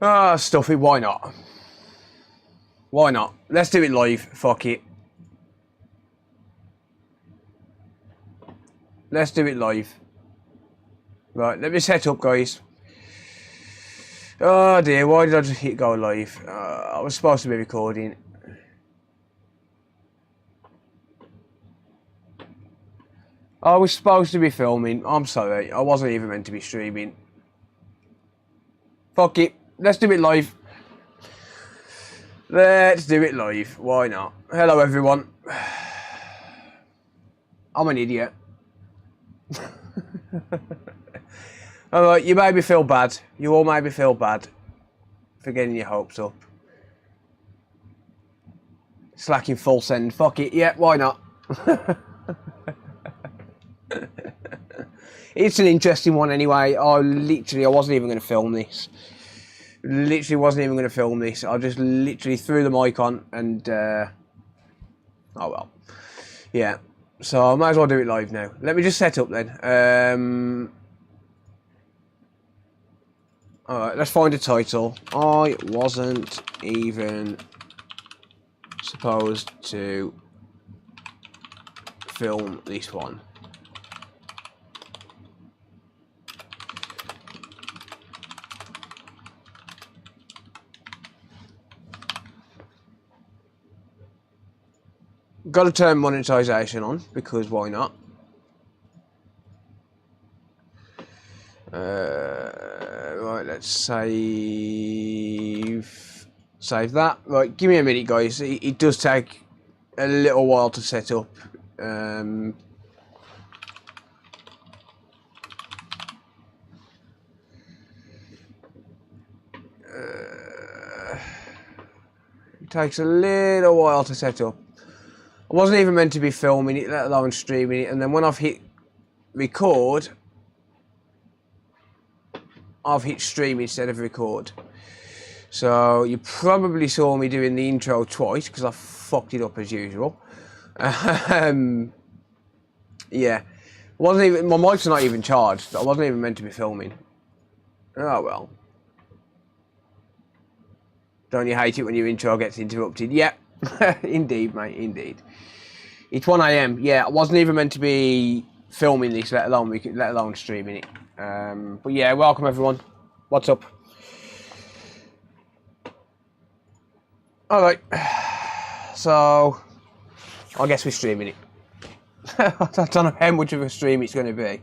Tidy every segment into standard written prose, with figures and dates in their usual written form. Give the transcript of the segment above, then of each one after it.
Ah, stuff it, why not? Why not? Let's do it live, fuck it. Let's do it live. Right, let me set up, guys. Oh dear, why did I just hit go live? I was supposed to be recording. I was supposed to be filming. I'm sorry, I wasn't even meant to be streaming. Fuck it, let's do it live. Let's do it live, why not? Hello everyone. I'm an idiot. Alright, you made me feel bad. You all made me feel bad for getting your hopes up. Slacking full send. Fuck it. Yeah, why not? It's an interesting one anyway. I wasn't even going to film this. Literally wasn't even going to film this. I just literally threw the mic on and... oh well. Yeah. So I might as well do it live now. Let me just set up then. Alright, let's find a title. I wasn't even supposed to film this one. Got to turn monetization on because why not? Right, let's save that. Right, give me a minute, guys. It does take a little while to set up. It takes a little while to set up. I wasn't even meant to be filming it, let alone streaming it, and then when I've hit record, I've hit stream instead of record. So you probably saw me doing the intro twice because I fucked it up as usual. Yeah, wasn't even, my mic's not even charged. I wasn't even meant to be filming. Oh well. Don't you hate it when your intro gets interrupted? Yeah, indeed, mate, indeed. It's 1 AM. Yeah, I wasn't even meant to be filming this, let alone streaming it. But yeah, welcome everyone. What's up? Alright, so I guess we're streaming it. I don't know how much of a stream it's going to be.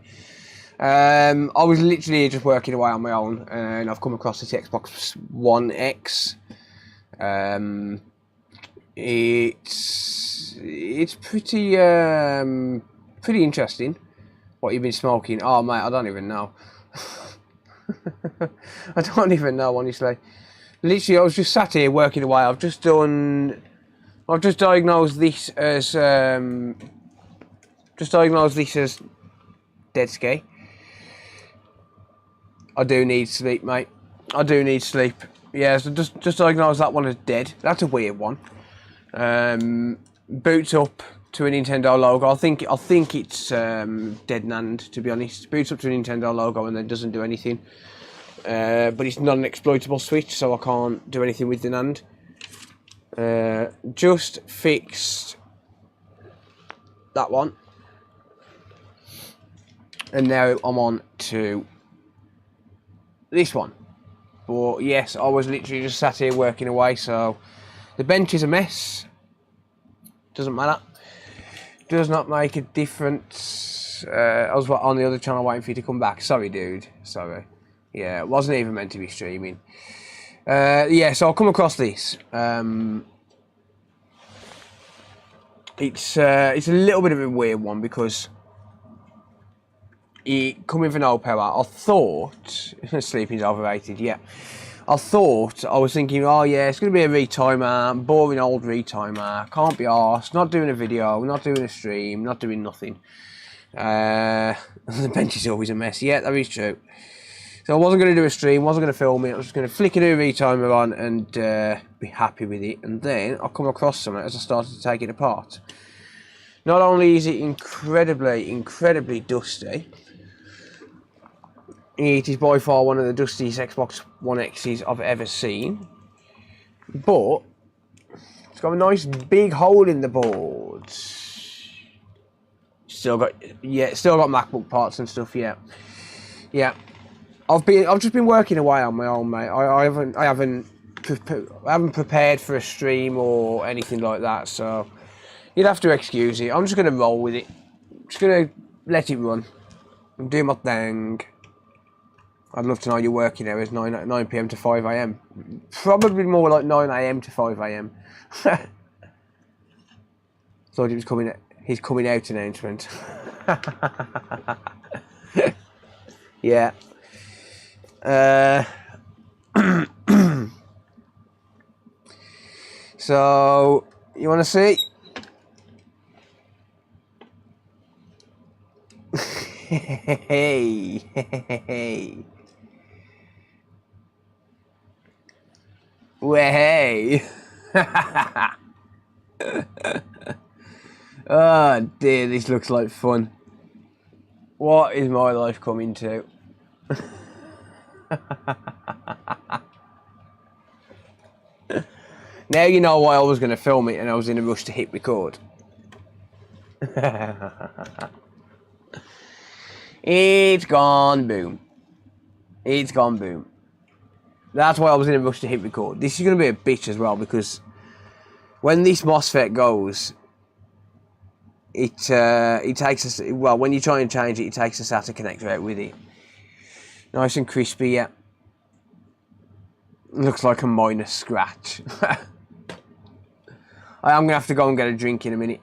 I was literally just working away on my own and I've come across this Xbox One X. It's pretty interesting what you've been smoking. Oh mate, I don't even know. I don't even know, honestly. Literally, I was just sat here working away. I've just diagnosed this as dead ski. I do need sleep, mate. I do need sleep. Yeah, so just diagnosed that one as dead. That's a weird one. Boots up to a Nintendo logo. I think it's dead NAND, to be honest. Boots up to a Nintendo logo and then doesn't do anything. But it's not an exploitable switch, so I can't do anything with the NAND. Just fixed that one. And now I'm on to this one. But yes, I was literally just sat here working away, so the bench is a mess. Doesn't matter. Does not make a difference. I was on the other channel waiting for you to come back. Sorry, dude. Sorry. Yeah, it wasn't even meant to be streaming. Yeah, so I'll come across this. It's a little bit of a weird one because it come with no power. I thought sleeping's overrated. Yeah, I was thinking, oh yeah, it's gonna be a retimer, boring old retimer. Can't be arsed. Not doing a video, not doing a stream, not doing nothing. The bench is always a mess. Yeah, that is true. So I wasn't going to do a stream, wasn't going to film it, I was just going to flick a new retimer on and be happy with it. And then I come across something as I started to take it apart. Not only is it incredibly dusty, It is by far one of the dustiest Xbox One X's I've ever seen. But it's got a nice big hole in the board. Still got MacBook parts and stuff, yeah. Yeah. I've just been working away on my own, mate. I haven't prepared for a stream or anything like that, so you'd have to excuse it. I'm just gonna roll with it. Just gonna let it run. I'm doing my thing. I'd love to know your working hours, 9 PM to 5 AM. Probably more like 9 AM to 5 AM. Thought it was his coming out announcement. Yeah. So, you want to see? Hey. Well, hey. Oh dear, this looks like fun. What is my life coming to? Now you know why I was going to film it and I was in a rush to hit record. It's gone boom. It's gone boom. That's why I was in a rush to hit record. This is going to be a bitch as well, because when this MOSFET goes, it takes us, well, when you try and change it, it takes a SATA connector out with it. Nice and crispy, yeah. Looks like a minor scratch. I am going to have to go and get a drink in a minute.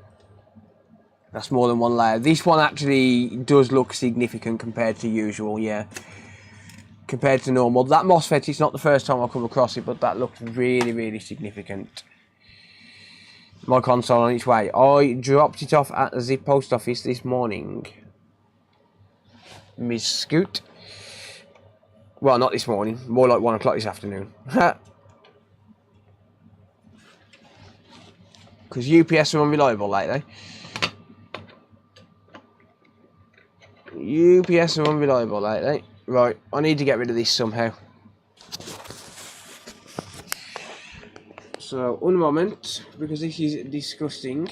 That's more than one layer. This one actually does look significant compared to usual, yeah. Compared to normal. That MOSFET is not the first time I've come across it, but that looked really, really significant. My console on its way. I dropped it off at the Zip post office this morning. Miss Scoot. Well, not this morning. More like 1 o'clock this afternoon. Because UPS are unreliable lately. UPS are unreliable lately. Right, I need to get rid of this somehow. So, one moment, because this is disgusting.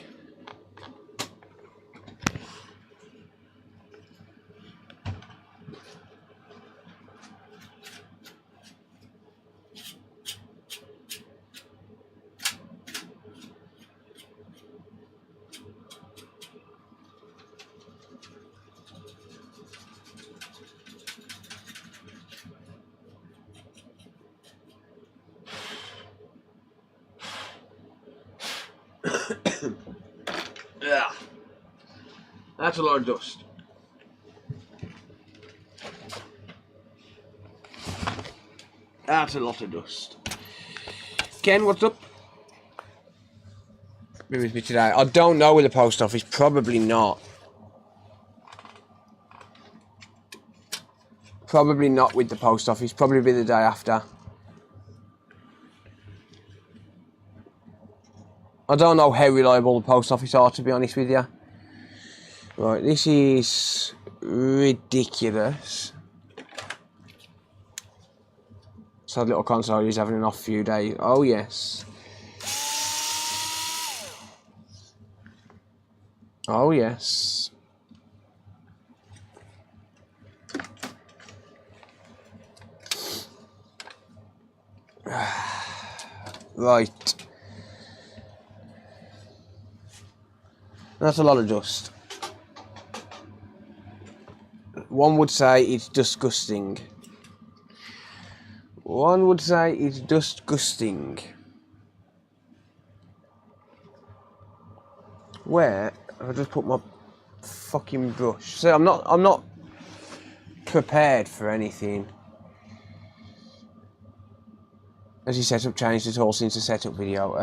Yeah, that's a lot of dust. That's a lot of dust. Ken, what's up? Be with me today. I don't know with the post office. Probably not. Probably not with the post office. Probably be the day after. I don't know how reliable the post office are, to be honest with you. Right, this is ridiculous. Sad little console, he's having an off few days. Oh, yes. Oh, yes. Right. That's a lot of dust. One would say it's disgusting. One would say it's disgusting. Where have I just put my fucking brush? So I'm not prepared for anything. Has your setup changed at all since the setup video?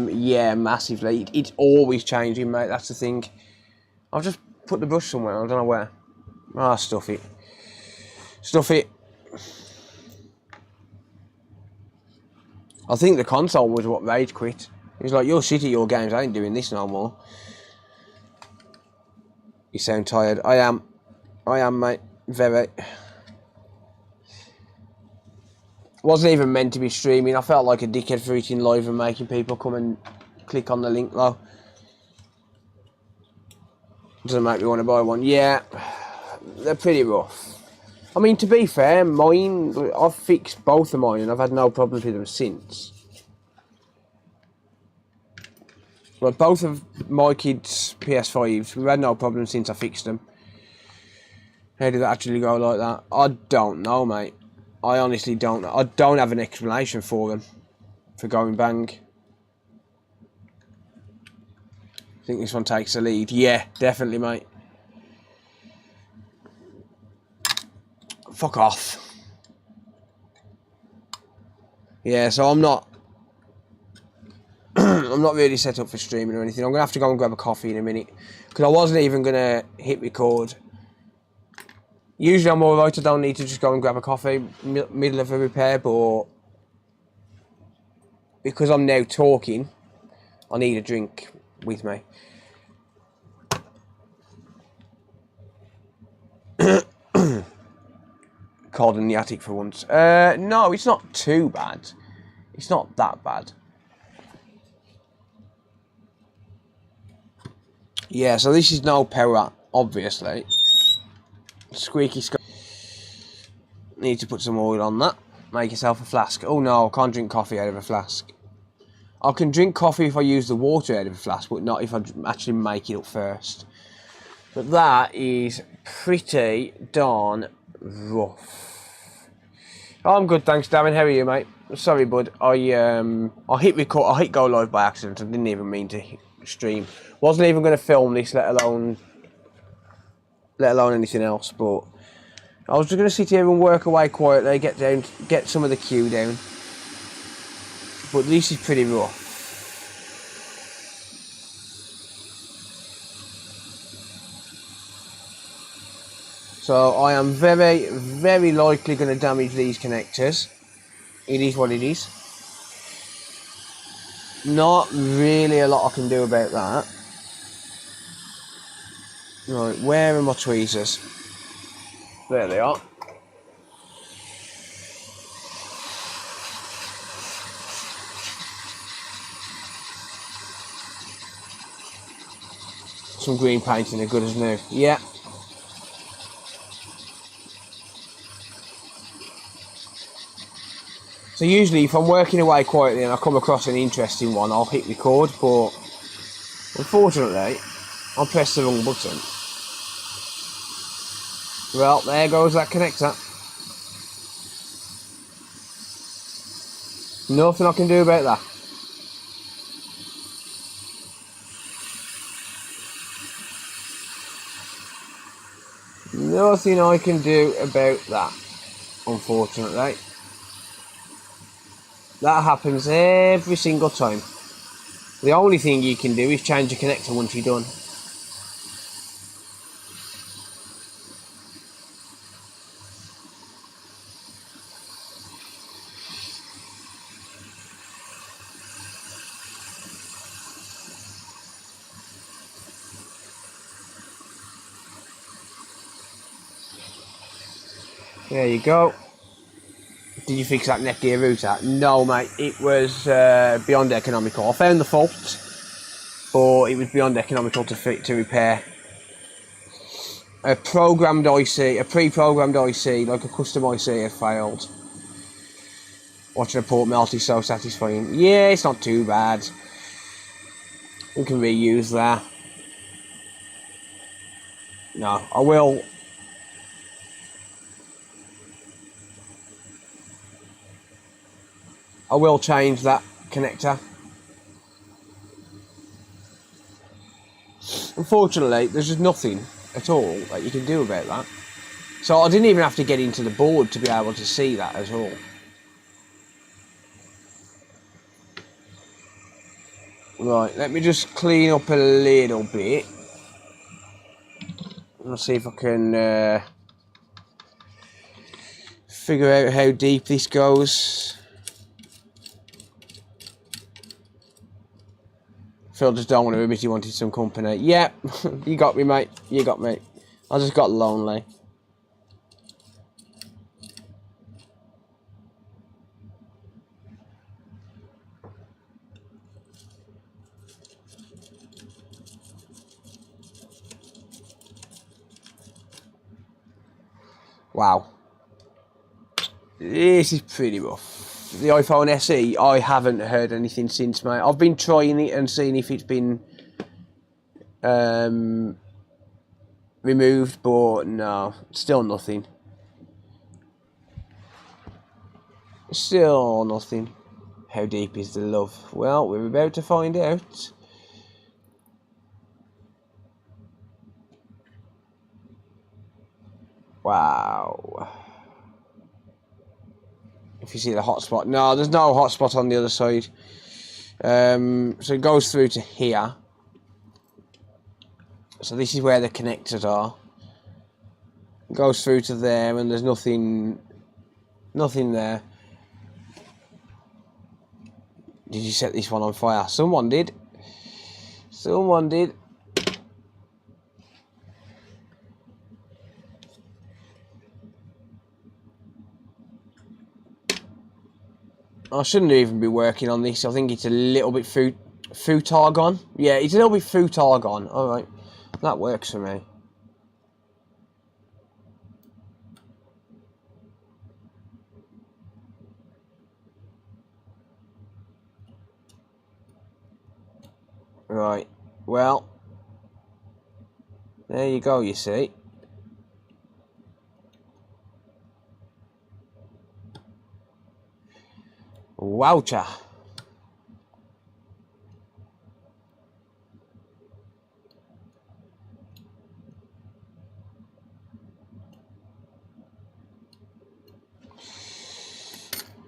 Yeah, massively. It's always changing, mate. That's the thing. I've just put the brush somewhere. I don't know where. Ah, stuff it. Stuff it. I think the console was what rage quit. He was like, "You're shit at your games. I ain't doing this no more." You sound tired. I am, mate. Very. Wasn't even meant to be streaming. I felt like a dickhead for eating live and making people come and click on the link though. Doesn't make me want to buy one. Yeah, they're pretty rough. I mean, to be fair, mine, I've fixed both of mine and I've had no problems with them since. Well, both of my kids' PS5s, we've had no problems since I fixed them. How did that actually go like that? I don't know, mate. I honestly don't know. I don't have an explanation for them. For going bang. I think this one takes the lead. Yeah, definitely, mate. Fuck off. Yeah, so I'm not... I'm not really set up for streaming or anything. I'm going to have to go and grab a coffee in a minute. Because I wasn't even going to hit record. Usually I'm alright, I don't need to just go and grab a coffee middle of a repair, but because I'm now talking, I need a drink with me. Cold in the attic for once. No, it's not too bad. It's not that bad. Yeah, so this is no power, obviously. Squeaky squeak. Need to put some oil on that. Make yourself a flask. Oh no, I can't drink coffee out of a flask. I can drink coffee if I use the water out of a flask, but not if I actually make it up first. But that is pretty darn rough. I'm good, thanks, Darren. How are you, mate? Sorry, bud. I hit record. I hit go live by accident. I didn't even mean to stream. Wasn't even going to film this, let alone anything else. But I was just going to sit here and work away quietly, get some of the queue down. But this is pretty rough. So I am very, very likely going to damage these connectors. It is what it is. Not really a lot I can do about that. Right, where are my tweezers? There they are. Some green painting are good as new. Yeah. So usually if I'm working away quietly and I come across an interesting one, I'll hit record, but unfortunately, I'll press the wrong button. Well, there goes that connector. Nothing I can do about that. Nothing I can do about that, unfortunately. That happens every single time. The only thing you can do is change the connector once you're done. There you go. Did you fix that Netgear router? No, mate. It was beyond economical. I found the fault, but it was beyond economical to repair. A programmed IC, a pre-programmed IC, like a custom IC, had failed. Watching a port melt is so satisfying. Yeah, it's not too bad. We can reuse that. No, I will. I will change that connector. Unfortunately, there's just nothing at all that you can do about that. So I didn't even have to get into the board to be able to see that at all. Right, let me just clean up a little bit. Let's see if I can figure out how deep this goes. Phil just don't want to admit he wanted some company. Yeah, you got me, mate. You got me. I just got lonely. Wow. This is pretty rough. The iPhone SE, I haven't heard anything since, mate. I've been trying it and seeing if it's been removed, but no, still nothing. Still nothing. How deep is the love? Well, we're about to find out. Wow. If you see the hotspot. No, there's no hotspot on the other side. So it goes through to here. So this is where the connectors are. It goes through to there and there's nothing there. Did you set this one on fire? Someone did. Someone did. I shouldn't even be working on this. I think it's a little bit futargon. Yeah, it's a little bit futargon. Alright, that works for me. Right, well, there you go, you see. Wowcha.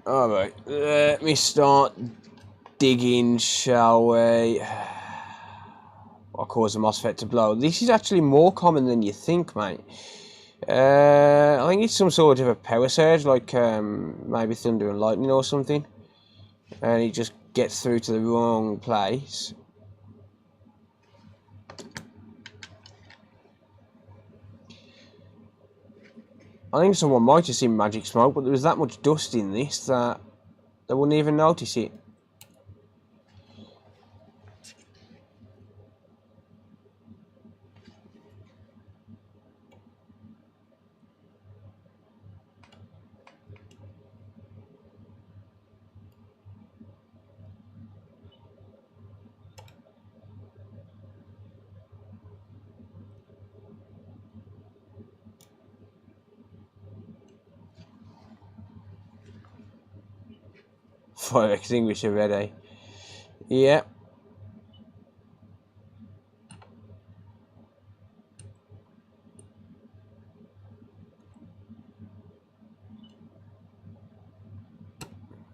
Alright, let me start digging, shall we? What caused the MOSFET to blow? This is actually more common than you think, mate. I think it's some sort of a power surge, like maybe thunder and lightning or something. And it just gets through to the wrong place. I think someone might have seen magic smoke, but there was that much dust in this that they wouldn't even notice it. Fire extinguisher ready. Yep.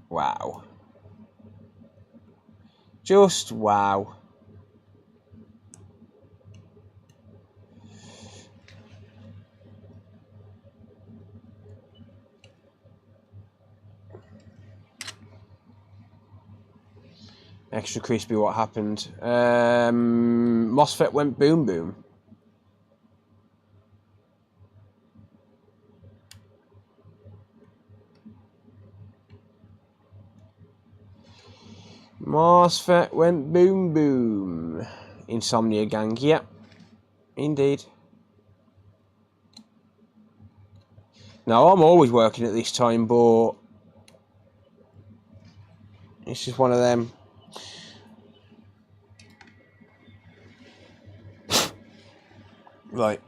Wow. Just wow. Extra crispy, what happened? MOSFET went boom boom. MOSFET went boom boom. Insomnia gang, yep. Indeed. Now, I'm always working at this time, but it's just one of them. Right.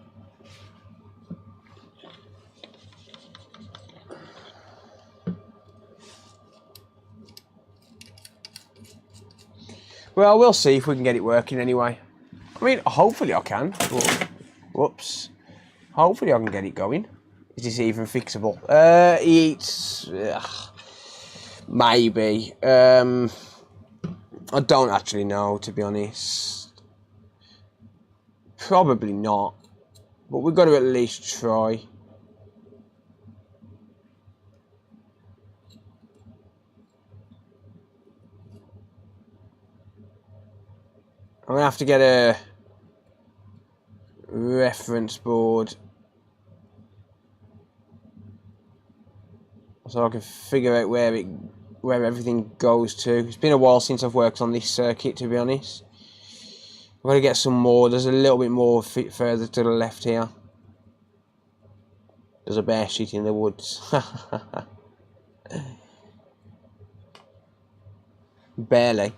Well, we'll see if we can get it working anyway. I mean, hopefully I can. But, whoops. Hopefully I can get it going. Is this even fixable? It's... maybe. I don't actually know, to be honest. Probably not. But we've got to at least try. I'm going to have to get a reference board so I can figure out where everything goes to. It's been a while since I've worked on this circuit, to be honest. I've got to get some more. There's a little bit more further to the left here. There's a bear shit in the woods. Barely.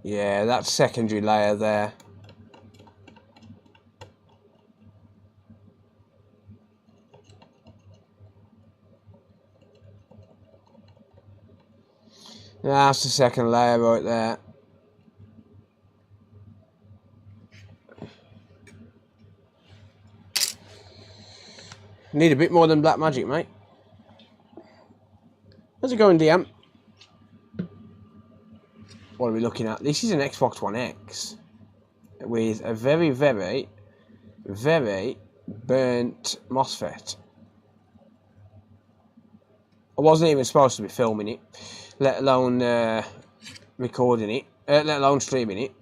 Yeah, that secondary layer there. That's the second layer right there. Need a bit more than black magic, mate. How's it going, DM? What are we looking at? This is an Xbox One X with a very, very, very burnt MOSFET. I wasn't even supposed to be filming it, let alone recording it, let alone streaming it.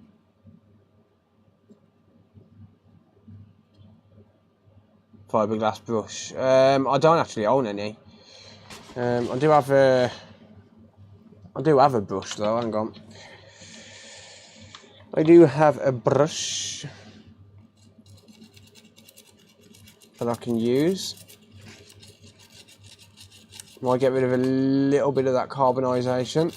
Fiberglass brush. I don't actually own any. I do have a brush though. Hang on. I do have a brush that I can use. Might get rid of a little bit of that carbonisation.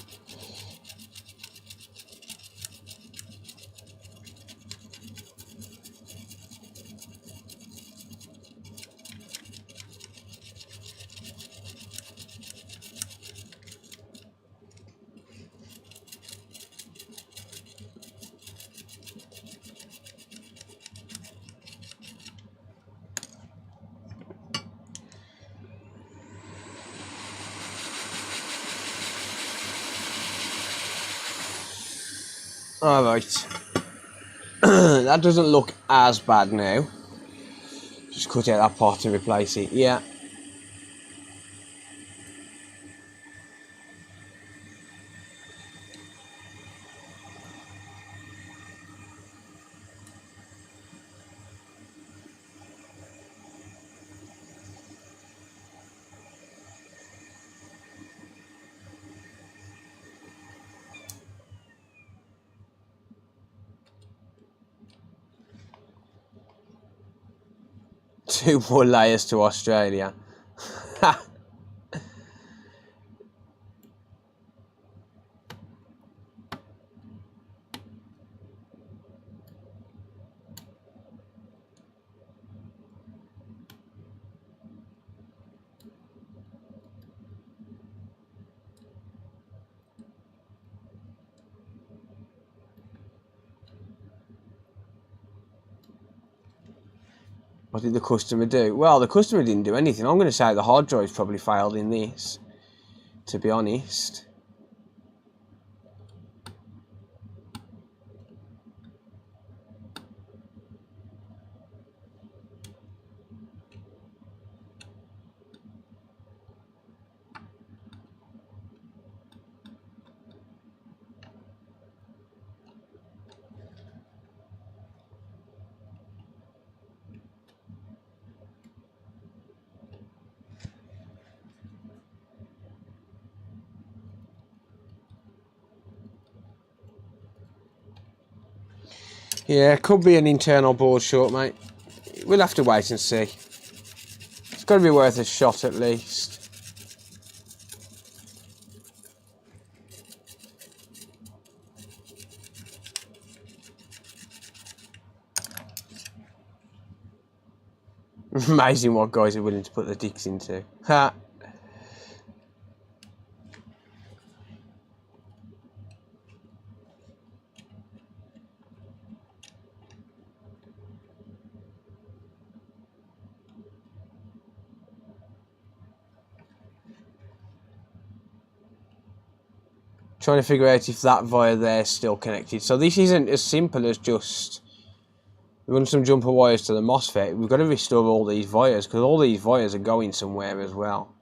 Alright. That doesn't look as bad now. Just cut out that part and replace it. Yeah. Two more layers to Australia. What did the customer do? Well, the customer didn't do anything. I'm going to say the hard drive's probably failed in this, to be honest. Yeah, could be an internal board short, mate. We'll have to wait and see. It's got to be worth a shot at least. Amazing what guys are willing to put their dicks into. Ha! trying to figure out if that wire there is still connected. So this isn't as simple as just run some jumper wires to the MOSFET. We've got to restore all these wires, because all these wires are going somewhere as well.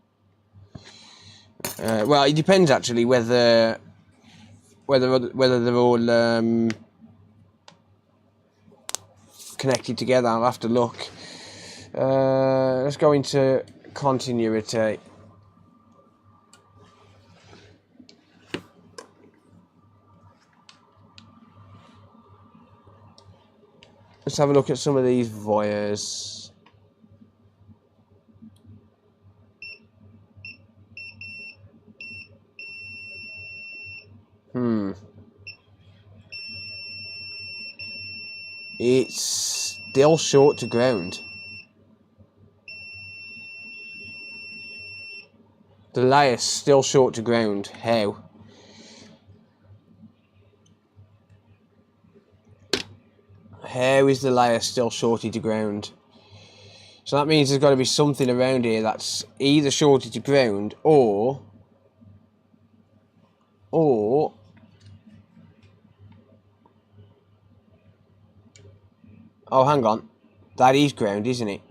Well, it depends actually whether they're all connected together. I'll have to look. Let's go into continuity. Let's have a look at some of these wires. It's still short to ground. The layer's still short to ground. How? How is the layer still shorted to ground? So that means there's got to be something around here that's either shorted to ground or oh, hang on. That is ground, isn't it?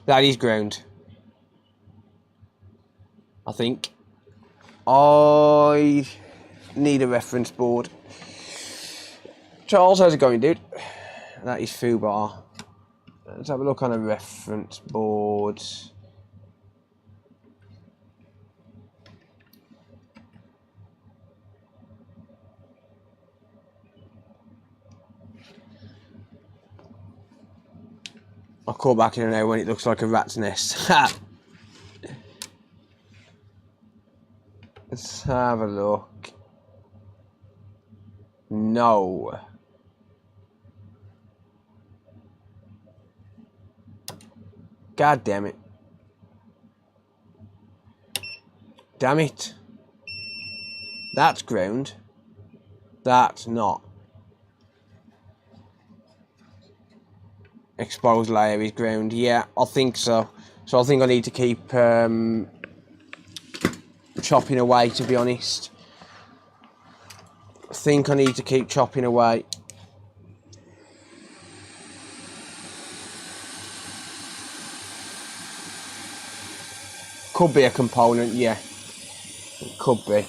That is ground. I think. I need a reference board. Charles, how's it going, dude? That is foobar. Let's have a look on a reference board. I'll call back in an hour when it looks like a rat's nest. Let's have a look. No. God damn it. Damn it. That's ground. That's not. Exposed layer is ground. Yeah, I think so. So I think I need to keep chopping away, to be honest. I think I need to keep chopping away. Could be a component, yeah. It could be.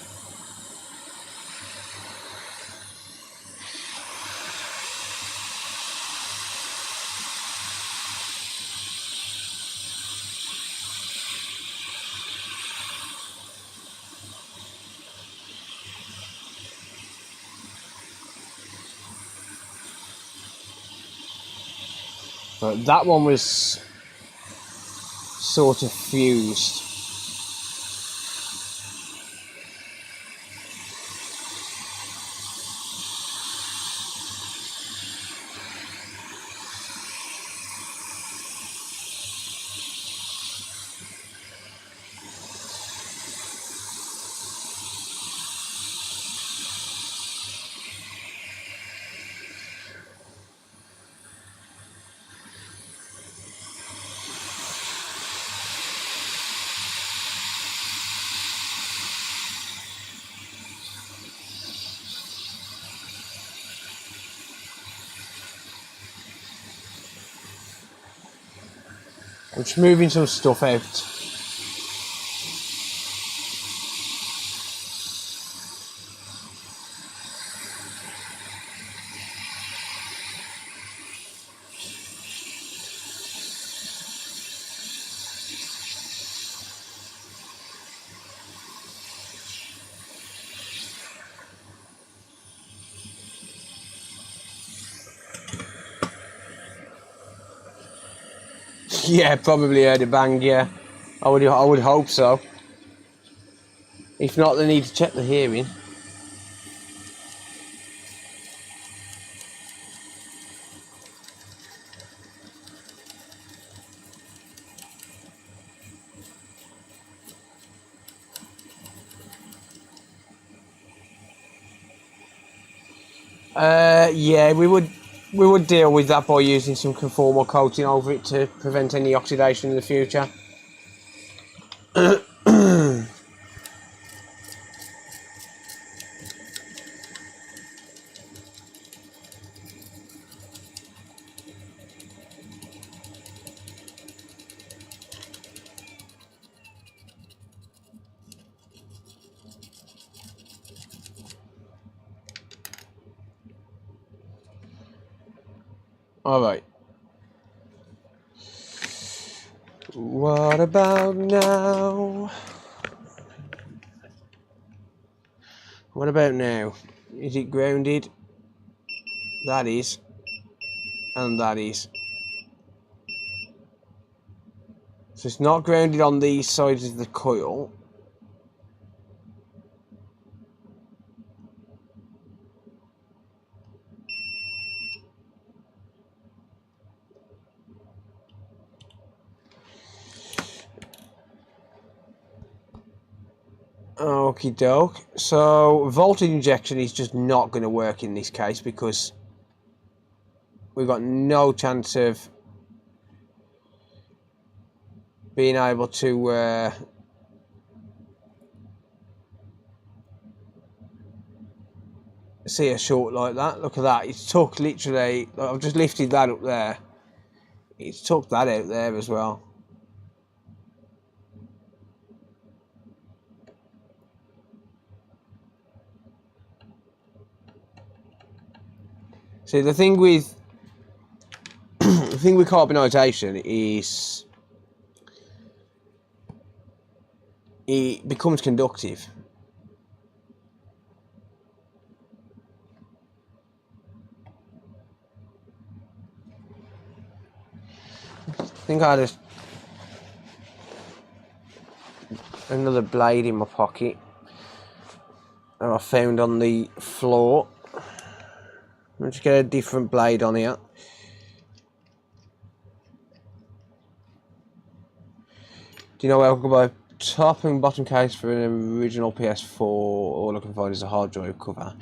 But that one was sort of fused. I'm just moving some stuff out. Yeah, probably heard a bang, yeah. I would hope so. If not, they need to check the hearing. Yeah, we would deal with that by using some conformal coating over it to prevent any oxidation in the future. Alright. What about now? What about now? Is it grounded? That is. And that is. So it's not grounded on these sides of the coil. Okie doke. So voltage injection is just not going to work in this case because we've got no chance of being able to see a short like that. Look at that. It's took literally, I've just lifted that up there. It's took that out there as well. See, the thing with carbonisation is it becomes conductive. I think I had another blade in my pocket that I found on the floor. Let's get a different blade on here. Do you know where I can buy top and bottom case for an original PS4? All I can find is a hard drive cover.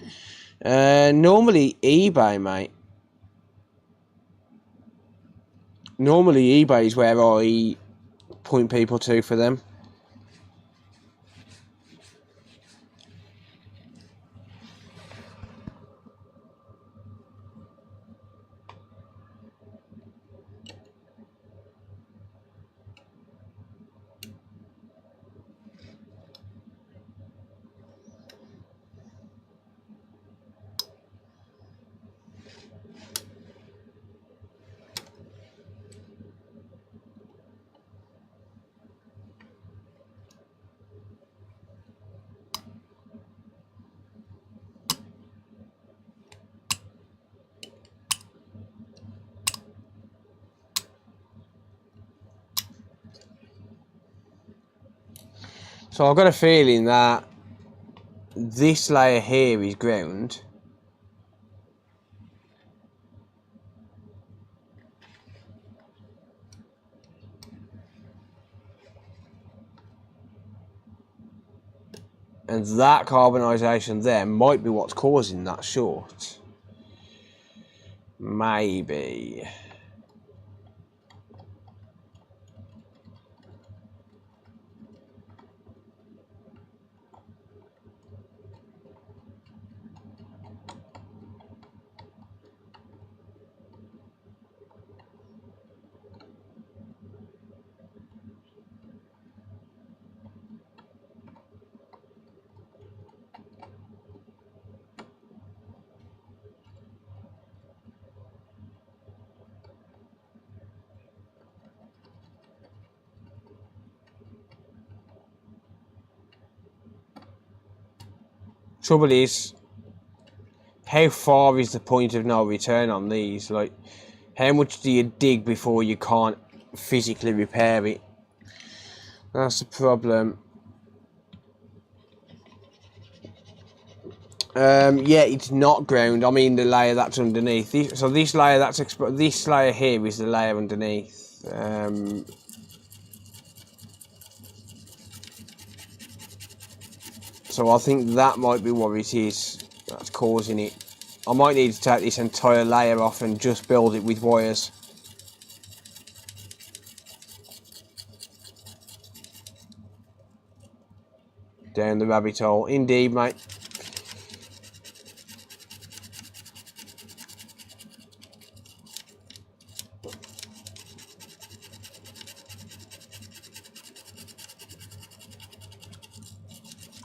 Normally eBay, mate. Normally eBay is where I point people to for them. So I've got a feeling that this layer here is ground. And that carbonisation there might be what's causing that short. Maybe. Trouble is, how far is the point of no return on these? Like, how much do you dig before you can't physically repair it? That's the problem. Yeah, it's not ground. I mean, the layer that's underneath. So this layer this layer here is the layer underneath. So I think that might be what it is that's causing it. I might need to take this entire layer off and just build it with wires. Down the rabbit hole. Indeed, mate.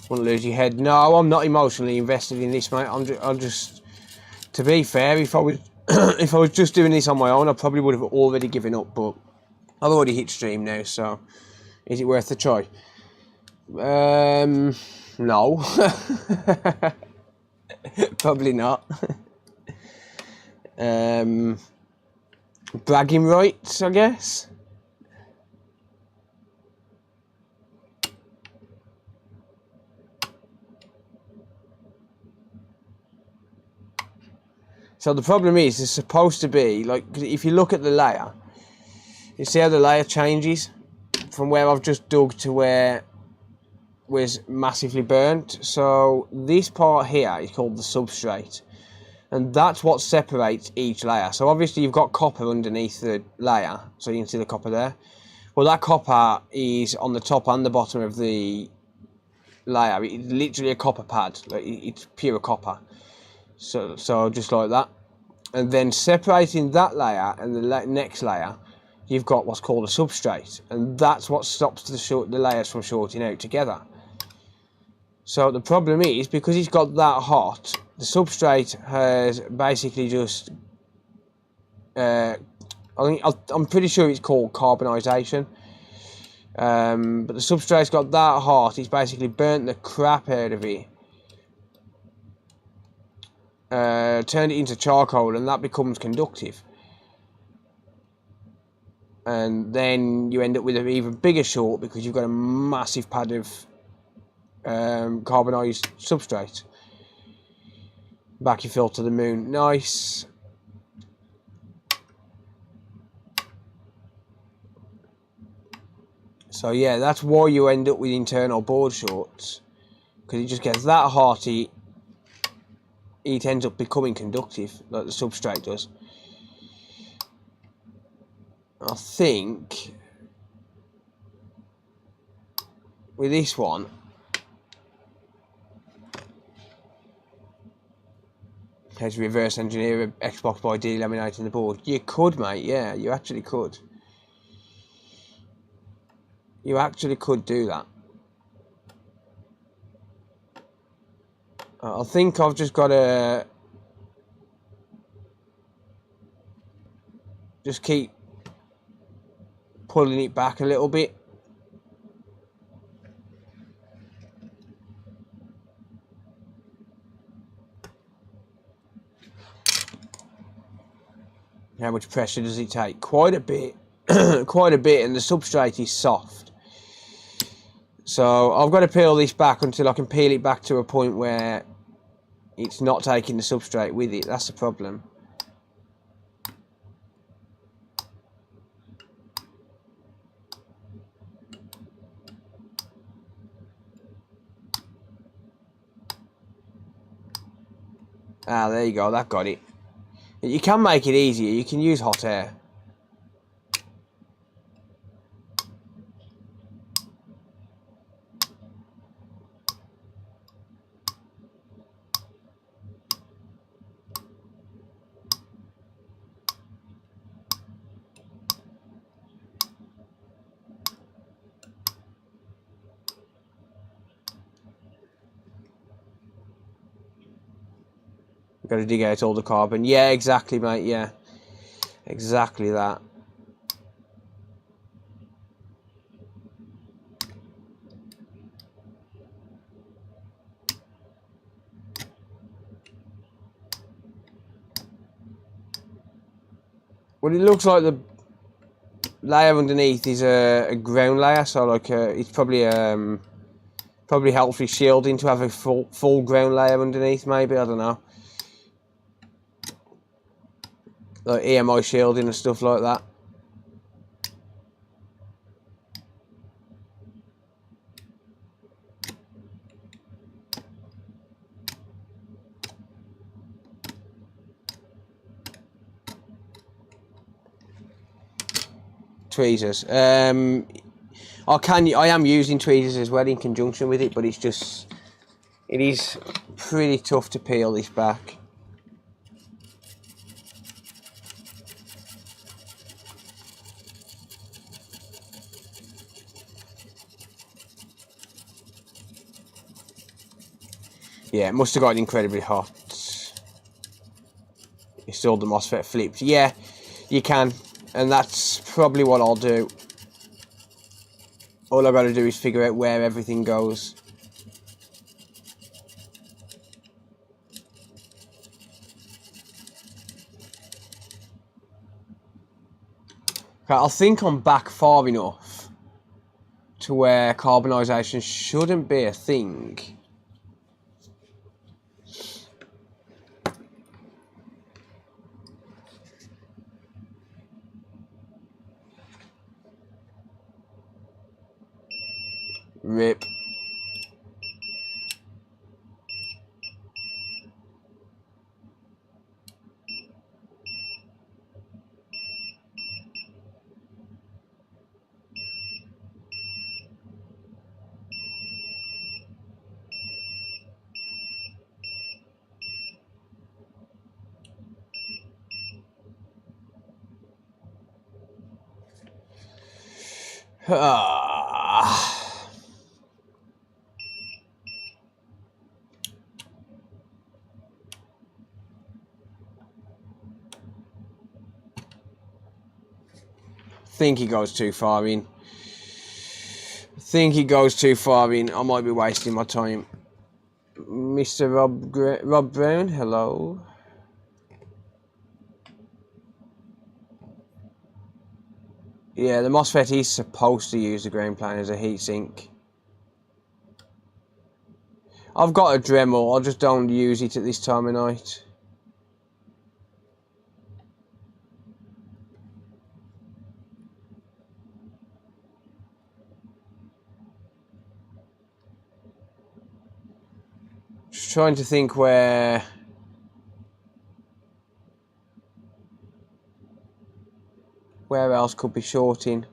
Wouldn't lose your head. No, I'm not emotionally invested in this, mate. I'm just to be fair, if I was if I was just doing this on my own, I probably would have already given up, but I've already hit stream now, so is it worth a try? No. Probably not. Bragging rights, I guess. So the problem is, it's supposed to be, like, if you look at the layer, you see how the layer changes from where I've just dug to where it was massively burnt. So this part here is called the substrate, and that's what separates each layer. So obviously you've got copper underneath the layer, so you can see the copper there. Well, that copper is on the top and the bottom of the layer. It's literally a copper pad, like it's pure copper. So just like that. And then separating that layer and the next layer, you've got what's called a substrate, and that's what stops the layers from shorting out together. So the problem is, because it's got that hot, the substrate has basically just I'm pretty sure it's called carbonisation, but the substrate's got that hot, it's basically burnt the crap out of it, turned it into charcoal, and that becomes conductive. And then you end up with an even bigger short because you've got a massive pad of carbonised substrate. Back you fill to the moon. Nice. So yeah, that's why you end up with internal board shorts, because it just gets that hot, it ends up becoming conductive, like the substrate does. I think with this one, how to reverse engineer an Xbox by delaminating the board. You could, mate, yeah, you actually could. You actually could do that. I think I've just got to just keep pulling it back a little bit. How much pressure does it take? Quite a bit. Quite a bit, and the substrate is soft. So I've got to peel this back until I can peel it back to a point where it's not taking the substrate with it. That's the problem. Ah, there you go, that got it. You can make it easier, you can use hot air. Got to dig out all the carbon. Yeah, exactly, mate. Yeah, exactly that. Well, it looks like the layer underneath is a ground layer, so like it's probably helps with shielding to have a full ground layer underneath. Maybe, I don't know. Like EMI shielding and stuff like that. Tweezers. I am using tweezers as well in conjunction with it, but it is pretty tough to peel this back. Yeah, it must have gotten incredibly hot. install the MOSFET flipped. Yeah, you can, and that's probably what I'll do. All I've got to do is figure out where everything goes. Okay, I think I'm back far enough to where carbonisation shouldn't be a thing. Rip. Think he goes too far in. Think he goes too far in. I might be wasting my time. Mr. Rob Brown, hello. Yeah, the MOSFET is supposed to use the ground plane as a heatsink. I've got a Dremel, I just don't use it at this time of night. Just trying to think where else could be shorting.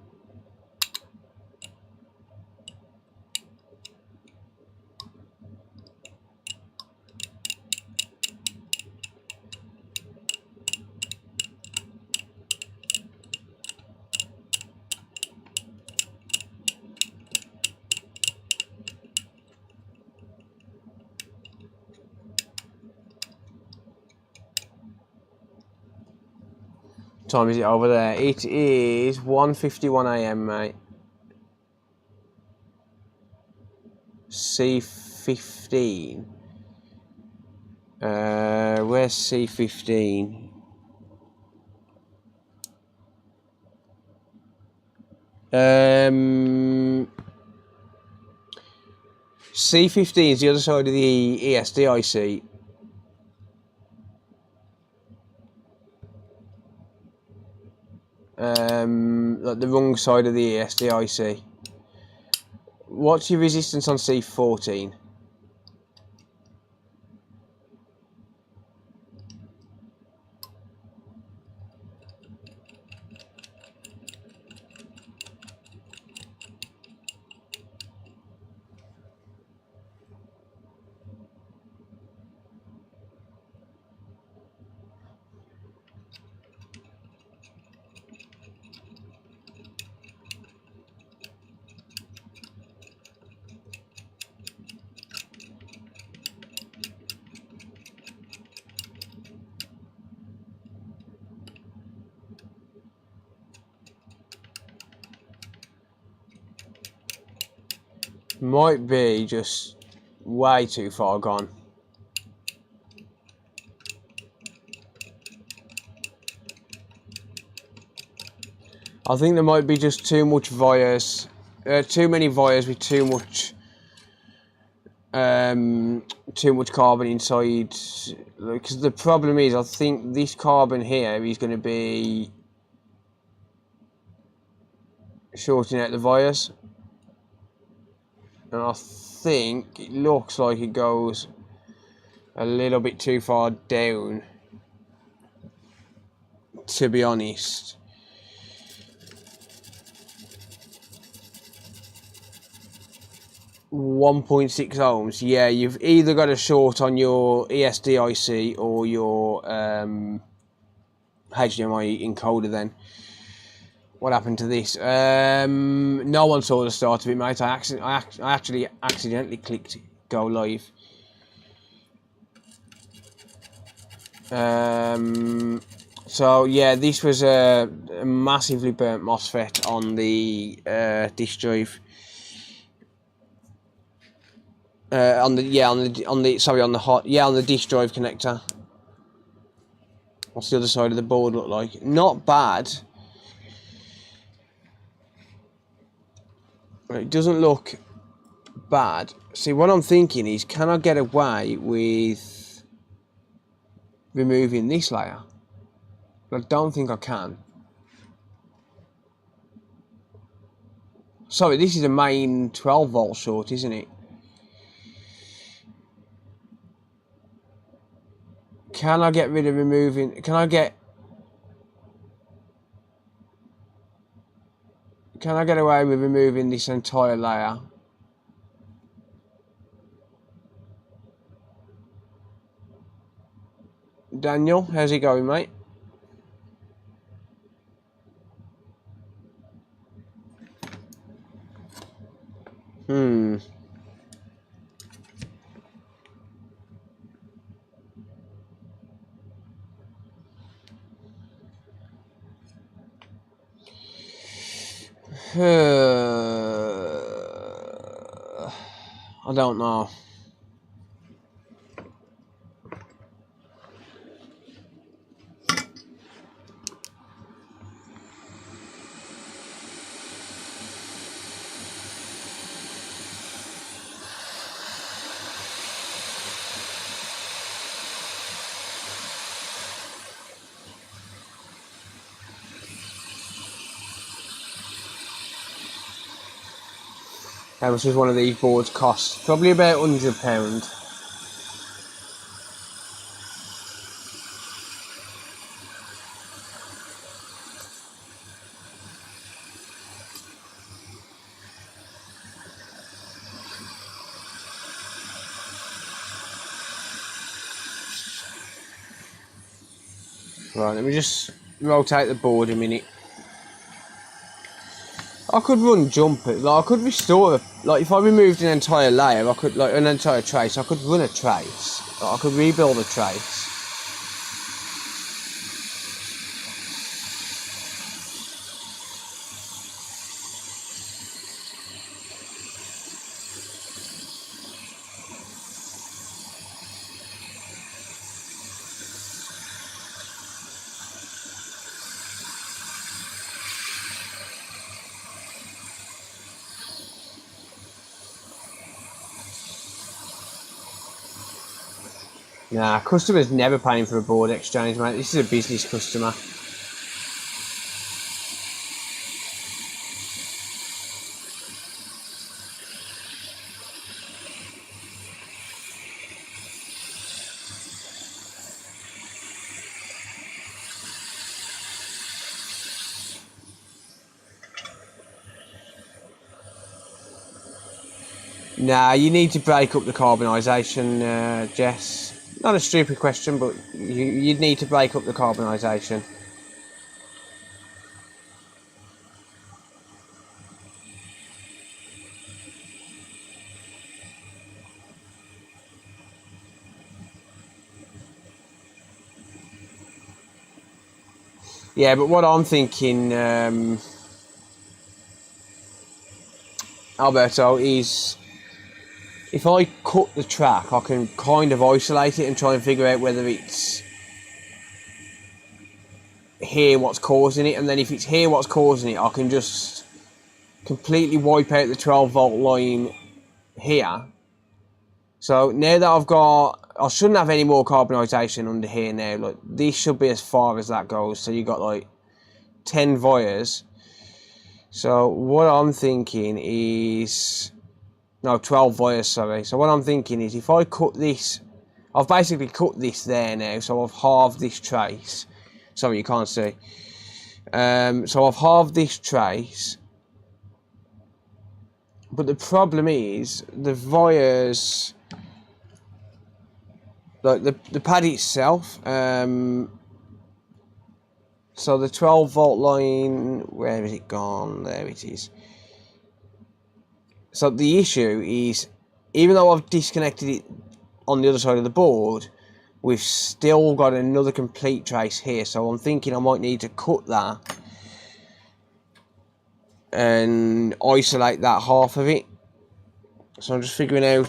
What time is it over there? It is 1:51 AM, mate. C15. Where's C15? C15 is the other side of the ESDIC. Like the wrong side of the ESDIC. What's your resistance on C14? Might be just way too far gone. I think there might be just too much wires, too many wires with too much carbon inside. Because the problem is, I think this carbon here is going to be shorting out the wires. And I think it looks like it goes a little bit too far down, to be honest. .6 ohms. Yeah, you've either got a short on your ESDIC or your HDMI encoder then. What happened to this? No one saw the start of it, mate. I actually accidentally clicked go live. So yeah, this was a massively burnt MOSFET on the disk drive. On the disk drive connector. What's the other side of the board look like? Not bad. It doesn't look bad. See, what I'm thinking is, can I get away with removing this layer? I don't think I can. Sorry, this is a main 12 volt short, isn't it? Can I get rid of removing... Can I get away with removing this entire layer? Daniel, how's it going, mate? I don't know. How much does one of these boards cost? Probably about £100. Right, let me just rotate the board a minute. I could run jump it, like I could restore, like if I removed an entire layer, I could, like an entire trace, I could run a trace, like I could rebuild a trace. Nah, customers never paying for a board exchange, mate. This is a business customer. Nah, you need to break up the carbonisation, Jess. Not a stupid question, but you'd need to break up the carbonisation. Yeah, but what I'm thinking, Alberto, is if I cut the track, I can kind of isolate it and try and figure out whether it's here what's causing it, and then if it's here what's causing it, I can just completely wipe out the 12 volt line here. So now that I've got, I shouldn't have any more carbonisation under here now. Like, this should be as far as that goes. So you got like 10 wires. So what I'm thinking is, no, 12 wires, sorry. So what I'm thinking is, if I cut this, I've basically cut this there now, so I've halved this trace. Sorry, you can't see. So I've halved this trace. But the problem is, the wires, like the pad itself, so the 12 volt line, where is it gone? There it is. So the issue is, even though I've disconnected it on the other side of the board, we've still got another complete trace here. So I'm thinking I might need to cut that and isolate that half of it. So I'm just figuring out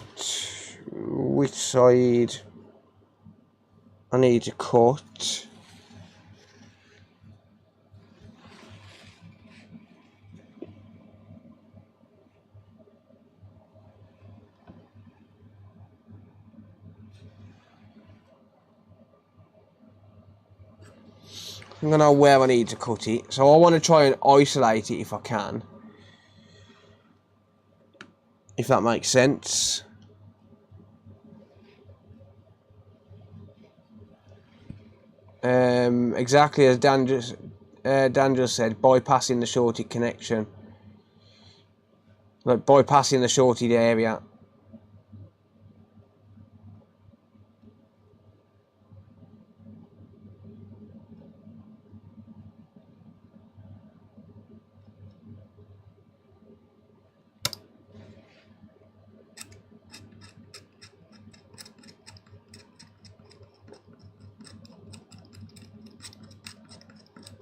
which side I need to cut. I'm going to know where I need to cut it. So I want to try and isolate it if I can. If that makes sense. Exactly as Dan just said, bypassing the shorted connection. Like bypassing the shorted area.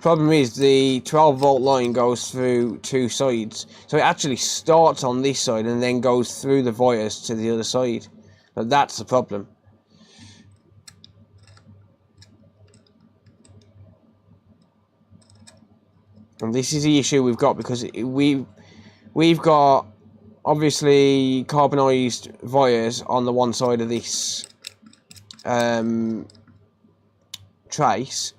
Problem is the 12 volt line goes through two sides, so it actually starts on this side and then goes through the wires to the other side. But that's the problem. And this is the issue we've got, because we've got obviously carbonized wires on the one side of this trace.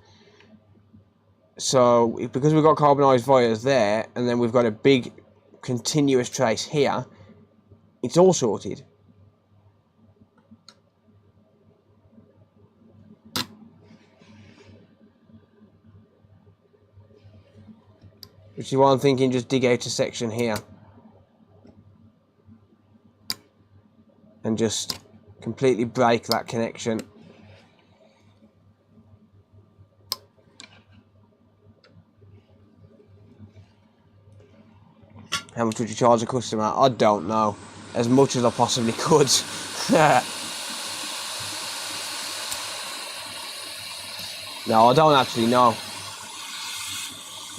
So because we've got carbonized wires there, and then we've got a big continuous trace here, it's all shorted. Which is why I'm thinking just dig out a section here and just completely break that connection. How much would you charge a customer? I don't know. As much as I possibly could. No, I don't actually know.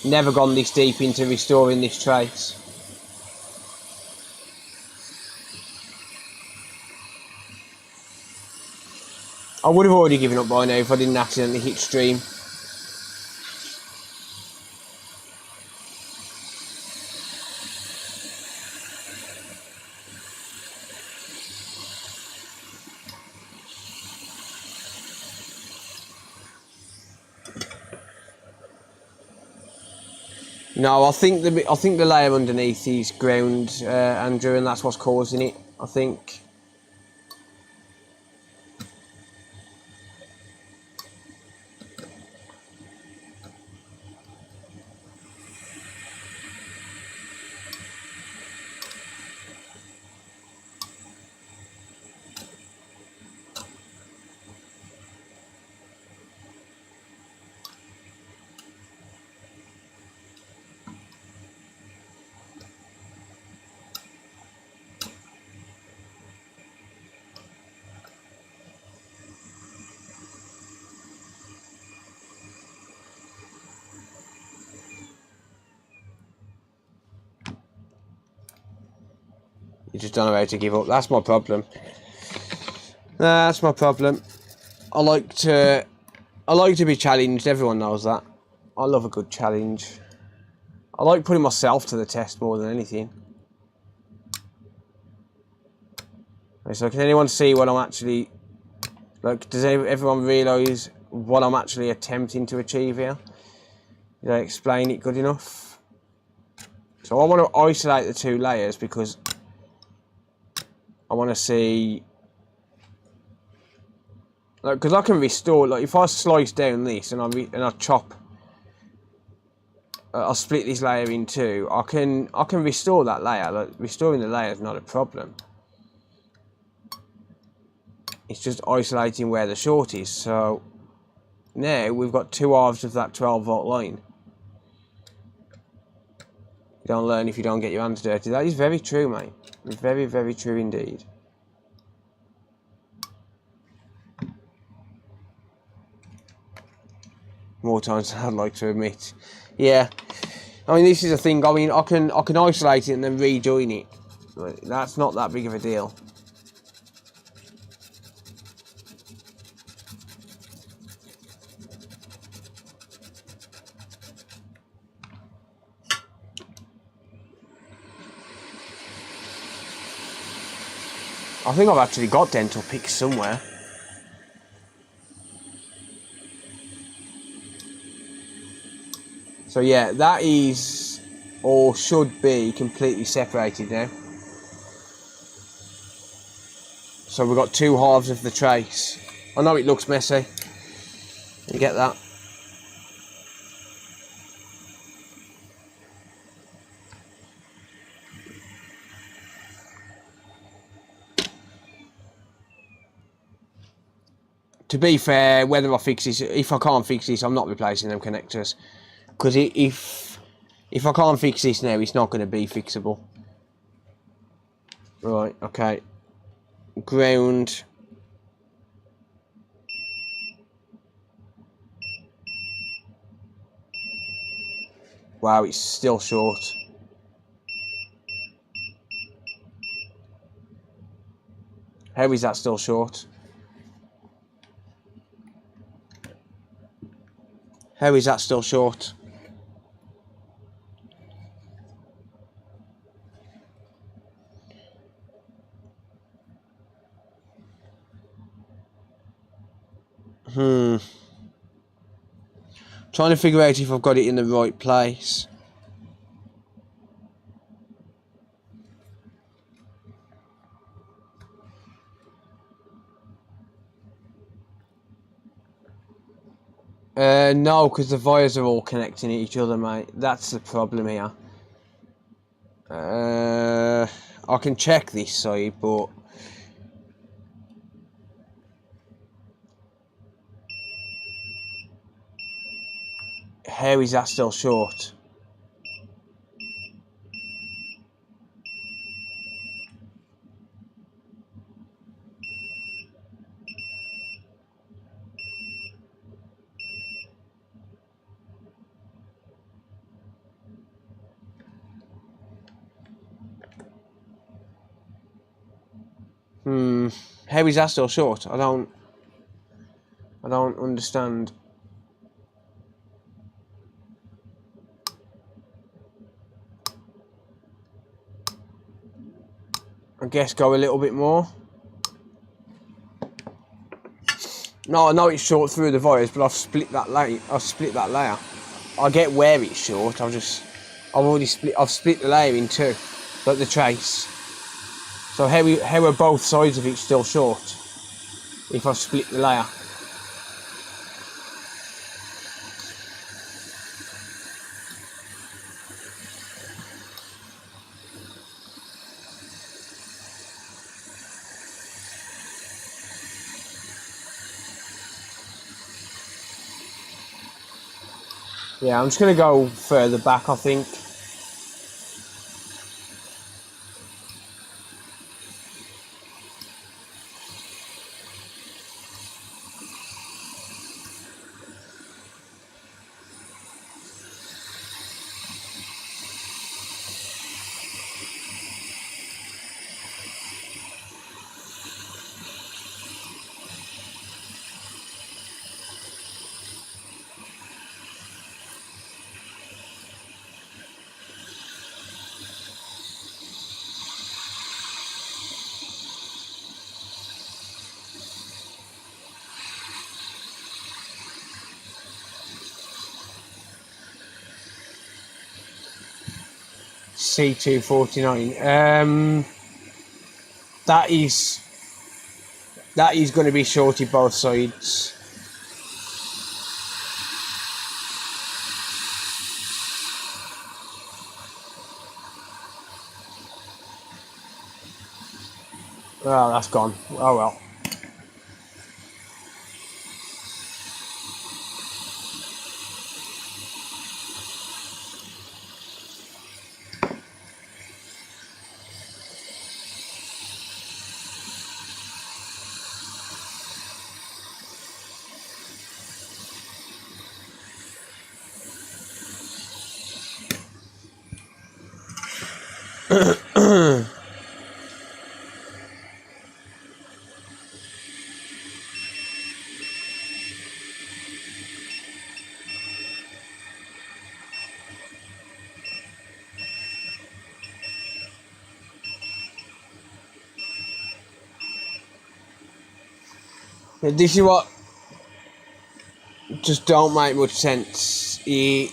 Never gone this deep into restoring this trace. I would have already given up by now if I didn't accidentally hit stream. No, I think the layer underneath is ground, Andrew, and that's what's causing it, I think. You just don't know how to give up. That's my problem. That's my problem. I like to be challenged. Everyone knows that. I love a good challenge. I like putting myself to the test more than anything. So can anyone see what I'm actually... Like, does everyone realise what I'm actually attempting to achieve here? Did I explain it good enough? So I want to isolate the two layers because I want to see, like, because I can restore. Like, if I slice down this and I chop, I'll split this layer in two. I can restore that layer. Like, restoring the layer is not a problem. It's just isolating where the short is. So now we've got two halves of that 12 volt line. You don't learn if you don't get your hands dirty. That is very true, mate. Very, very true indeed. more times than I'd like to admit. Yeah, I mean, this is a thing. I mean, I can isolate it and then rejoin it. That's not that big of a deal. I think I've actually got dental picks somewhere. So yeah, that is, or should be, completely separated now. So we've got two halves of the trace. I know it looks messy. You get that? To be fair, whether I fix this, if I can't fix this, I'm not replacing them connectors. Because if I can't fix this now, it's not going to be fixable. Right, okay. Ground. Wow, it's still short. How is that still short? How is that still short? Trying to figure out if I've got it in the right place. No, because the wires are all connecting to each other, mate. That's the problem here. I can check this side, but how is that still short? How is that still short? I don't understand. I guess go a little bit more. No, I know it's short through the wires, but I've split that layer. I get where it's short. I've split the layer in two, like the trace. So how are both sides of it still short if I've split the layer? Yeah, I'm just going to go further back, I think. C249. That is going to be shorted both sides. Oh, that's gone. Oh well. This is what just don't make much sense. The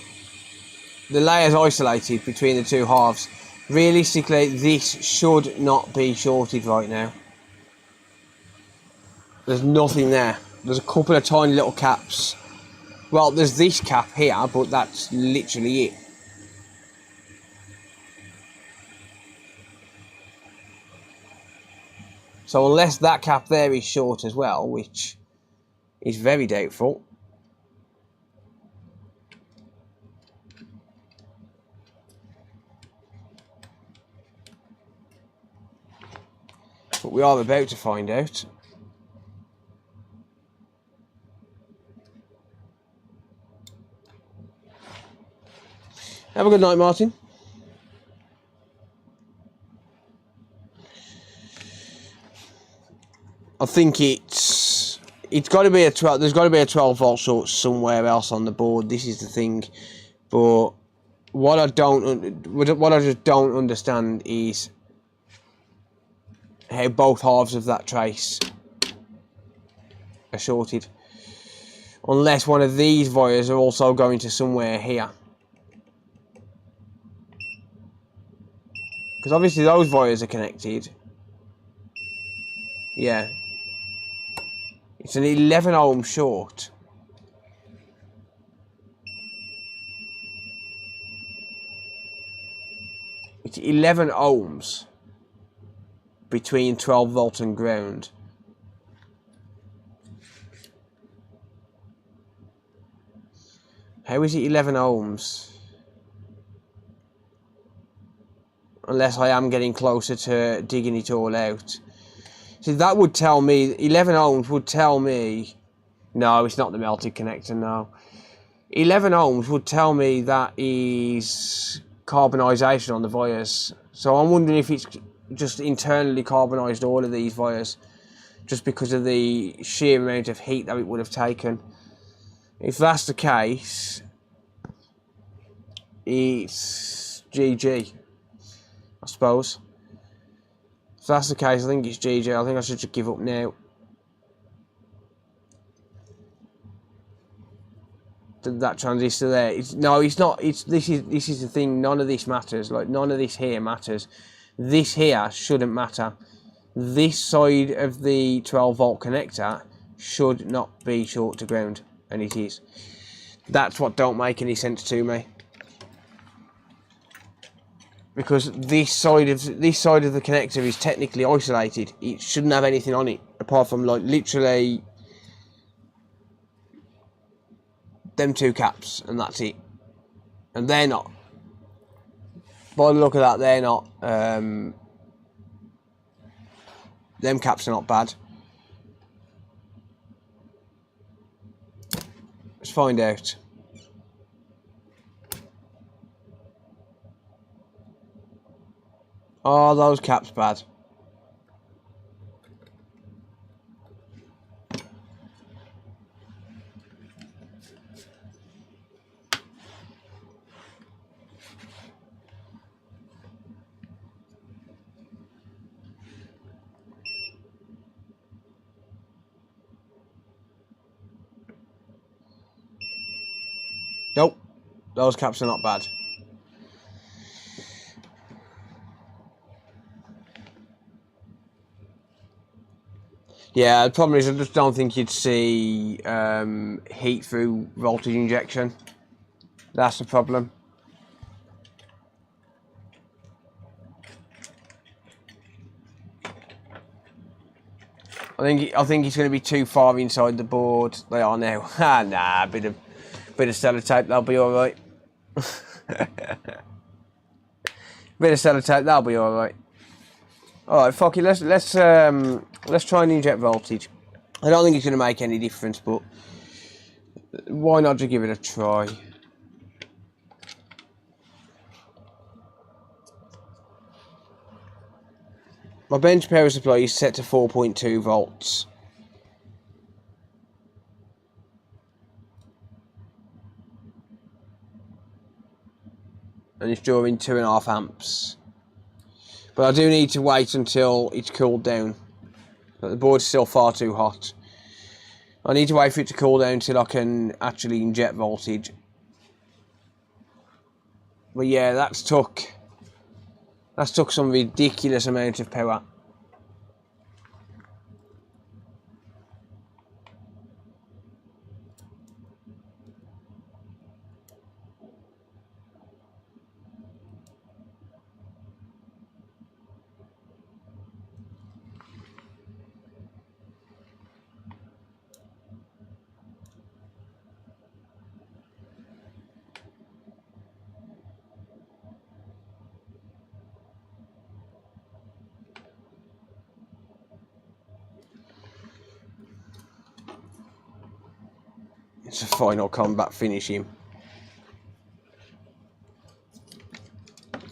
layers isolated between the two halves. Realistically, this should not be shorted right now. There's nothing there. There's a couple of tiny little caps. Well, there's this cap here, but that's literally it. So unless that cap there is short as well, which is very doubtful. But we are about to find out. Have a good night, Martin. I think it's got to be a 12. There's got to be a 12 volt short somewhere else on the board. This is the thing, but what I just don't understand is how both halves of that trace are shorted, unless one of these wires are also going to somewhere here. Because obviously those wires are connected. Yeah. It's an 11 ohm short. It's 11 ohms between 12 volt and ground. How is it 11 ohms? Unless I am getting closer to digging it all out. See, that would tell me, 11 ohms would tell me, no, it's not the melted connector, no. 11 ohms would tell me that is carbonisation on the wires. So I'm wondering if it's just internally carbonised all of these wires, just because of the sheer amount of heat that it would have taken. If that's the case, it's GG, I suppose. If that's the case, I think it's GG. I think I should just give up now. That transistor there. It's not. This is the thing. None of this matters. Like, none of this here matters. This here shouldn't matter. This side of the 12 volt connector should not be short to ground, and it is. That's what don't make any sense to me. Because this side of the connector is technically isolated. It shouldn't have anything on it apart from, like, literally them two caps, and that's it. And they're not. By the look of that, they're not. Them caps are not bad. Let's find out. Oh, those caps bad. Nope, those caps are not bad. Yeah, the problem is I just don't think you'd see heat through voltage injection. That's the problem. I think it's going to be too far inside the board. They are now. Nah, bit of sellotape, that'll be all right. Bit of sellotape, that'll be all right. All right, fuck it. Let's try and inject voltage. I don't think it's going to make any difference, but why not just give it a try? My bench power supply is set to 4.2 volts. And it's drawing 2.5 amps. But I do need to wait until it's cooled down. But the board's still far too hot. I need to wait for it to cool down until I can actually inject voltage. But yeah, that's took some ridiculous amount of power. It's a final combat finishing.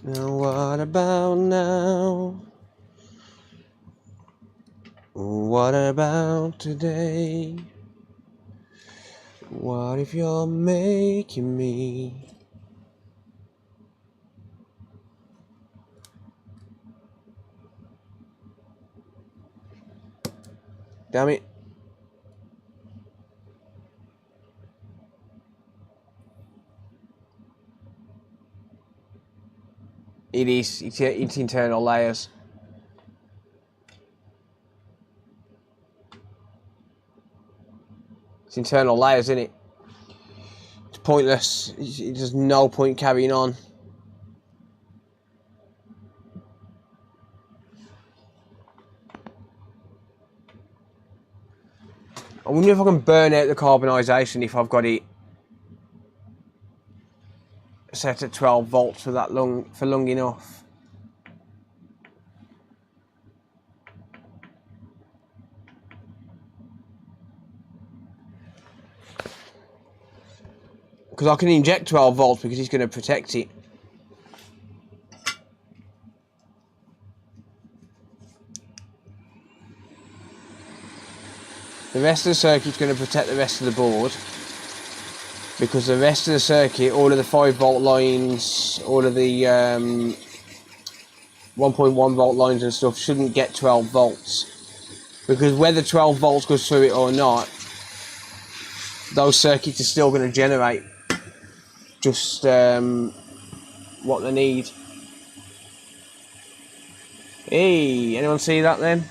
Now what about now? What about today? What if you're making me? Damn it. It is. It's internal layers. It's internal layers, isn't it? It's pointless. There's no point carrying on. I wonder if I can burn out the carbonisation if I've got it set at 12 volts for that long enough. Because I can inject 12 volts because it's going to protect it. The rest of the circuit's going to protect the rest of the board. Because the rest of the circuit, all of the 5 volt lines, all of the 1.1 volt lines and stuff shouldn't get 12 volts. Because whether 12 volts goes through it or not, those circuits are still going to generate just what they need. Hey, anyone see that then?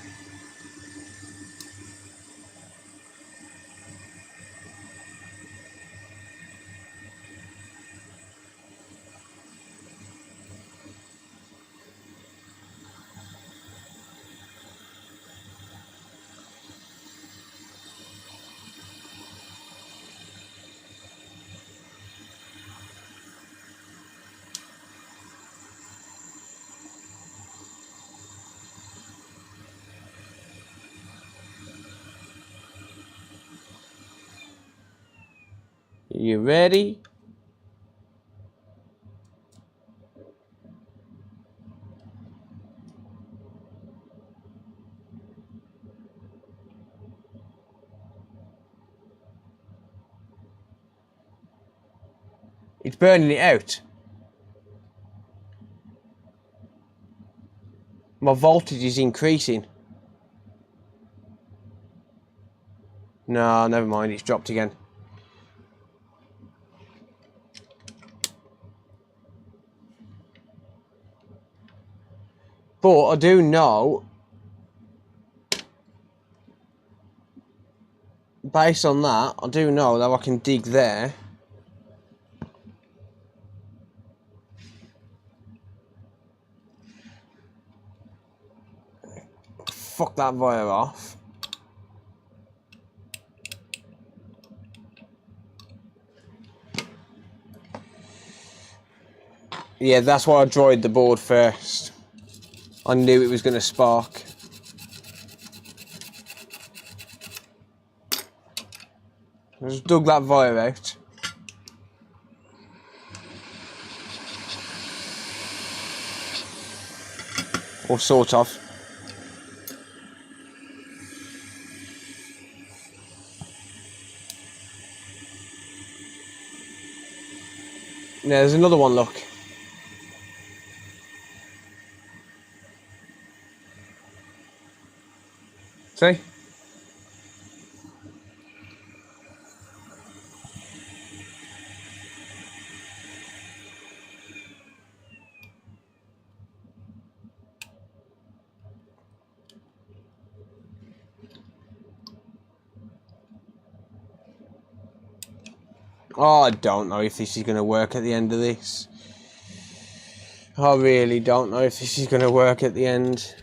You ready? It's burning it out. My voltage is increasing. No, never mind, it's dropped again. But I do know, based on that, I do know that I can dig there. Fuck that wire off. Yeah, that's why I dried the board first. I knew it was going to spark. I just dug that wire out. Or sort of. There's another one, look. See? Oh, I don't know if this is going to work at the end of this. I really don't know if this is going to work at the end.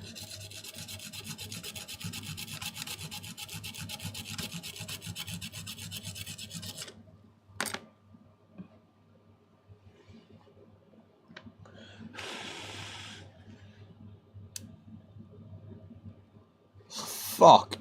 Fuck.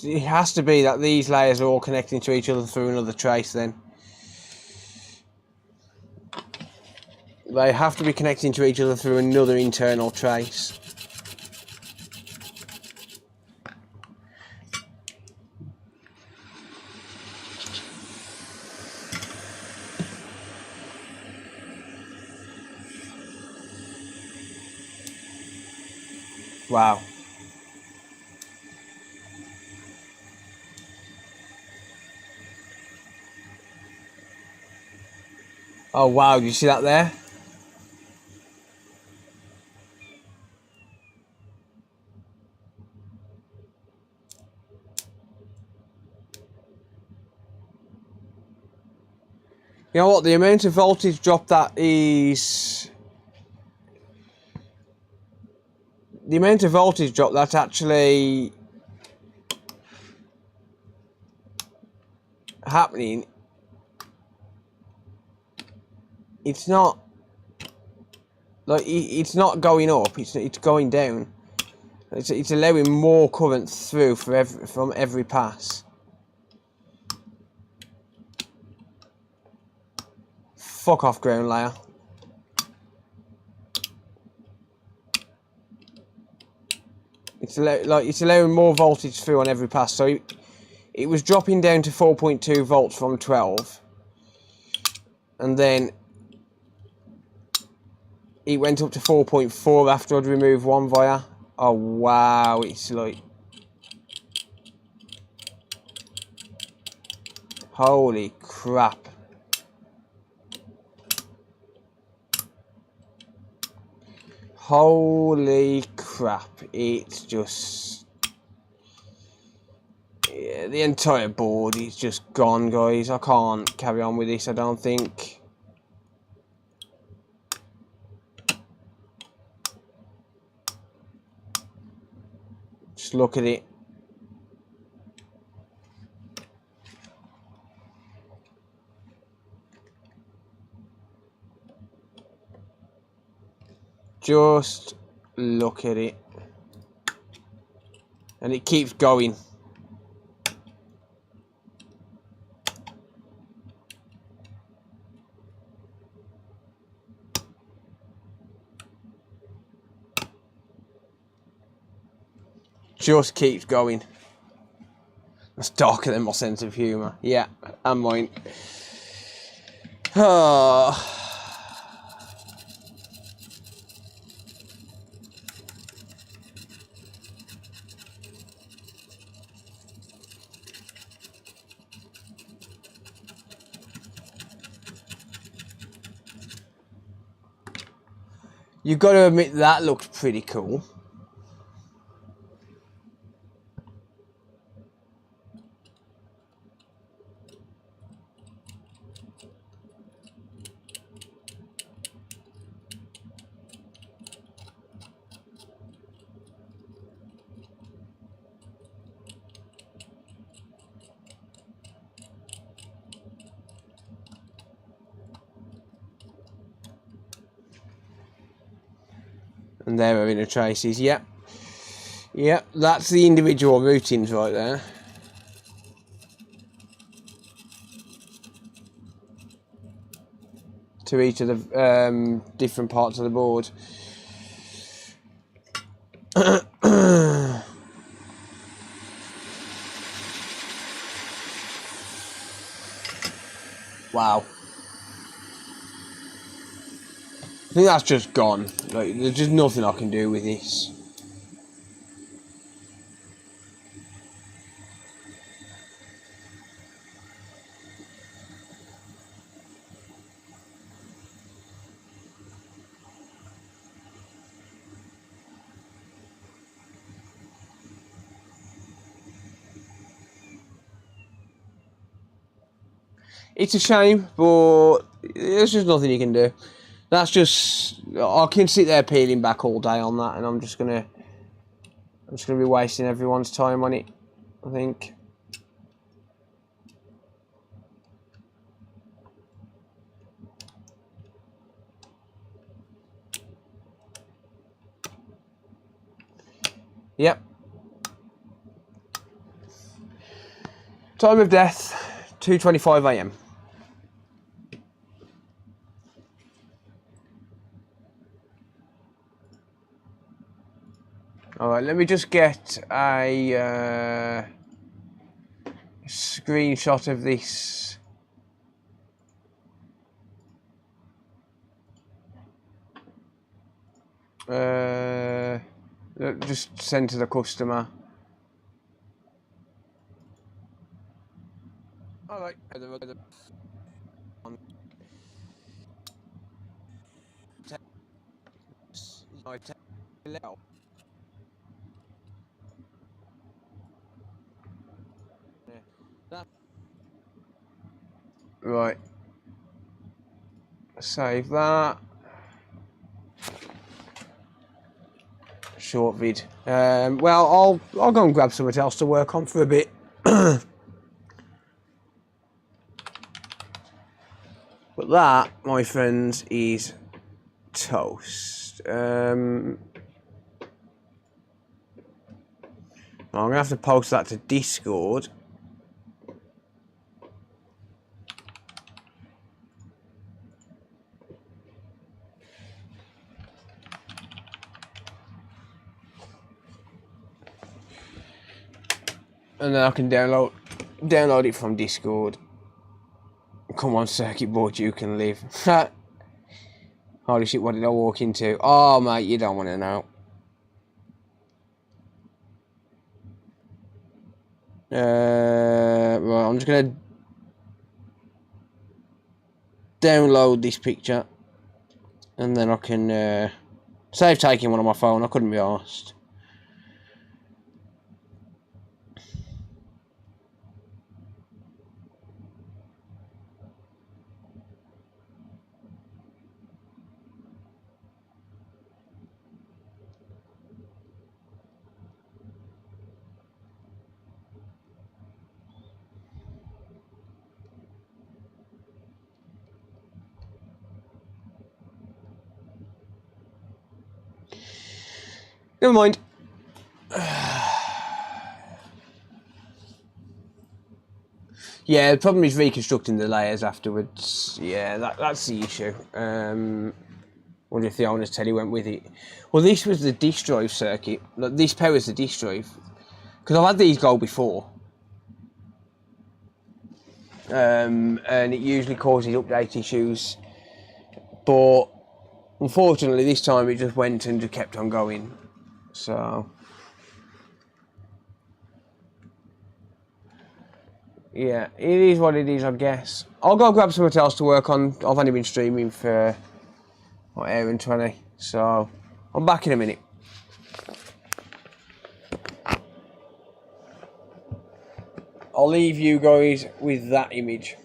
It has to be that these layers are all connecting to each other through another trace then. They have to be connecting to each other through another internal trace. Wow. Oh wow, do you see that there? You know what, the amount of voltage drop that is... The amount of voltage drop that's actually happening, it's not... Like, it's not going up, it's going down. It's allowing more current through from every pass. Fuck off, ground layer. It's allowing more voltage through on every pass. So it was dropping down to 4.2 volts from 12, and then it went up to 4.4 after I'd removed one via. Oh wow, it's like... Holy crap. Holy crap, it's just... Yeah, the entire board is just gone, guys. I can't carry on with this, I don't think. Just look at it. Just look at it. And it keeps going. Just keeps going. That's darker than my sense of humour. Yeah, and mine. Oh. You've got to admit that looks pretty cool. And there are inner traces. Yep. Yep, that's the individual routings right there. To each of the different parts of the board. Wow. I think that's just gone. Like, there's just nothing I can do with this. It's a shame, but there's just nothing you can do. That's just, I can sit there peeling back all day on that, and I'm just gonna be wasting everyone's time on it, I think. Yep. Time of death, 2:25 AM. Alright, let me just get a screenshot of this. Just send to the customer. Alright. Right. Save that. Short vid. Well, I'll go and grab something else to work on for a bit. But that, my friends, is toast. I'm gonna have to post that to Discord. And then I can download it from Discord. Come on, circuit board, you can live. Holy shit, what did I walk into? Oh, mate, you don't want to know. Right, I'm just going to download this picture. And then I can save taking one on my phone. I couldn't be arsed. Never mind. Yeah, the problem is reconstructing the layers afterwards. Yeah, that's the issue. Wonder if the owner's Teddy went with it. Well, this was the disk drive circuit. Look, this powers the disk drive. Because I've had these go before. And it usually causes update issues. But unfortunately, this time it just went and just kept on going. So yeah, it is what it is, I guess. I'll go grab something else to work on. I've only been streaming for what, hour and 20, so I'm back in a minute. I'll leave you guys with that image.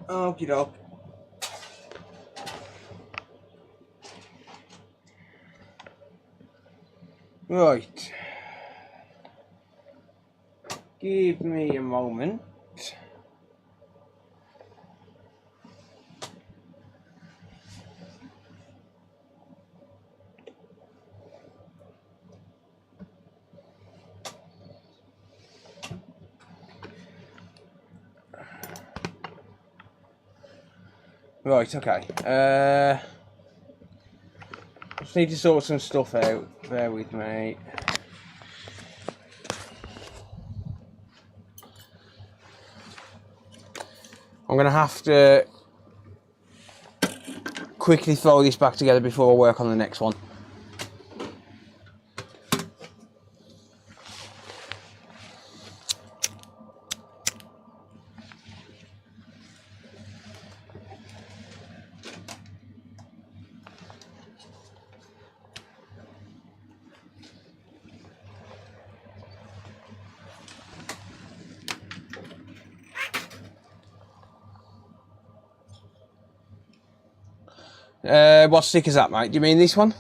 Okie doke. Right. Give me a moment. Right, okay. Just need to sort some stuff out. Bear with me. I'm going to have to quickly throw this back together before I work on the next one. What stick is that, mate? Do you mean this one?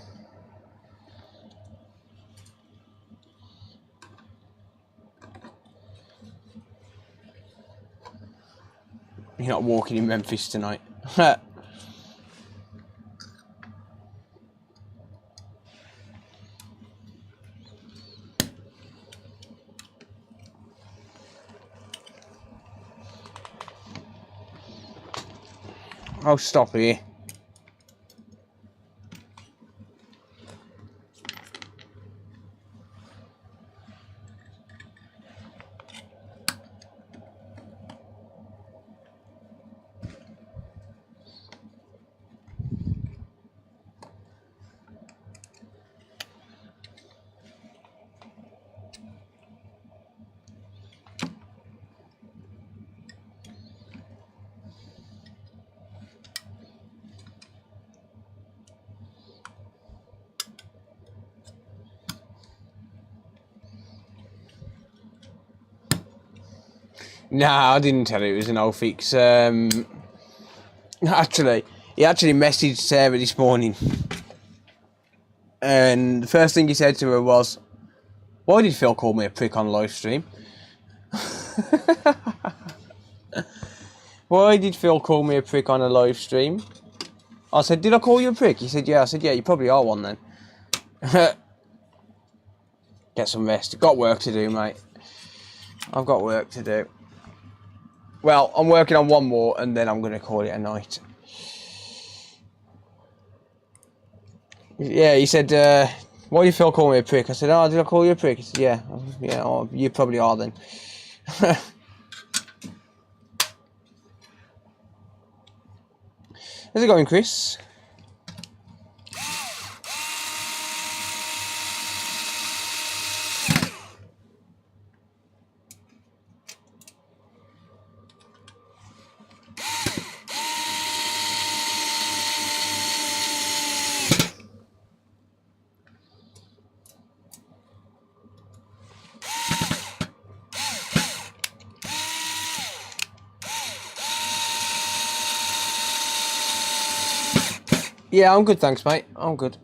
You're not walking in Memphis tonight. Oh, stop here. Nah, I didn't tell you it was an old fix. Actually, he actually messaged Sarah this morning. And the first thing he said to her was, "Why did Phil call me a prick on live stream?" Why did Phil call me a prick on a live stream? I said, "Did I call you a prick?" He said, "Yeah." I said, "Yeah, you probably are one then." Get some rest. Got work to do, mate. I've got work to do. Well, I'm working on one more and then I'm going to call it a night. Yeah, he said, "Why did Phil call me a prick?" I said, "Oh, did I call you a prick?" He said, "Yeah." Yeah, oh, you probably are then. How's it going, Chris? Yeah, I'm good, thanks, mate. I'm good.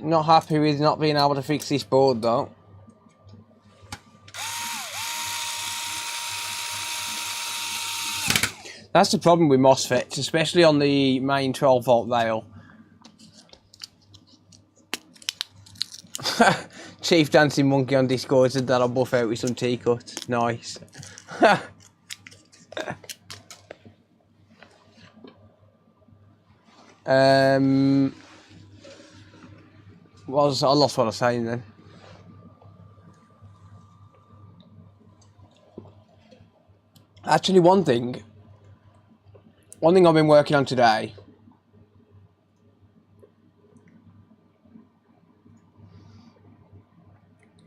Not happy with not being able to fix this board, though. That's the problem with MOSFETs, especially on the main 12-volt rail. Chief Dancing Monkey on Discord said that I'll buff out with some T-cuts. Nice. I lost what I was saying then. Actually, one thing I've been working on today.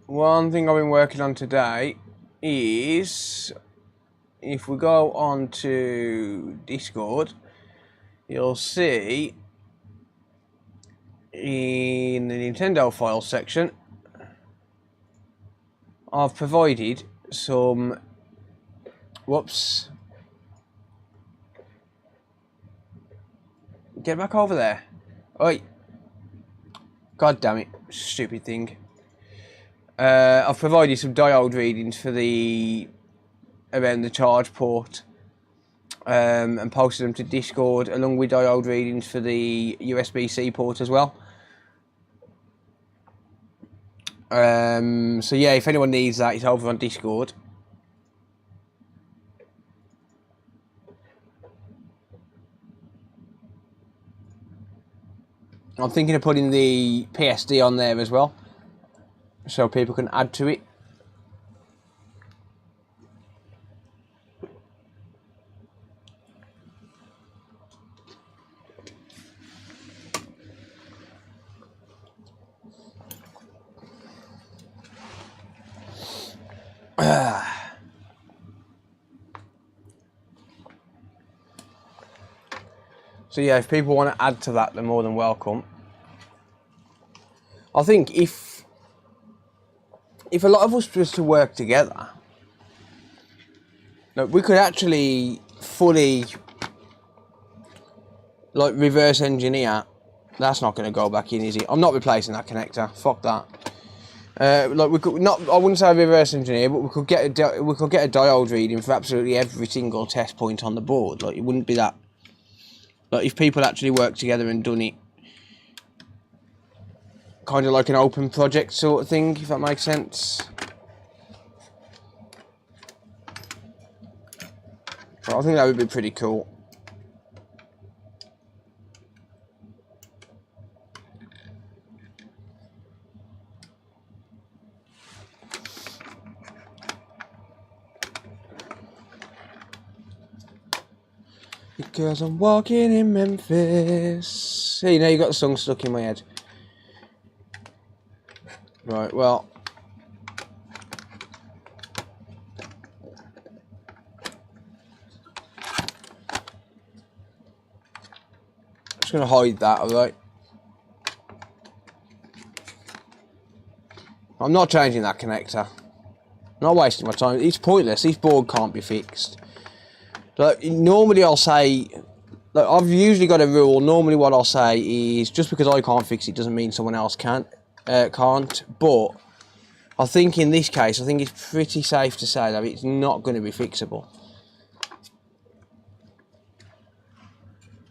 One thing I've been working on today is, if we go on to Discord, you'll see in the Nintendo files section, I've provided some, whoops, Get back over there. Oi. God damn it. Stupid thing. I've provided some diode readings for around the charge port. And posted them to Discord along with diode readings for the USB-C port as well. So yeah, if anyone needs that, it's over on Discord. I'm thinking of putting the PSD on there as well, so people can add to it. So yeah, if people want to add to that, they're more than welcome. I think if a lot of us was to work together, we could actually fully like reverse engineer. That's not going to go back in, is it? I'm not replacing that connector. Fuck that. Like we could not. I wouldn't say reverse engineer, but we could get a diode reading for absolutely every single test point on the board. Like it wouldn't be that. Like if people actually worked together and done it, kind of like an open project sort of thing, if that makes sense. But I think that would be pretty cool. Because I'm walking in Memphis. Hey, now you got the song stuck in my head. Right, well. I'm just going to hide that, alright? I'm not changing that connector. I'm not wasting my time. It's pointless. This board can't be fixed. Like, normally I'll say, like, I've usually got a rule. Normally what I'll say is, just because I can't fix it doesn't mean someone else can't. But I think in this case, I think it's pretty safe to say that it's not going to be fixable.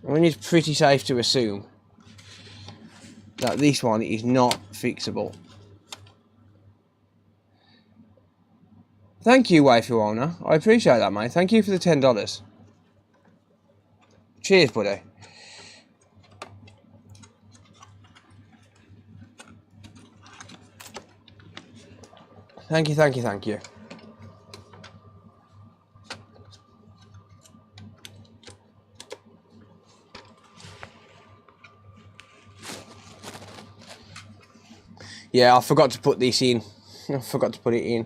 I mean, it's pretty safe to assume that this one is not fixable. Thank you, waifu owner. I appreciate that, mate. Thank you for the $10. Cheers, buddy. Thank you, thank you, thank you. Yeah, I forgot to put this in. I forgot to put it in.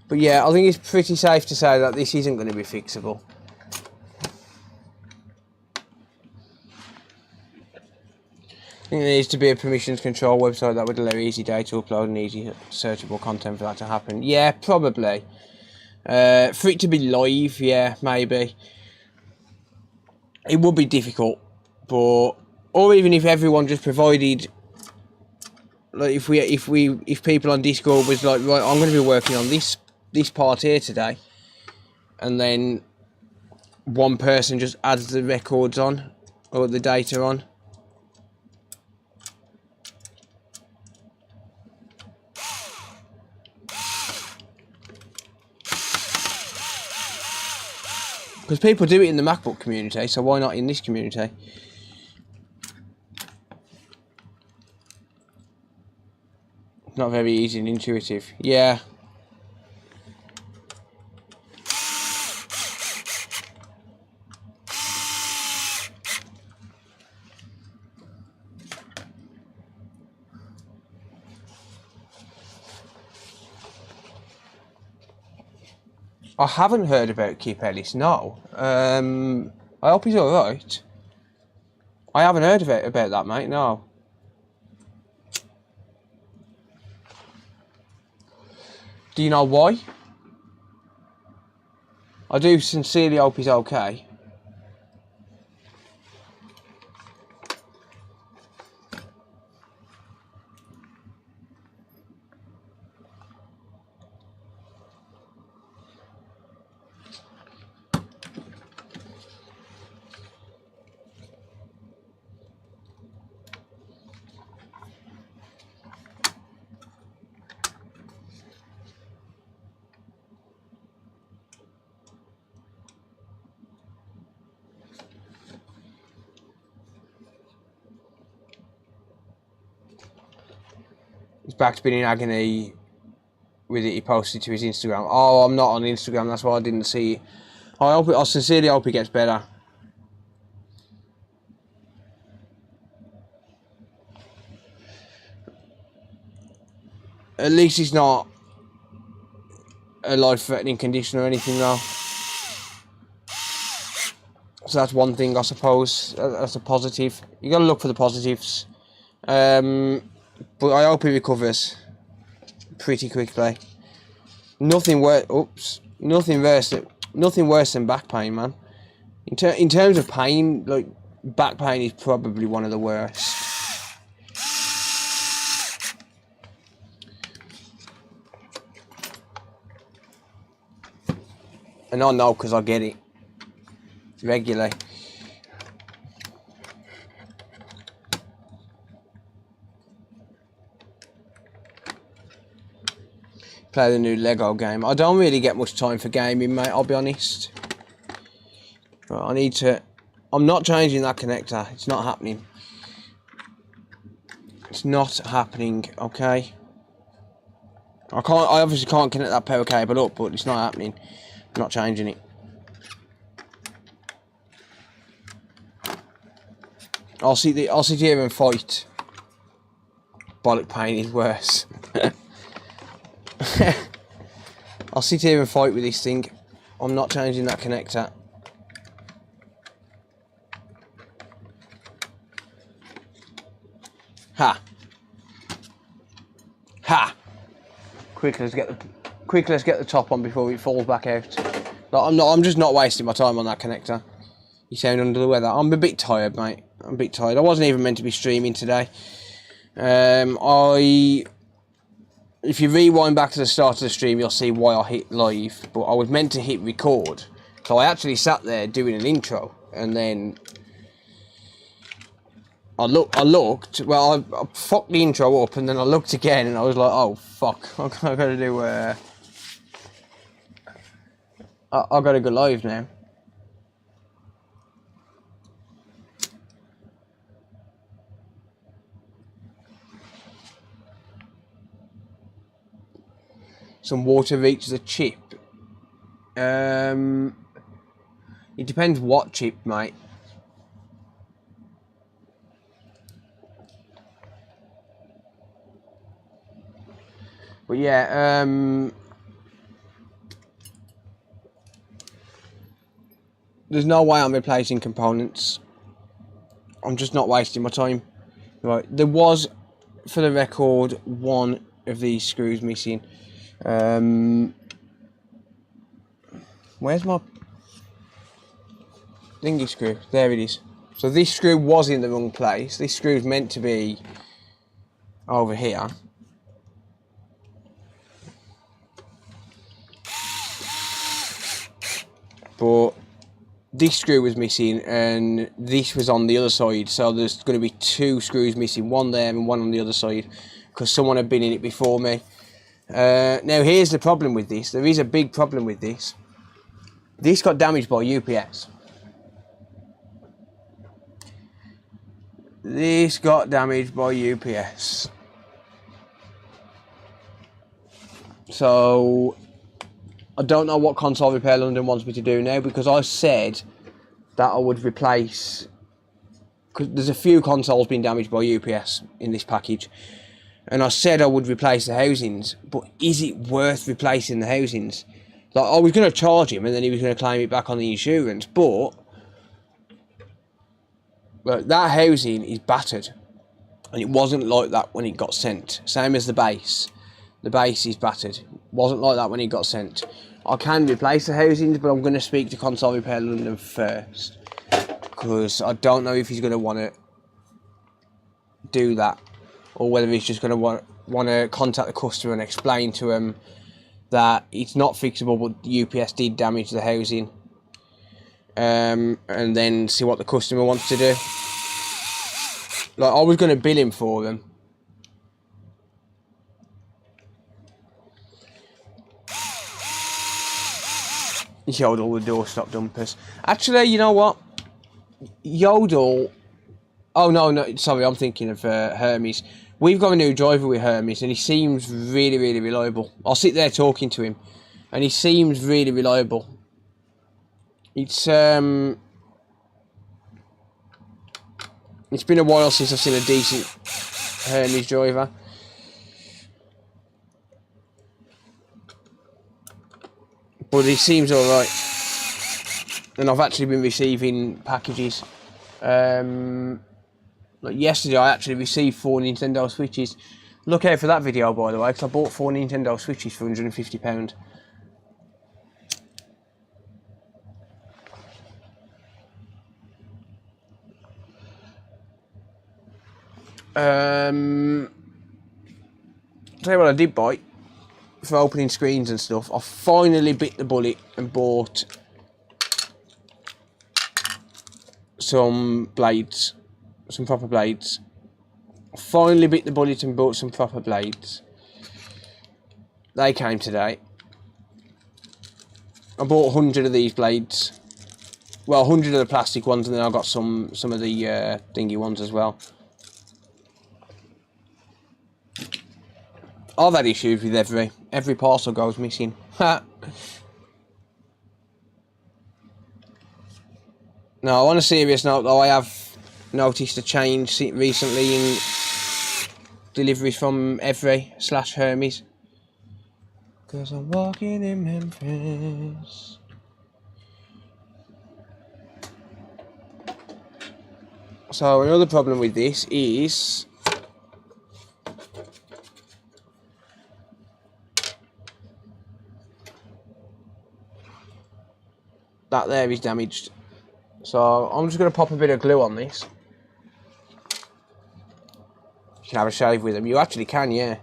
But yeah, I think it's pretty safe to say that this isn't going to be fixable. I think there needs to be a permissions control website that would allow easy data upload and easy searchable content for that to happen. Yeah, probably. For it to be live, yeah, maybe. It would be difficult, but or even if everyone just provided, like if people on Discord was like, right, I'm going to be working on this part here today, and then one person just adds the records on or the data on. Because people do it in the MacBook community, so why not in this community? Not very easy and intuitive. Yeah. I haven't heard about Kip Ellis, no. I hope he's alright. I haven't heard about that, mate, no. Do you know why? I do sincerely hope he's okay. He's back to being in agony with it. He posted to his Instagram. Oh, I'm not on Instagram, that's why I didn't see it. I sincerely hope he gets better. At least he's not a life-threatening condition or anything though. So that's one thing, I suppose. That's a positive. You got to look for the positives. But I hope he recovers pretty quickly. Nothing worse. Oops. Nothing worse than back pain, man. In terms of pain, like back pain is probably one of the worst. And I know because I get it regularly. Play the new Lego game. I don't really get much time for gaming, mate, I'll be honest. Right, I need to... I'm not changing that connector. It's not happening. It's not happening, okay? I obviously can't connect that power cable up, but it's not happening. I'm not changing it. I'll sit here and fight. Bollock pain is worse. I'll sit here and fight with this thing. I'm not changing that connector. Ha! Ha! Quick, let's get the top on before it falls back out. No, I'm just not wasting my time on that connector. You sound under the weather. I'm a bit tired, mate. I'm a bit tired. I wasn't even meant to be streaming today. If you rewind back to the start of the stream, you'll see why I hit live. But I was meant to hit record. So I actually sat there doing an intro. And then I looked. Well, I fucked the intro up. And then I looked again. And I was like, oh, fuck. I've got to do... I've got to go live now. Some water reaches a chip. It depends what chip, mate. But yeah, there's no way I'm replacing components. I'm just not wasting my time. Right, there was, for the record, one of these screws missing. Where's my thingy screw? There it is. So this screw was in the wrong place. This screw's meant to be over here. But this screw was missing and this was on the other side. So there's going to be two screws missing, one there and one on the other side, because someone had been in it before me. Now here's the problem with this. There is a big problem with this. This got damaged by UPS. This got damaged by UPS. So I don't know what Console Repair London wants me to do now, because I said that I would replace, because there's a few consoles being damaged by UPS in this package, and I said I would replace the housings, but is it worth replacing the housings? Like, I was going to charge him and then he was going to claim it back on the insurance, but look, that housing is battered, and it wasn't like that when it got sent. Same as the base. The base is battered. Wasn't like that when it got sent. I can replace the housings, but I'm going to speak to Console Repair London first, because I don't know if he's going to want to do that, or whether he's just going to want to contact the customer and explain to him that it's not fixable, but the UPS did damage the housing, and then see what the customer wants to do. Like, I was going to bill him for them. Yodel the doorstop dumpers. Actually, you know what? Yodel. Oh no, sorry, I'm thinking of Hermes. We've got a new driver with Hermes, and he seems really, really reliable. I'll sit there talking to him, and he seems really reliable. It's been a while since I've seen a decent Hermes driver. But he seems alright. And I've actually been receiving packages. Like yesterday, I actually received 4 Nintendo Switches. Look out for that video, by the way, because I bought 4 Nintendo Switches for £150. Tell you what I did buy for opening screens and stuff. I finally bit the bullet and bought some blades, some proper blades. I finally bit the bullet and bought some proper blades. They came today. I bought 100 of these blades. Well, 100 of the plastic ones, and then I got some of the dingy ones as well. I've had issues with every parcel goes missing. Now, on a serious note though, I have noticed a change recently in deliveries from Every/Hermes. Cause I'm walking in Memphis. So another problem with this is that there is damaged. So I'm just going to pop a bit of glue on this. You can have a shave with them. You actually can, yeah.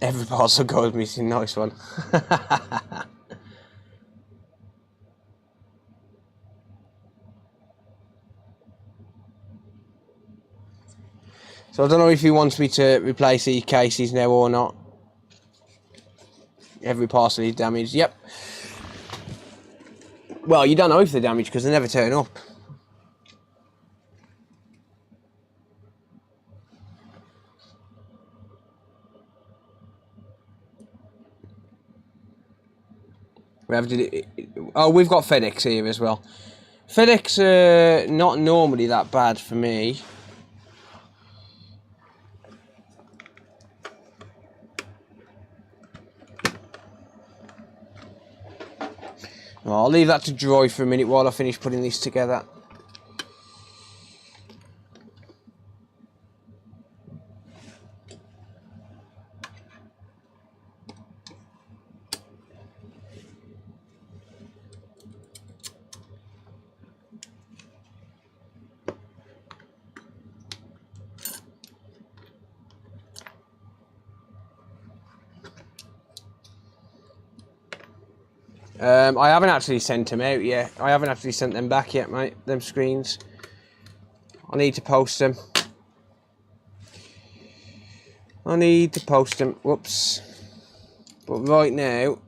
Every parcel goes missing. Nice one. So I don't know if he wants me to replace these cases now or not. Every parcel is damaged. Yep. Well, you don't know if they're damaged because they never turn up. Oh, we've got FedEx here as well. FedEx not normally that bad for me. Well, I'll leave that to dry for a minute while I finish putting this together. I haven't actually sent them out yet. I haven't actually sent them back yet, mate. Them screens. I need to post them. Whoops. But right now,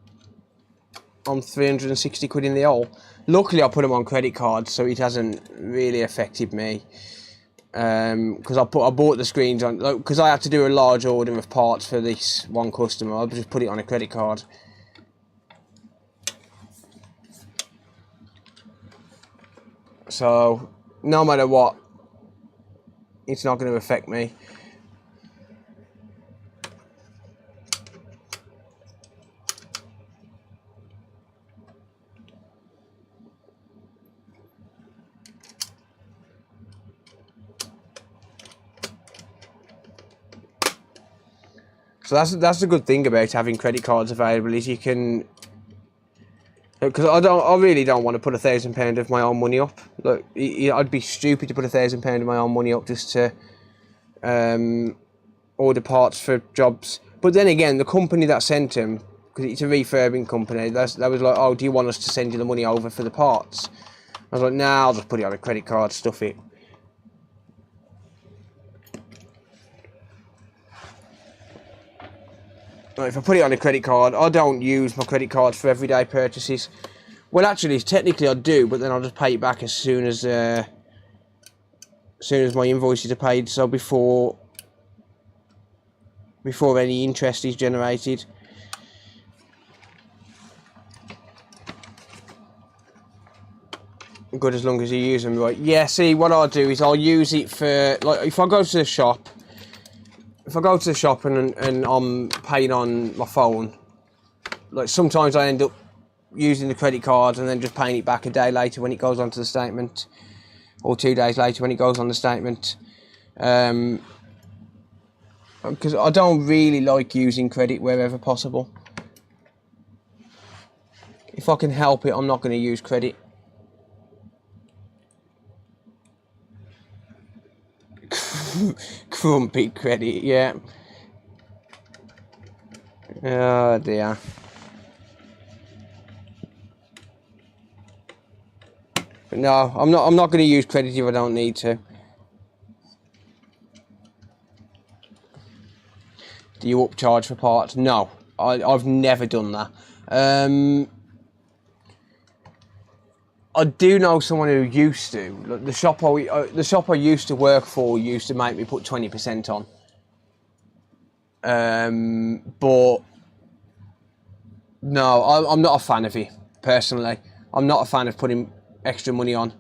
I'm 360 quid in the hole. Luckily, I put them on credit cards, so it hasn't really affected me. Because I bought the screens on, because I had to do a large order of parts for this one customer. I'll just put it on a credit card. So, no matter what, it's not going to affect me. So that's the good thing about having credit cards available, is you can. Because I really don't want to put £1,000 of my own money up. Like, I'd be stupid to put £1,000 of my own money up just to order parts for jobs. But then again, the company that sent them, because it's a refurbing company, that was like, oh, do you want us to send you the money over for the parts? I was like, nah, I'll just put it on a credit card, stuff it. If I put it on a credit card, I don't use my credit cards for everyday purchases. Well, actually, technically I do, but then I'll just pay it back as soon as my invoices are paid. So before any interest is generated. Good as long as you use them right. Yeah. See, what I'll do is I'll use it for, like, if I go to the shop. If I go to the shop and I'm paying on my phone, like, sometimes I end up using the credit card and then just paying it back a day later when it goes onto the statement, or 2 days later when it goes on the statement. Because I don't really like using credit wherever possible. If I can help it, I'm not going to use credit. Grumpy credit, yeah. Oh dear. But no, I'm not going to use credit if I don't need to. Do you upcharge for parts? No, I've never done that. I do know someone who used to. Like, the shop I used to work for used to make me put 20% on. But no, I'm not a fan of it, personally. I'm not a fan of putting extra money on.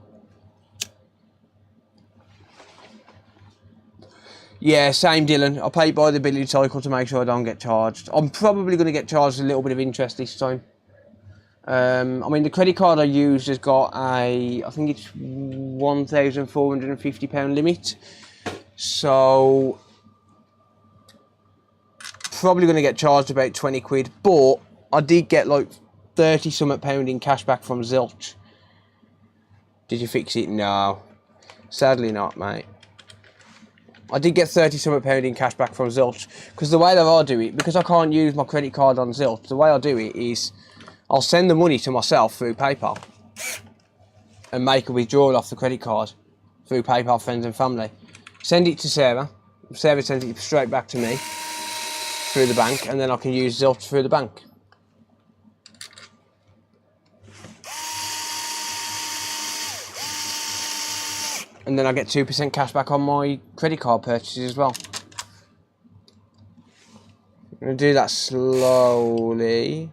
Yeah, same, Dylan. I pay by the billing cycle to make sure I don't get charged. I'm probably going to get charged a little bit of interest this time. I mean, the credit card I used has got I think it's £1,450 limit. So probably going to get charged about 20 quid, but I did get like 30 something pound in cash back from Zilch. Did you fix it? No, sadly not, mate. I did get 30 something pound in cash back from Zilch, because the way that I do it, because I can't use my credit card on Zilch, the way I do it is I'll send the money to myself through PayPal and make a withdrawal off the credit card through PayPal friends and family. Send it to Sarah. Sarah sends it straight back to me through the bank, and then I can use Zilch through the bank. And then I get 2% cash back on my credit card purchases as well. I'm going to do that slowly.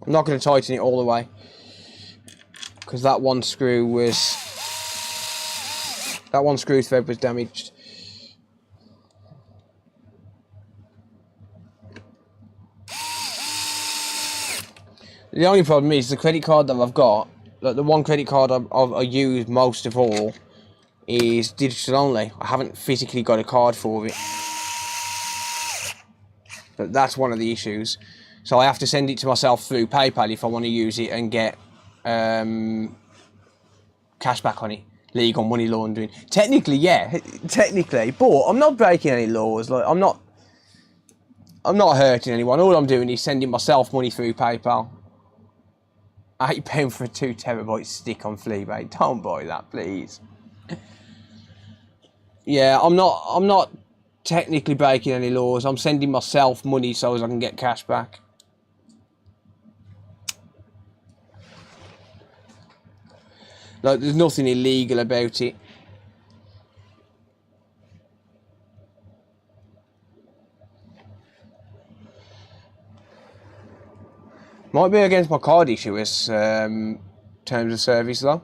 I'm not going to tighten it all the way, because that one screw thread was damaged. The only problem is the credit card that I've got, like the one credit card I use most of all, is digital only. I haven't physically got a card for it. But that's one of the issues. So I have to send it to myself through PayPal if I want to use it and get cash back on it. Legal money laundering. Technically, yeah, technically, but I'm not breaking any laws. Like, I'm not hurting anyone. All I'm doing is sending myself money through PayPal. £8 for a 2 terabyte stick on Fleabay. Don't buy that, please. Yeah, I'm not technically breaking any laws. I'm sending myself money so as I can get cash back. Like, there's nothing illegal about it. Might be against my card issuers, terms of service though.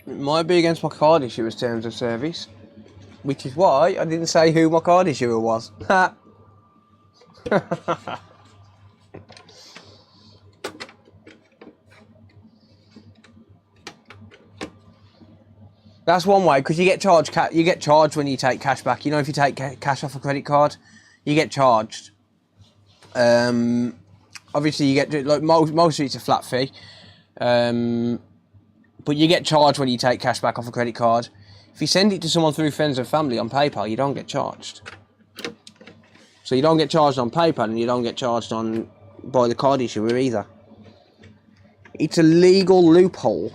It might be against my card issuer's terms of service, which is why I didn't say who my card issuer was. That's one way, because you get charged. You get charged when you take cash back. You know, if you take cash off a credit card, you get charged. Obviously, you get like most of it's a flat fee, but you get charged when you take cash back off a credit card. If you send it to someone through friends and family on PayPal, you don't get charged. So you don't get charged on PayPal, and you don't get charged on by the card issuer either. It's a legal loophole.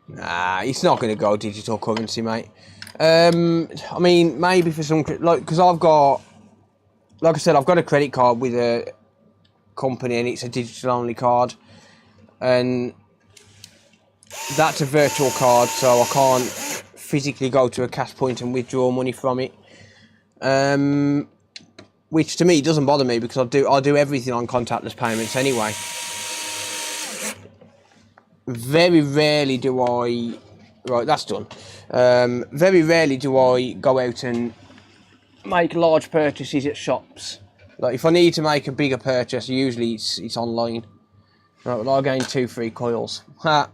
Nah, it's not going to go digital currency, mate. I mean, maybe for some, like, because I've got, like I said, I've got a credit card with a company, and it's a digital only card, and that's a virtual card, so I can't physically go to a cash point and withdraw money from it. Which to me doesn't bother me, because I do everything on contactless payments anyway. Very rarely do I... Right, that's done. Very rarely do I go out and make large purchases at shops. Like, if I need to make a bigger purchase, usually it's online. Right, well, I'll gain 2 free coils. Ha!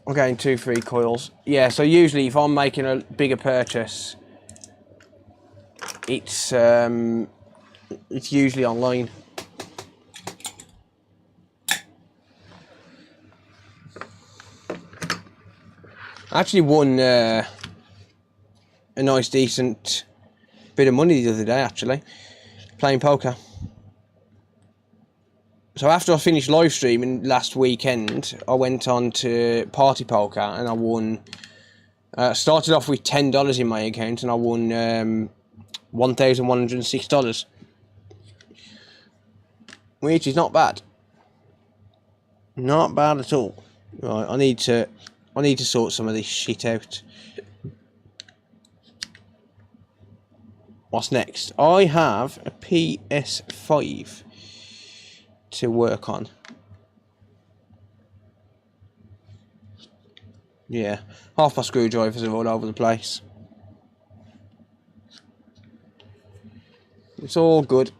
I'll gain 2 free coils. Yeah, so usually if I'm making a bigger purchase, it's usually online. I actually won a nice decent bit of money the other day, actually, playing poker. So after I finished live streaming last weekend, I went on to Party Poker, and I won, started off with $10 in my account, and I won $1,106, which is not bad. Not bad at all. Right, I need to sort some of this shit out. What's next? I have a PS5 to work on. Yeah, half my screwdrivers are all over the place. It's all good.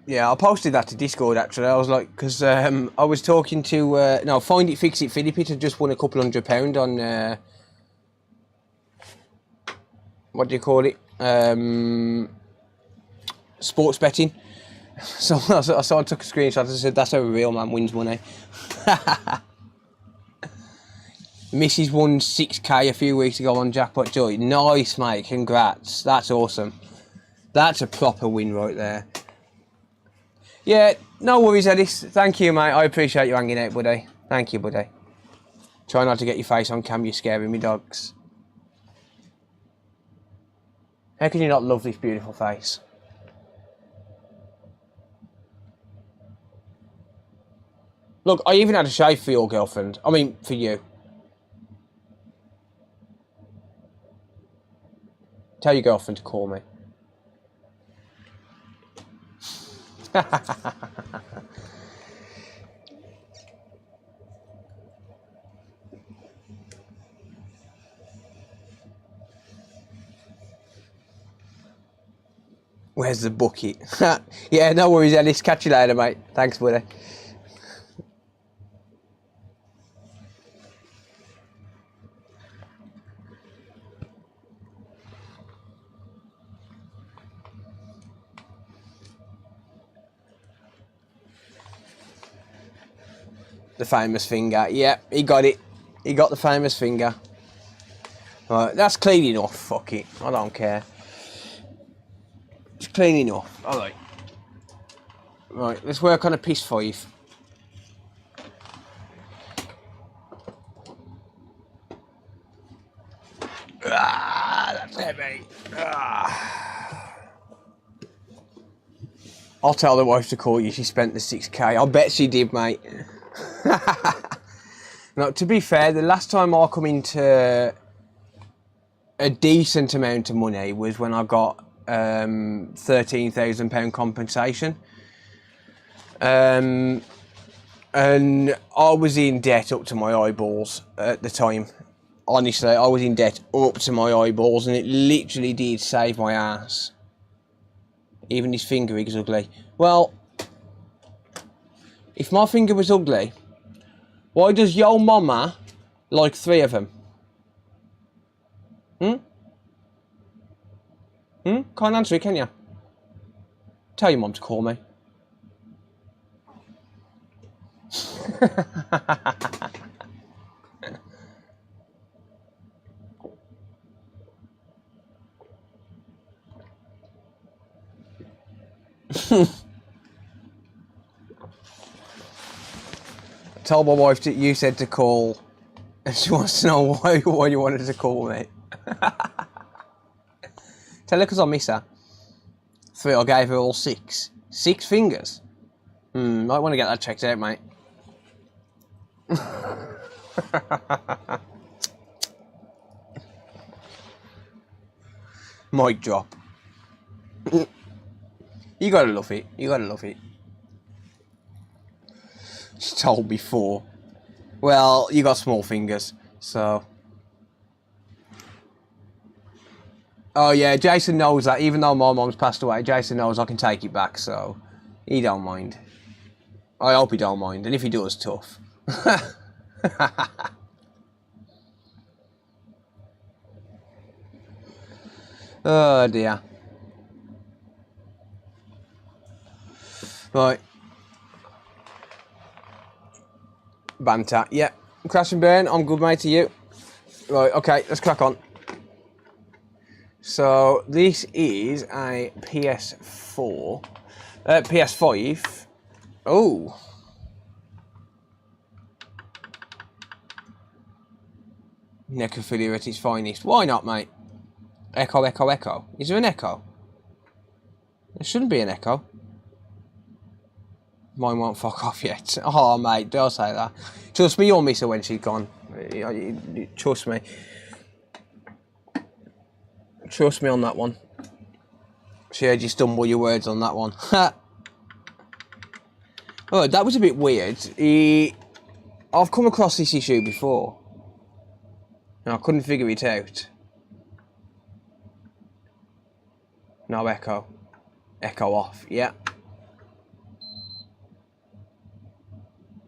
Yeah, I posted that to Discord, actually. I was like, because I was talking to, no, Find It, Fix It, Philip. It had just won a couple £100 on, what do you call it? Sports betting. So I took a screenshot and said, that's how a real man wins money. Mrs. won 6k a few weeks ago on Jackpot Joy. Nice, mate. Congrats. That's awesome. That's a proper win right there. Yeah, no worries, Edis. Thank you, mate. I appreciate you hanging out, buddy. Thank you, buddy. Try not to get your face on cam, you're scaring me dogs. How can you not love this beautiful face? Look, I even had a shave for your girlfriend. I mean, for you. Tell your girlfriend to call me. Where's the bucket? Yeah, no worries, Ellis. Catch you later, mate. Thanks, buddy. The famous finger. Yeah, he got it. He got the famous finger. Right, that's clean enough. Fuck it. I don't care. It's clean enough. Alright. Right, let's work on a piece 5. That's heavy. I'll tell the wife to call you. She spent the 6k. I bet she did, mate. Now, to be fair, the last time I come into a decent amount of money was when I got £13,000 compensation. And I was in debt up to my eyeballs at the time. Honestly, I was in debt up to my eyeballs, and it literally did save my ass. Even his finger is ugly. Well, if my finger was ugly, why does your mama like 3 of them? Can't answer it, can you? Tell your mum to call me. Tell my wife that you said to call, and she wants to know why you wanted to call me. Tell her because I miss her. 3, I gave her all 6. 6 fingers. Might want to get that checked out, mate. Mic drop. You gotta love it. You gotta love it. She told me 4. Well, you got small fingers, so. Oh yeah, Jason knows that. Even though my mom's passed away, Jason knows I can take it back, so he don't mind. I hope he don't mind, and if he does, tough. Oh dear. Right. Banter. Yeah. Crash and burn. I'm good, mate, to you. Right, okay, let's crack on. So, this is a PS4. PS5. Oh. Necrophilia at its finest. Why not, mate? Echo, echo, echo. Is there an echo? There shouldn't be an echo. Mine won't fuck off yet. Oh, mate, don't say that. Trust me, you'll miss her when she's gone. Trust me. Trust me on that one. She heard you stumble your words on that one. Oh, that was a bit weird. I've come across this issue before, and I couldn't figure it out. No echo. Echo off, yeah.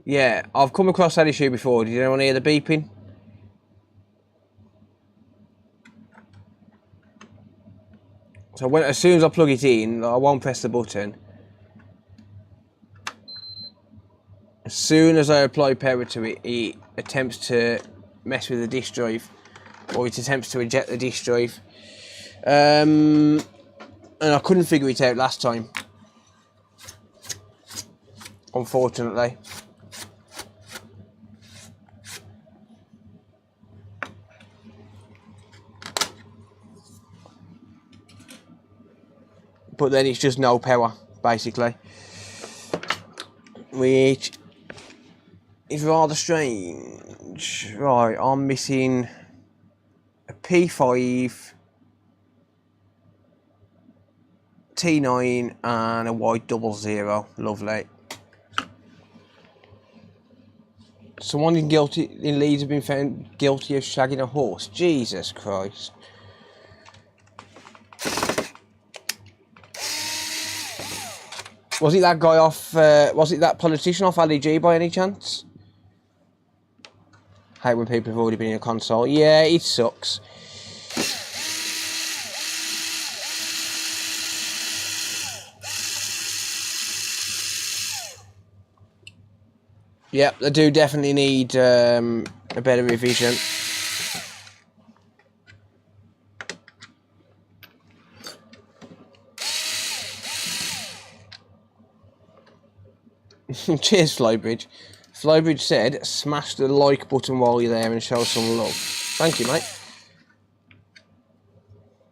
Yeah, I've come across that issue before. Did anyone hear the beeping? So as soon as I plug it in, I won't press the button. As soon as I apply power to it, it attempts to mess with the disk drive, or it attempts to eject the disk drive. And I couldn't figure it out last time, unfortunately. But then it's just no power, basically, which is rather strange. Right, I'm missing a P5, T9 and a white 00. Lovely. Someone in Leeds have been found guilty of shagging a horse. Jesus Christ. Was it that guy off, was it that politician off Ali G by any chance? Hate when people have already been in a console. Yeah, it sucks. Yep, they do definitely need a better revision. Cheers, Flybridge. Flybridge said, smash the like button while you're there and show some love. Thank you, mate.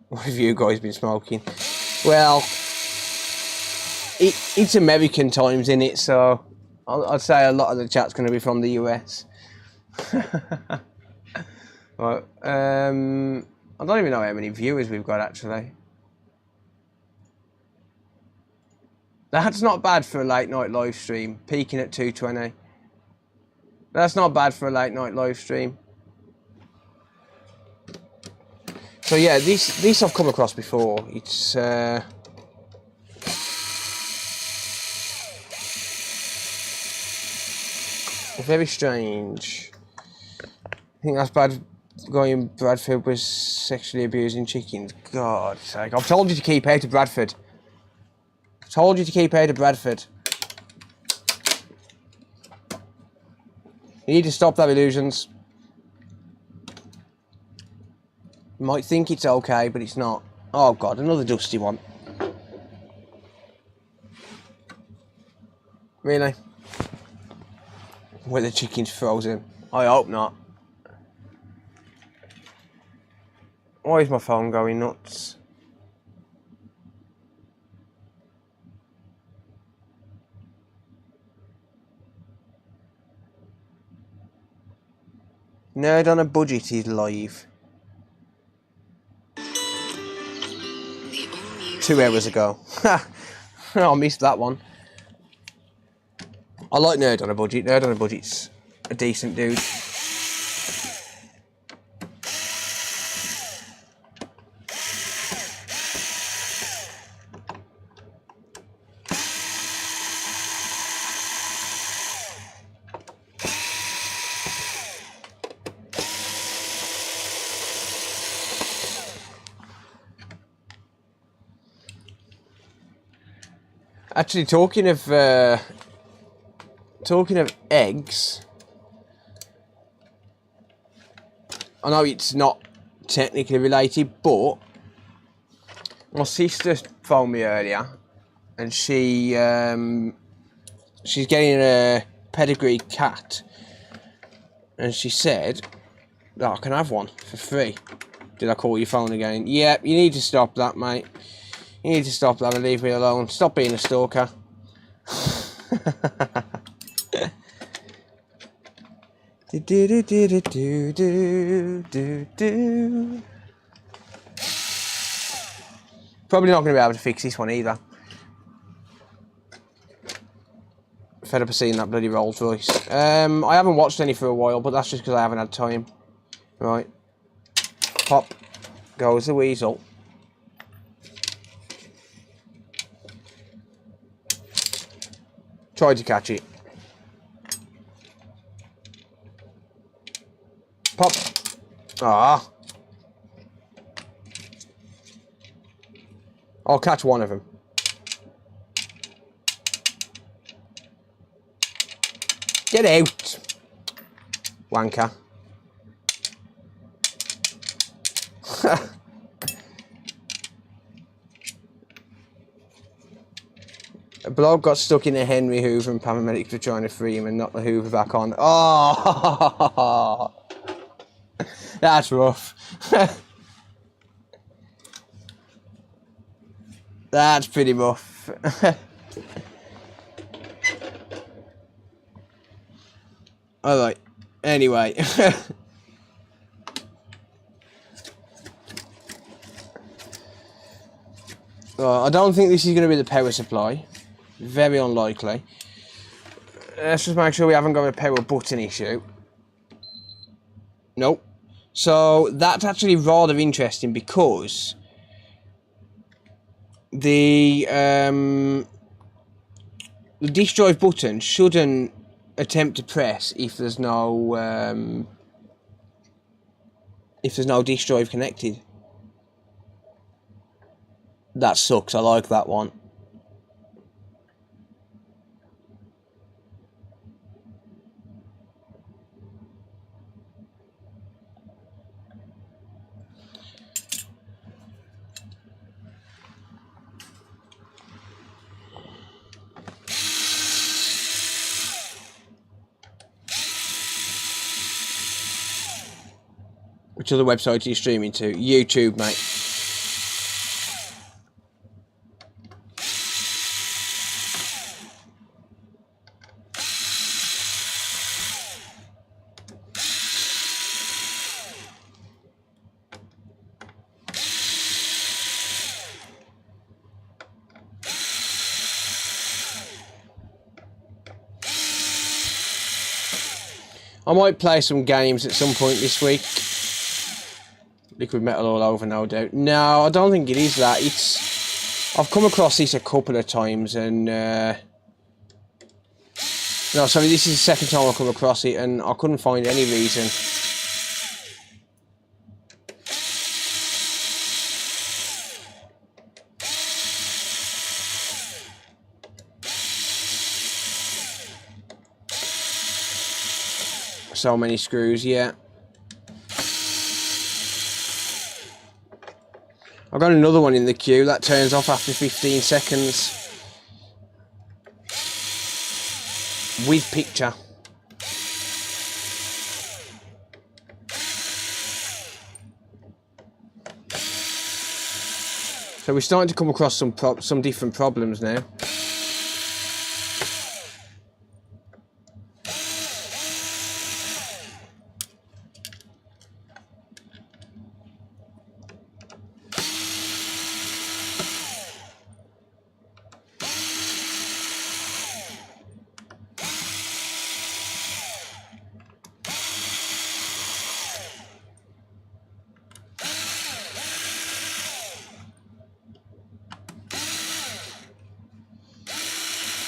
What have you guys been smoking? Well, it's American times, innit? So I'd say a lot of the chat's going to be from the US. Right, I don't even know how many viewers we've got, actually. That's not bad for a late night live stream, peaking at 220. That's not bad for a late night live stream. So yeah, this I've come across before. It's very strange. I think that's bad. Going Bradford was sexually abusing chickens. God's sake! I've told you to keep out of Bradford. I've told you to keep out of Bradford. You need to stop that, illusions. You might think it's okay, but it's not. Oh God, another dusty one. Really? Where the chicken's frozen? I hope not. Why is my phone going nuts? Nerd on a Budget is live. 2 hours ago. I missed that one. I like Nerd on a Budget. Nerd on a Budget's a decent dude. Actually, talking of eggs, I know it's not technically related, but my sister phoned me earlier, and she's getting a pedigree cat, and she said that I can have one for free. Did I call your phone again? Yeah, you need to stop that, mate. You need to stop that and leave me alone. Stop being a stalker. Probably not going to be able to fix this one either. Fed up of seeing that bloody Rolls Royce. I haven't watched any for a while, but that's just because I haven't had time. Right. Pop goes the weasel. Tried to catch it. Pop. Ah. I'll catch one of them. Get out. Wanker. A bloke got stuck in a Henry Hoover and paramedics were trying to free him and knock the Hoover back on. Oh, that's rough. That's pretty rough. Alright, anyway. I don't think this is going to be the power supply. Very unlikely. Let's just make sure we haven't got a power button issue. Nope. So that's actually rather interesting because the disk drive button shouldn't attempt to press if there's no disk drive connected. That sucks. I like that one. Which other website are you streaming to? YouTube, mate. I might play some games at some point this week. Liquid metal all over, no doubt. No, I don't think it is that. I've come across this a couple of times, and no, sorry, this is the second time I've come across it, and I couldn't find any reason. So many screws, yeah. I've got another one in the queue that turns off after 15 seconds. With picture. So we're starting to come across some different problems now.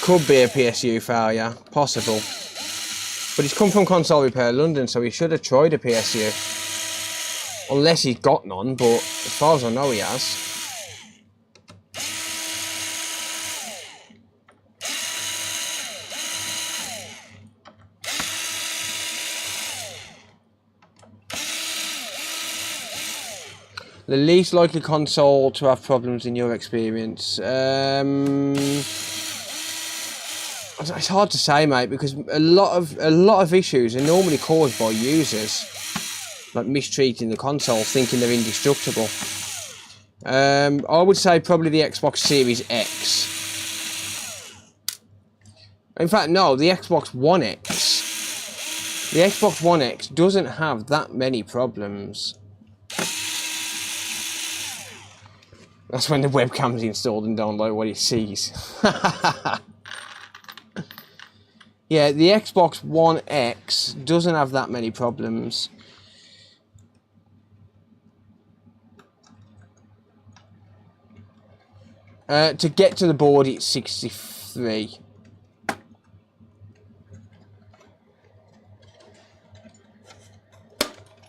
Could be a PSU failure, possible. But he's come from Console Repair London, so he should have tried a PSU. Unless he's got none, but as far as I know he has. The least likely console to have problems in your experience? It's hard to say, mate, because a lot of issues are normally caused by users, like mistreating the console, thinking they're indestructible. I would say probably the Xbox Series X. In fact, no, the Xbox One X. The Xbox One X doesn't have that many problems. That's when the webcam's installed and don't like what it sees. Yeah, the Xbox One X doesn't have that many problems. To get to the board, it's 63.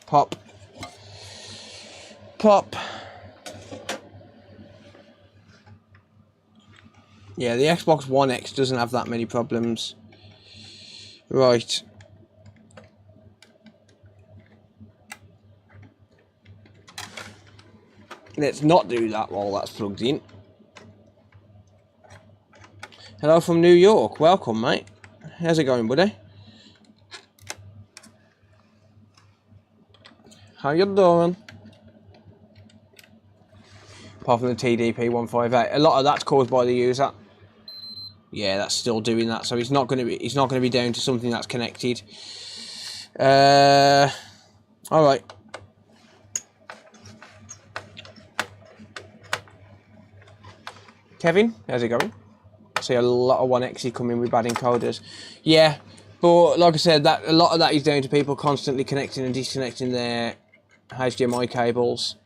Pop. Pop. Yeah, the Xbox One X doesn't have that many problems. Right. Let's not do that while that's plugged in. Hello from New York. Welcome, mate. How's it going, buddy? How you doing? Apart from the TDP 158, a lot of that's caused by the user. Yeah, that's still doing that, so it's not going to be down to something that's connected. All right. Kevin, how's it going? I see a lot of 1X coming with bad encoders. Yeah, but like I said, that a lot of that is down to people constantly connecting and disconnecting their HDMI cables.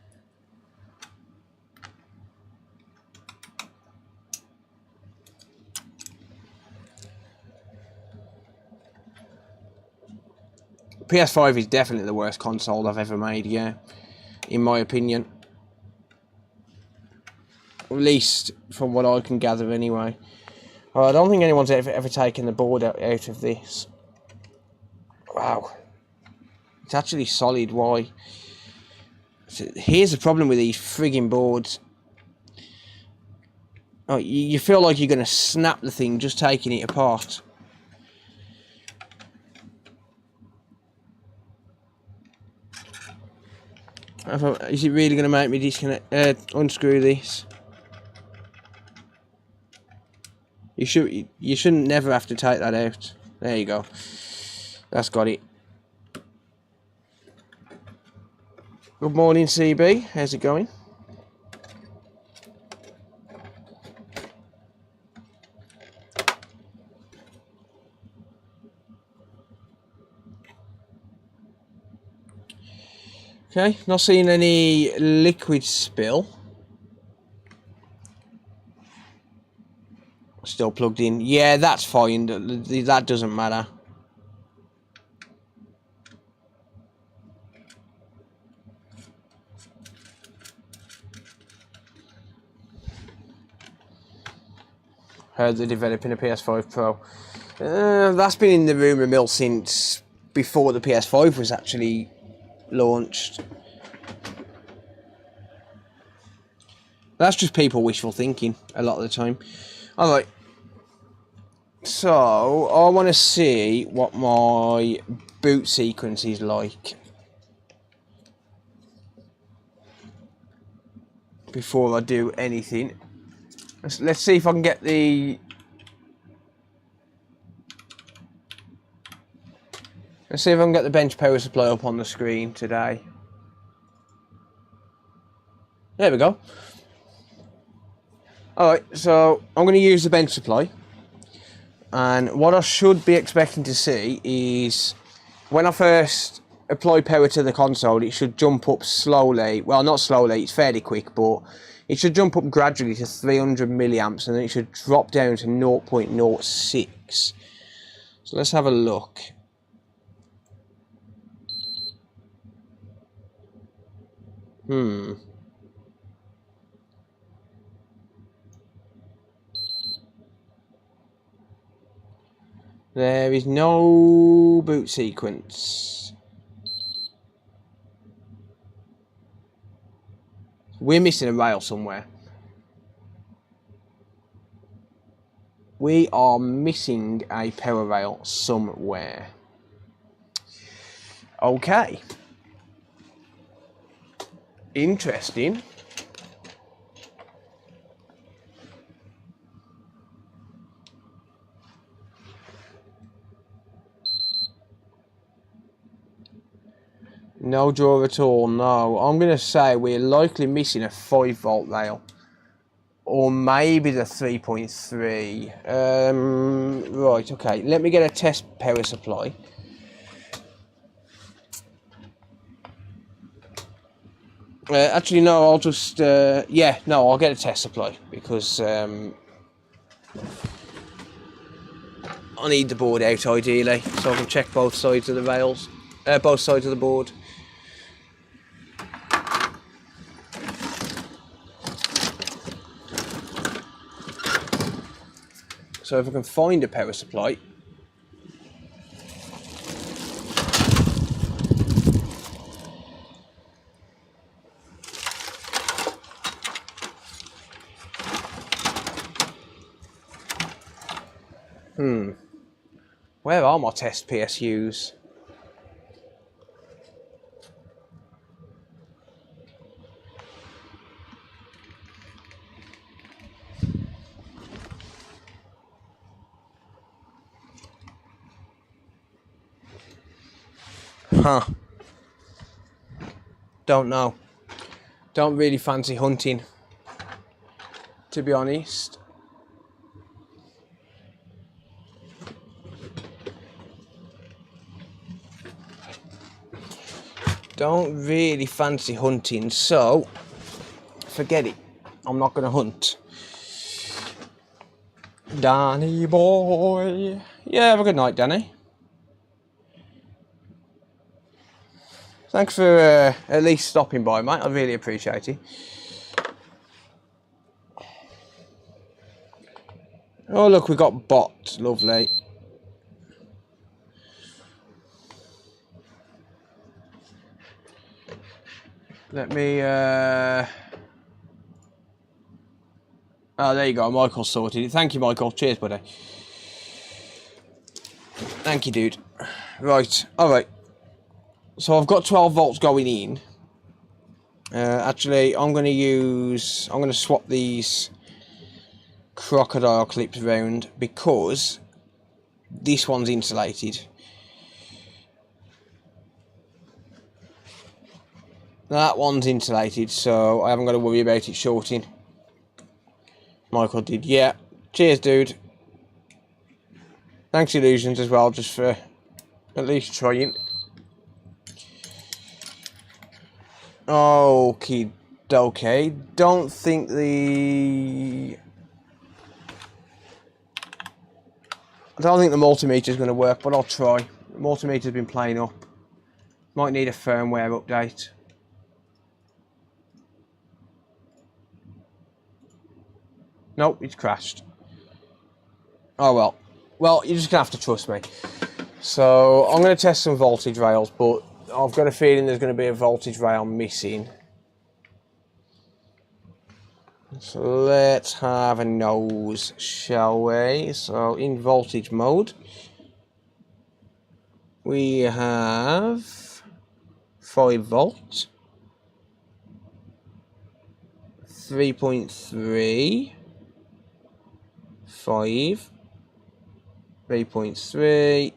PS5 is definitely the worst console I've ever made, yeah, in my opinion. At least from what I can gather anyway. I don't think anyone's ever taken the board out of this. Wow. It's actually solid, why? So here's the problem with these frigging boards. Oh, you feel like you're going to snap the thing just taking it apart. Is it really going to make me unscrew this? You shouldn't never have to take that out. There you go. That's got it. Good morning, CB. How's it going? Okay, not seeing any liquid spill. Still plugged in. Yeah, that's fine. That doesn't matter. Heard they're developing a PS5 Pro. That's been in the rumour mill since before the PS5 was actually launched. That's just people wishful thinking a lot of the time. Alright. So, I want to see what my boot sequence is like before I do anything. Let's see if I can get the... Let's see if I can get the bench power supply up on the screen today. There we go. Alright, so I'm going to use the bench supply. And what I should be expecting to see is when I first apply power to the console, it should jump up slowly. Well, not slowly, it's fairly quick, but it should jump up gradually to 300 milliamps and then it should drop down to 0.06. So let's have a look. There is no boot sequence. We're missing a rail somewhere. We are missing a power rail somewhere. Okay. Interesting. No draw at all, no. I'm going to say we're likely missing a 5 volt rail. Or maybe the 3.3. Right, okay. Let me get a test power supply. Actually, no, I'll just... yeah, no, I'll get a test supply. Because I need the board out, ideally. So I can check both sides of the rails. Both sides of the board. So if I can find a power supply. Where are my test PSUs? Huh. Don't know. Don't really fancy hunting, to be honest. Don't really fancy hunting, so forget it. I'm not going to hunt. Danny boy. Yeah, have a good night, Danny. Thanks for at least stopping by, mate. I really appreciate it. Oh, look, we got bot. Lovely. Let me... Oh, there you go. Michael sorted it. Thank you, Michael. Cheers, buddy. Thank you, dude. Right. All right. So I've got 12 volts going in. Actually, I'm going to swap these crocodile clips around because this one's insulated. That one's insulated, so I haven't got to worry about it shorting. Michael did, yeah. Cheers, dude. Thanks, Illusions, as well, just for at least trying. Okay, okay. Don't think the multimeter is going to work, but I'll try. The multimeter's been playing up. Might need a firmware update. Nope, it's crashed. Oh well. Well, you're just going to have to trust me. So, I'm going to test some voltage rails, but I've got a feeling there's going to be a voltage rail missing. So, let's have a nose, shall we? So, in voltage mode, we have 5 volts, 3.3, 5, 3.3,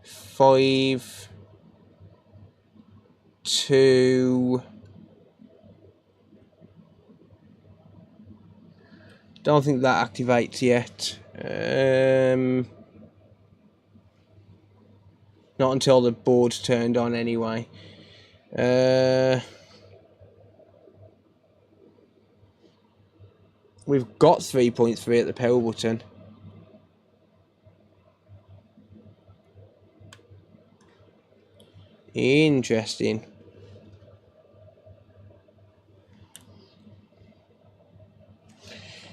5, 2. Don't think that activates yet. Not until the board's turned on anyway. We've got 3.3 at the power button. Interesting.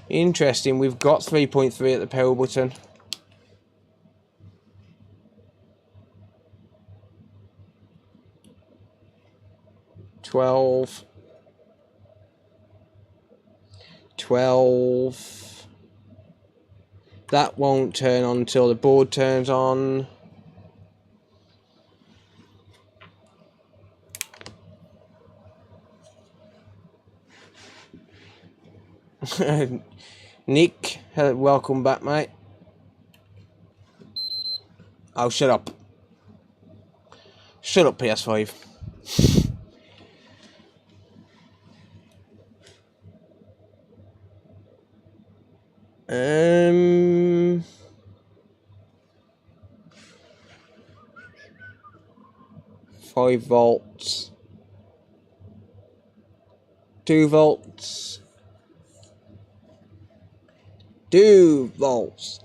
Interesting, we've got 3.3 at the power button. Twelve. That won't turn on until the board turns on. Nick, welcome back, mate. Oh, shut up. Shut up, PS5. 5 volts. 2 volts. 2 volts.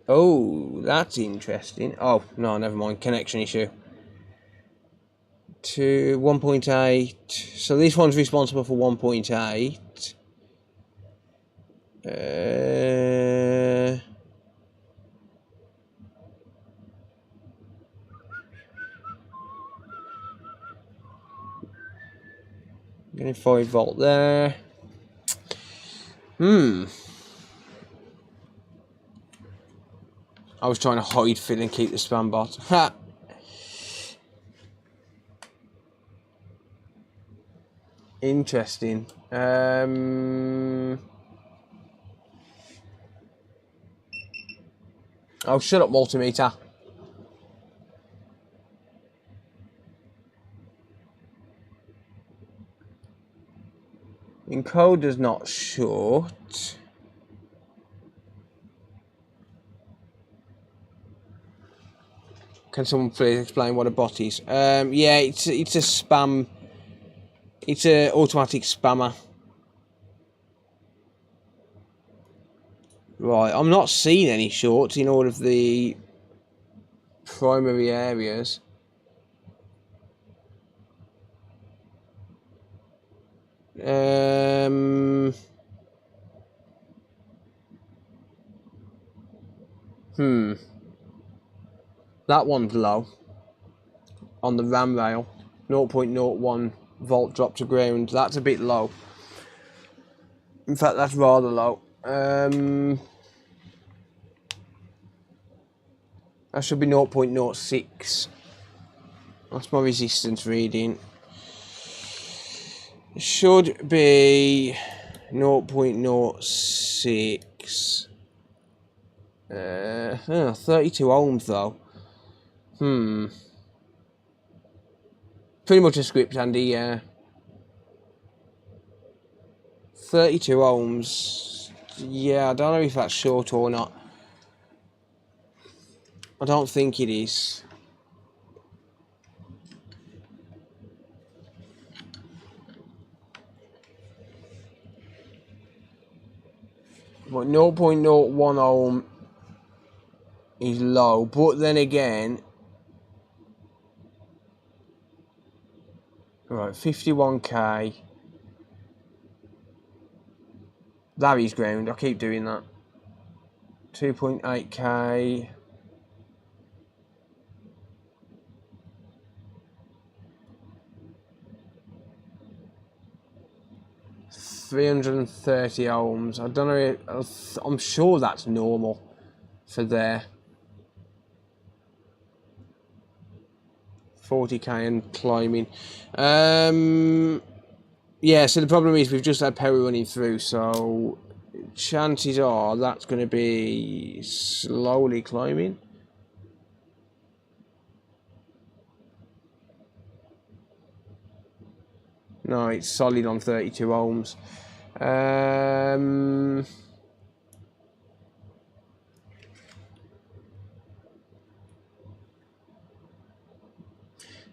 Oh, that's interesting. Oh, no, never mind. Connection issue. To 1.8. So this one's responsible for 1.8. Getting 5 volt there. I was trying to hide Phil and keep the spam bot. Ha! Interesting. Oh, shut up, multimeter. Encoder's not short. Can someone please explain what a bot is? Yeah, it's a spam. It's an automatic spammer. Right, I'm not seeing any shorts in all of the primary areas. That one's low on the RAM rail. 0.01 volt drop to ground. That's a bit low. In fact, that's rather low. That should be 0.06. That's my resistance reading. It should be 0.06. 32 ohms though. Pretty much a script, Andy, yeah. 32 ohms. Yeah, I don't know if that's short or not. I don't think it is. But 0.01 ohm is low, but then again, right, 51k. That is ground. I keep doing that. 2.8k. $330 ohms. I don't know. I'm sure that's normal for there. 40k and climbing. Yeah. So the problem is we've just had power running through. So chances are that's going to be slowly climbing. No, it's solid on 32 ohms.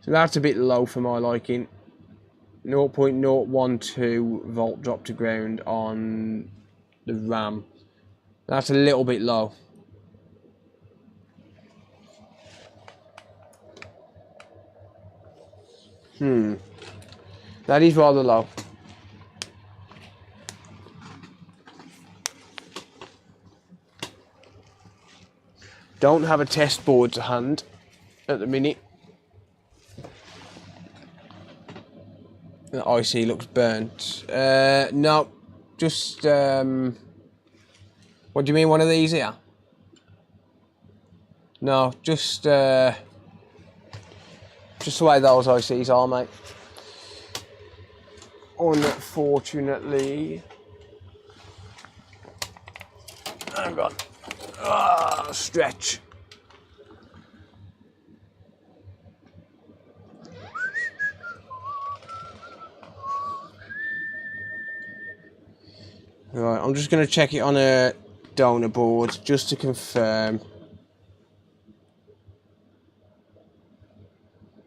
So that's a bit low for my liking. 0.012 volt drop to ground on the RAM. That's a little bit low. That is rather low. Don't have a test board to hand at the minute. The IC looks burnt. No, just what do you mean, one of these here? No, just the way those ICs are, mate. Unfortunately. Hang on. Stretch. Right, I'm just going to check it on a donor board just to confirm.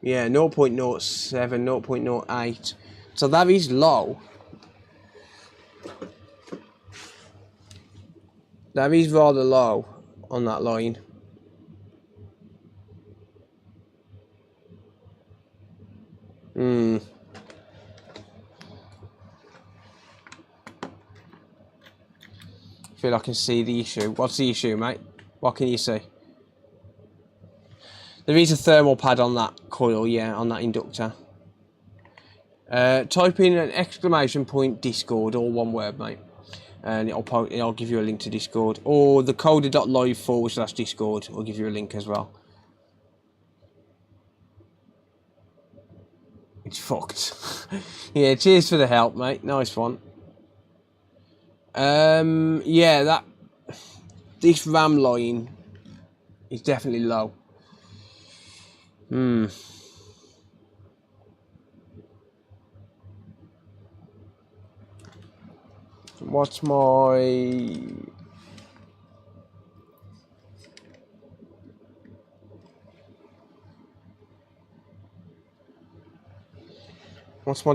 Yeah, 0.07, 0.08. So that is low. That is rather low on that line. I feel I can see the issue. What's the issue, mate? What can you see? There is a thermal pad on that coil, yeah, on that inductor. Type in an exclamation point Discord, all one word, mate, and it'll give you a link to Discord, or the coder.live/Discord will give you a link as well. It's fucked. Yeah, cheers for the help, mate. Nice one. Yeah, this RAM line is definitely low. What's my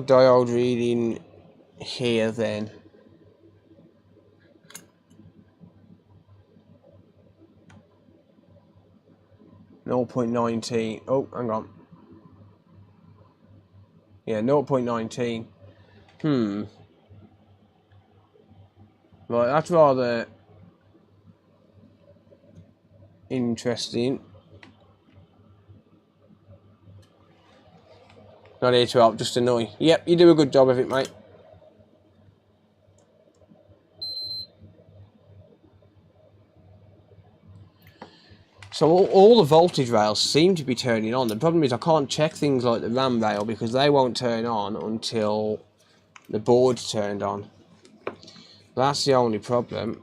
diode reading here then? .19. Oh, hang on. Yeah, 0.19. Right, that's rather interesting. Not here to help, just annoy. Yep, you do a good job of it, mate. So all the voltage rails seem to be turning on. The problem is I can't check things like the RAM rail because they won't turn on until the board's turned on. That's the only problem.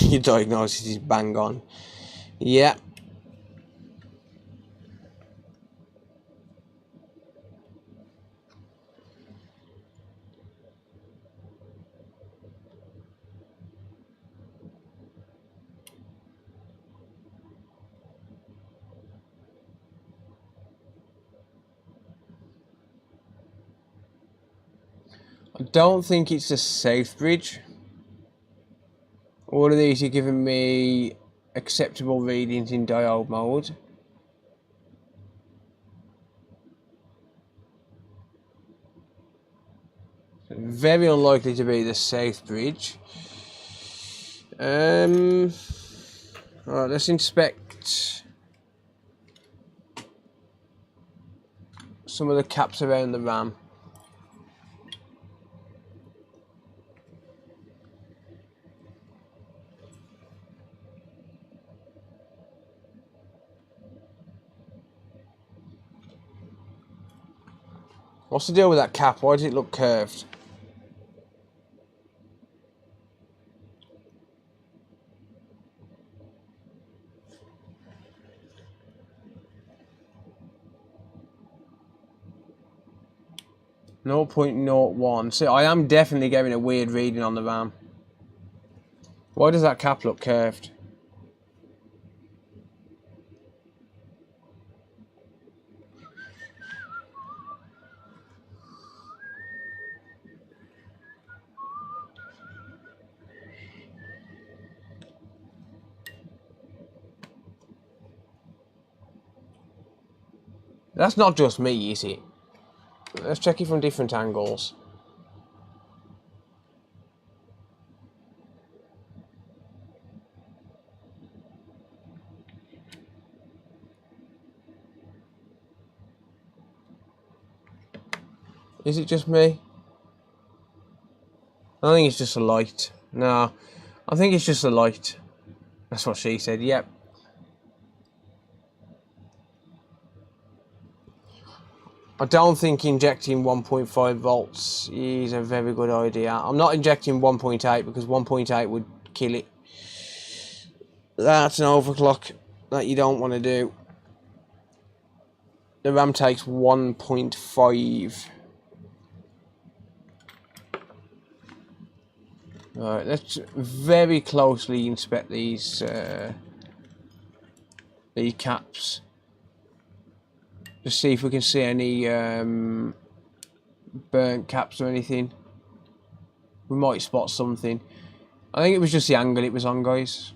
Your diagnosis is bang on. Yeah. don't think it's the south bridge. All of these are giving me acceptable readings in diode mode. Very unlikely to be the south bridge. Alright, let's inspect some of the caps around the RAM. What's the deal with that cap? Why does it look curved? .01. See, I am definitely getting a weird reading on the RAM. Why does that cap look curved? That's not just me, is it? Let's check it from different angles. Is it just me? I think it's just a light. No, I think it's just a light. That's what she said, yep. I don't think injecting 1.5 volts is a very good idea. I'm not injecting 1.8 because 1.8 would kill it. That's an overclock that you don't want to do. The RAM takes 1.5. Alright, let's very closely inspect these caps. Just see if we can see any burnt caps or anything. We might spot something. I think it was just the angle it was on, guys.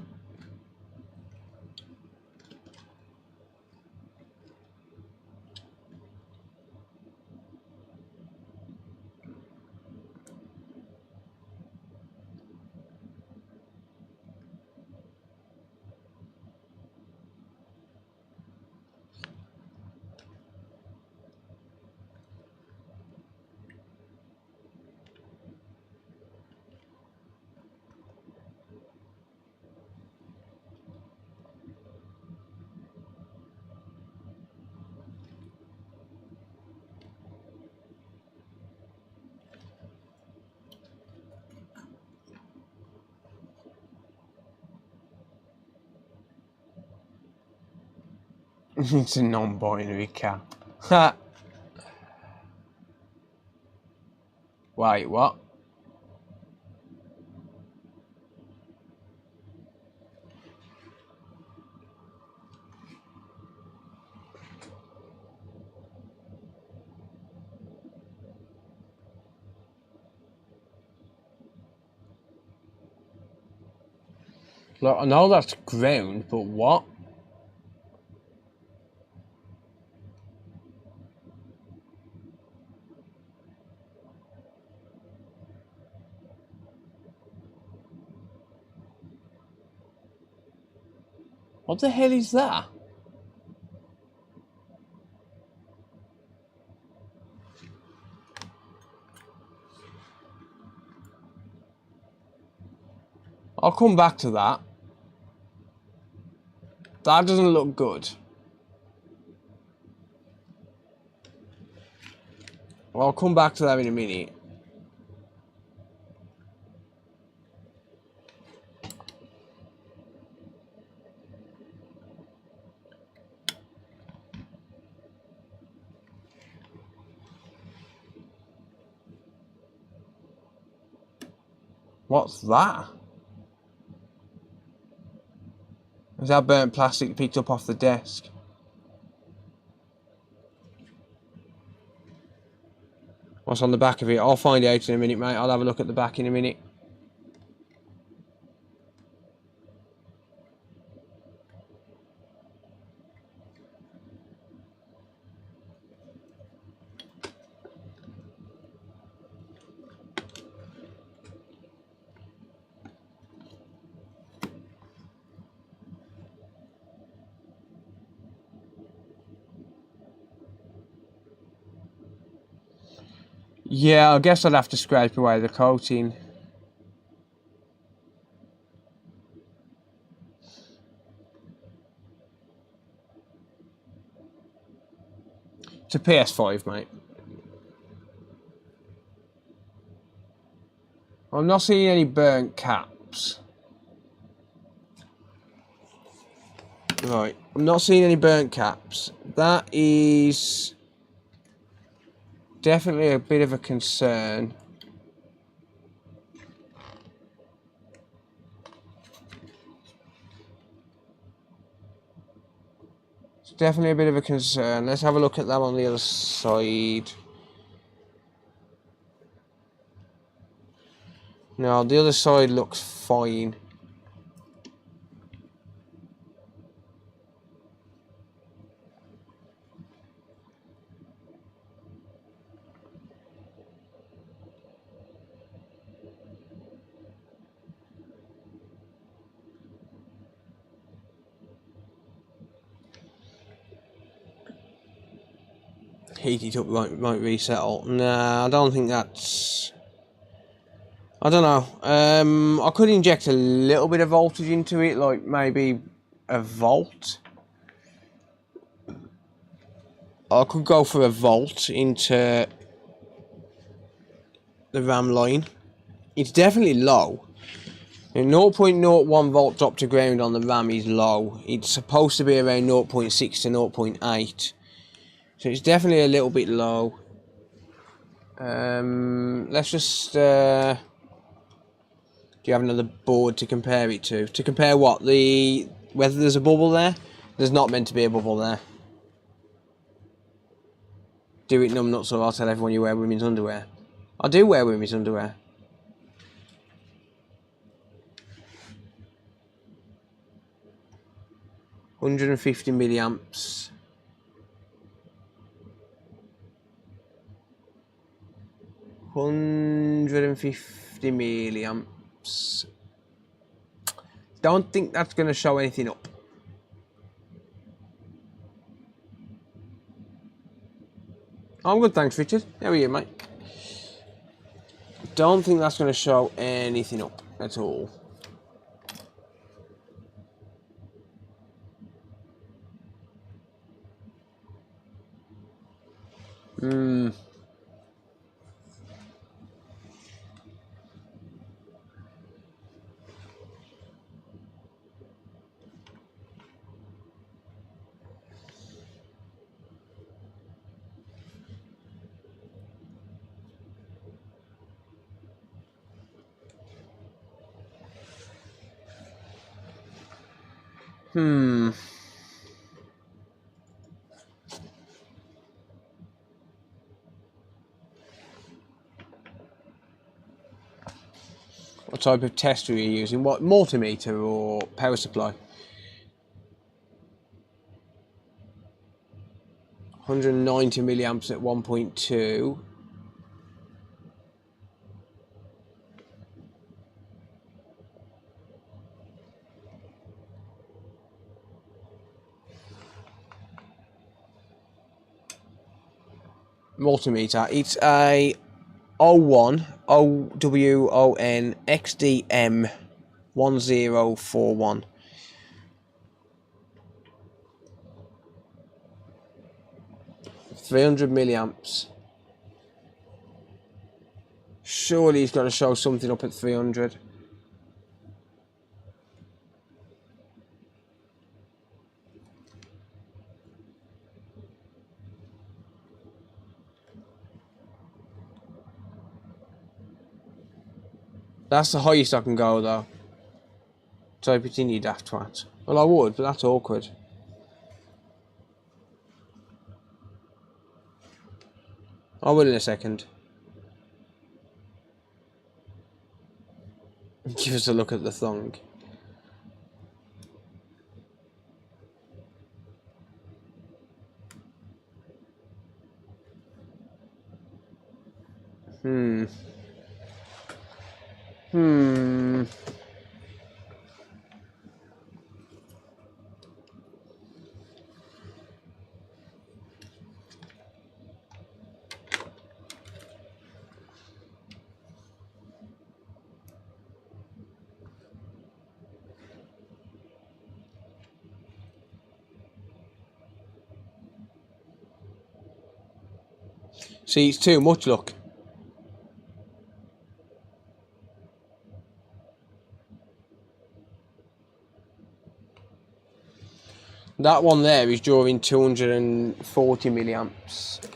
It's a non-binary cap. Ha! Wait, what? Look, I know that's ground, but what? What the hell is that? I'll come back to that. That doesn't look good. I'll come back to that in a minute. What's that? Is that burnt plastic picked up off the desk? What's on the back of it? I'll find out in a minute, mate. I'll have a look at the back in a minute. Yeah, I guess I'd have to scrape away the coating. It's a PS5, mate. I'm not seeing any burnt caps. Right, I'm not seeing any burnt caps. That is definitely a bit of a concern. It's definitely a bit of a concern. Let's have a look at that on the other side. No, the other side looks fine. Heat it up, might resettle. Nah, I don't think that's... I don't know. I could inject a little bit of voltage into it, like maybe a volt. I could go for a volt into the RAM line. It's definitely low. 0.01 volt drop to ground on the RAM is low. It's supposed to be around 0.6 to 0.8. So it's definitely a little bit low. Let's just... do you have another board to compare it to? To compare what? Whether there's a bubble there? There's not meant to be a bubble there. Do it numbnuts, or I'll tell everyone you wear women's underwear. I do wear women's underwear. £150 milliamps. £150 milliamps. Don't think that's going to show anything up. I'm good, thanks, Richard. How are you, mate? Don't think that's going to show anything up at all. What type of tester are you using? What, multimeter or power supply? 190 milliamps at 1.2. Multimeter. It's a 01 OWON XDM 1041. $300 milliamps. Surely he's got to show something up at 300. That's the highest I can go, though. Type it in, you daft twat. Well, I would, but that's awkward. I will in a second. Give us a look at the thong. See, it's too much, look. That one there is drawing 240 milliamps.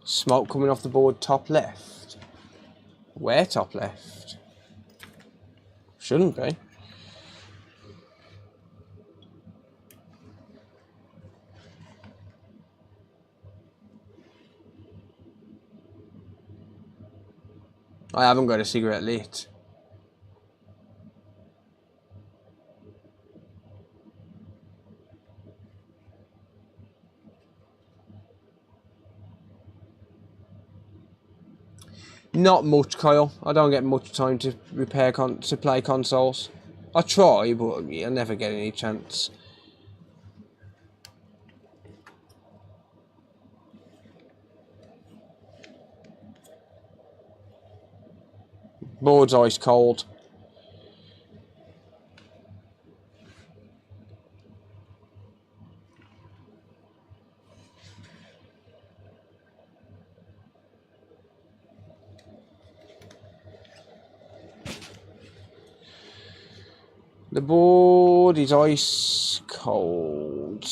Smoke coming off the board top left. Where top left? Shouldn't be. I haven't got a cigarette lit. Not much, Kyle. I don't get much time to repair to play consoles. I try, but I never get any chance. Board's ice cold. The board is ice cold.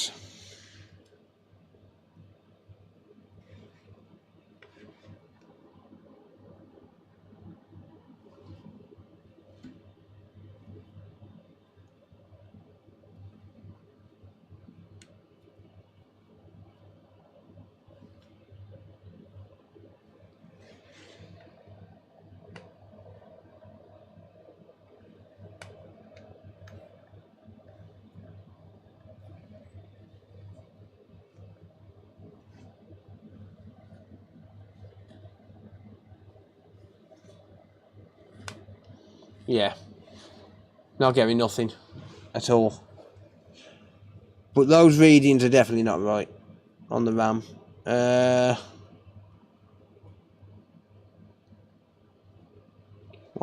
Yeah, not getting nothing at all. But those readings are definitely not right on the RAM. I'm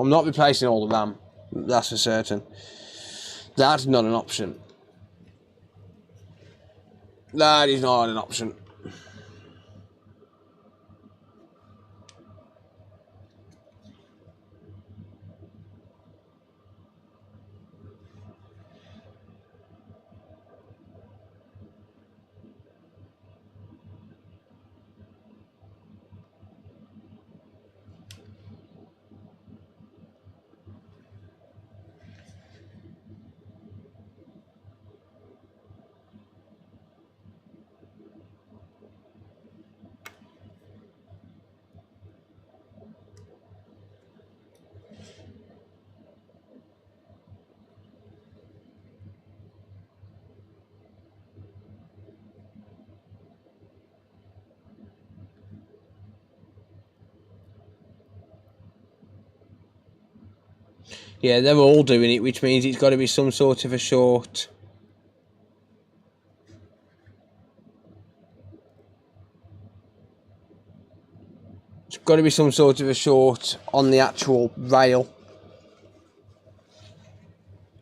not replacing all the RAM, that's for certain. That's not an option. That is not an option. Yeah, they're all doing it, which means it's got to be some sort of a short. It's got to be some sort of a short on the actual rail.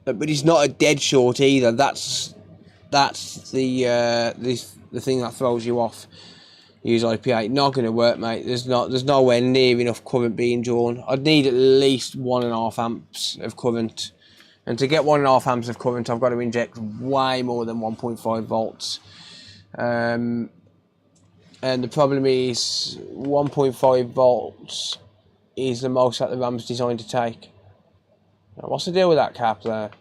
But it's not a dead short either. That's the thing that throws you off. Use IP8, not going to work, mate. There's nowhere near enough current being drawn. I'd need at least 1.5 amps of current, and to get 1.5 amps of current, I've got to inject way more than 1.5 volts. And the problem is 1.5 volts is the most that the RAM's designed to take. Now, what's the deal with that cap there?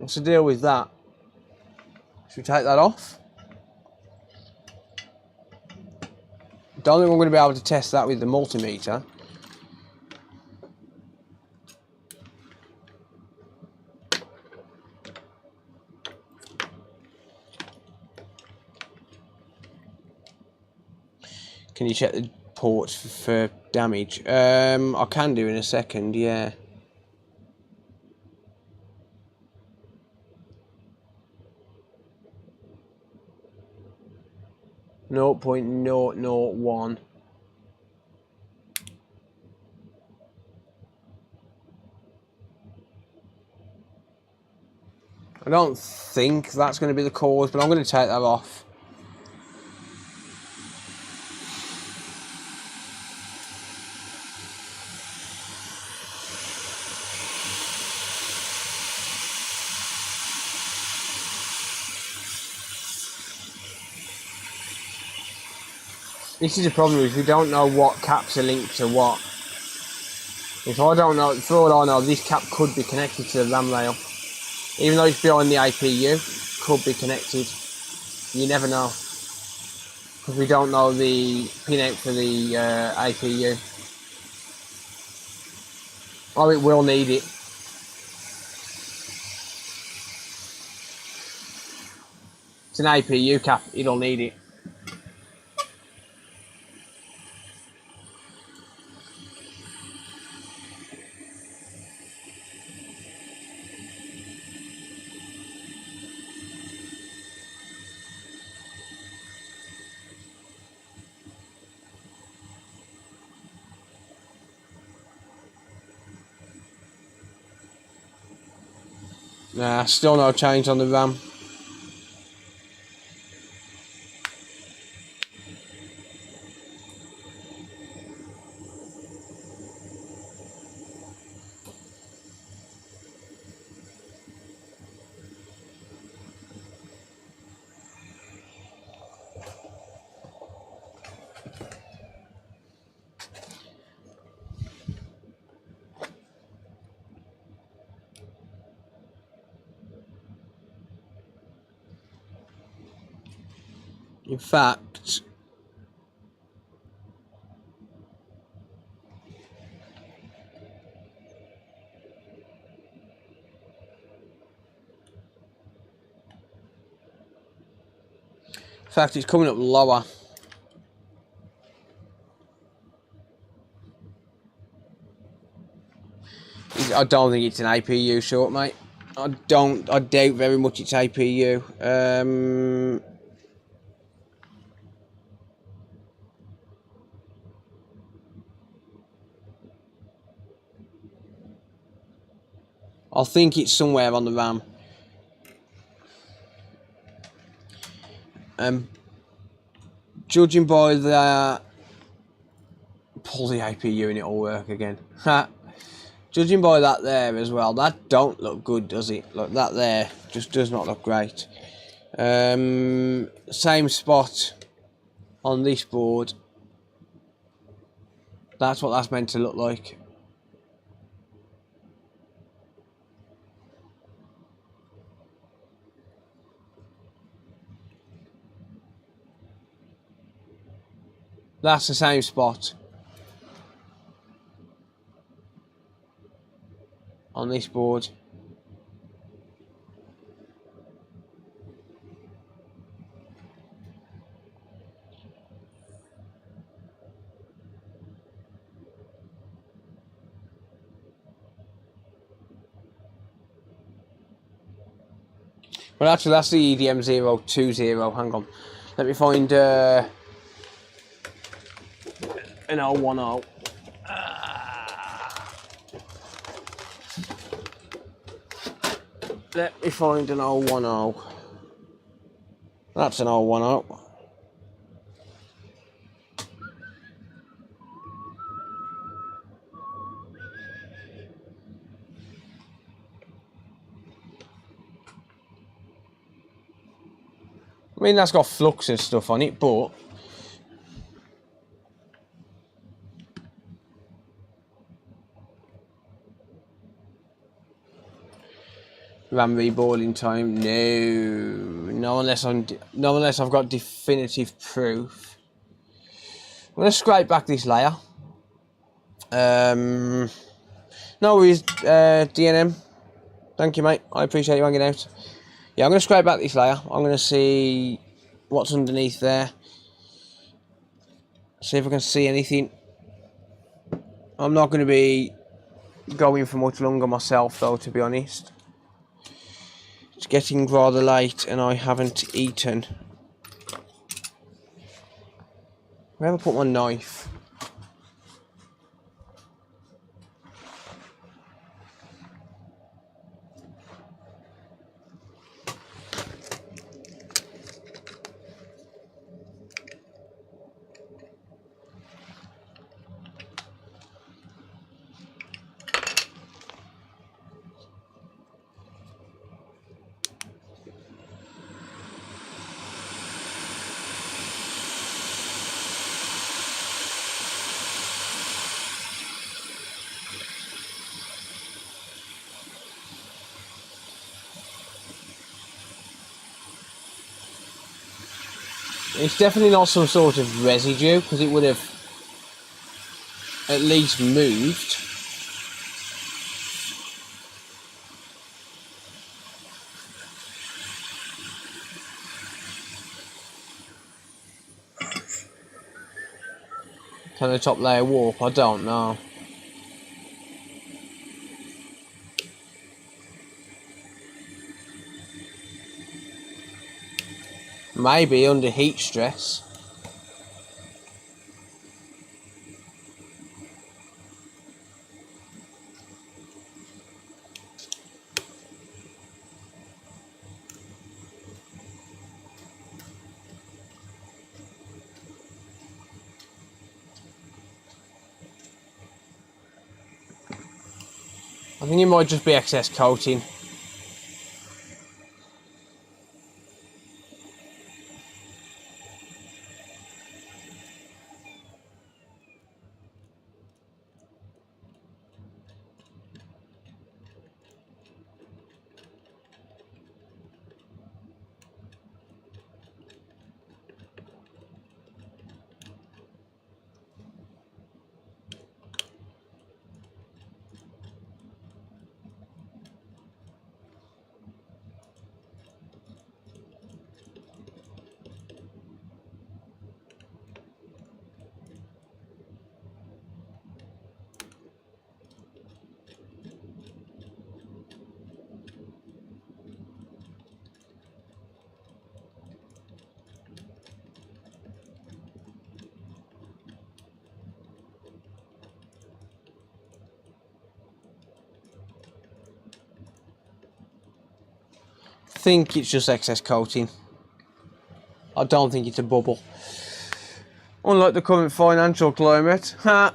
What's the deal with that? Should we take that off? Don't think I'm going to be able to test that with the multimeter. Can you check the ports for damage? I can do in a second, yeah. .0.001. I don't think that's going to be the cause, but I'm going to take that off. This is the problem, is we don't know what caps are linked to what. If I don't know, for all I know, this cap could be connected to the RAM rail. Even though it's behind the APU, could be connected. You never know. Because we don't know the pin out for the APU. Oh, it will need it. It's an APU cap, it'll need it. Nah, still no change on the RAM. In fact, it's coming up lower. I don't think it's an APU short, mate. I doubt very much it's APU. I think it's somewhere on the RAM. Judging by the... Pull the APU and it'll work again. Judging by that there as well, that don't look good, does it? Look, that there just does not look great. Same spot on this board. That's what that's meant to look like. That's the same spot on this board. Well, actually, that's the EDM 020. Hang on. Let me find an 010. Let me find an 010. That's an 010. I mean, that's got flux and stuff on it, but RAM reballing time. No, unless I've got definitive proof. I'm gonna scrape back this layer. No worries, DNM. Thank you, mate. I appreciate you hanging out. Yeah, I'm gonna scrape back this layer. I'm gonna see what's underneath there. See if I can see anything. I'm not gonna be going for much longer myself, though, to be honest. It's getting rather late and I haven't eaten. Where have I put my knife? It's definitely not some sort of residue, because it would have at least moved. Can the top layer warp? I don't know. Maybe under heat stress. I think it might just be excess coating. I think it's just excess coating. I don't think it's a bubble. Unlike the current financial climate. Ha!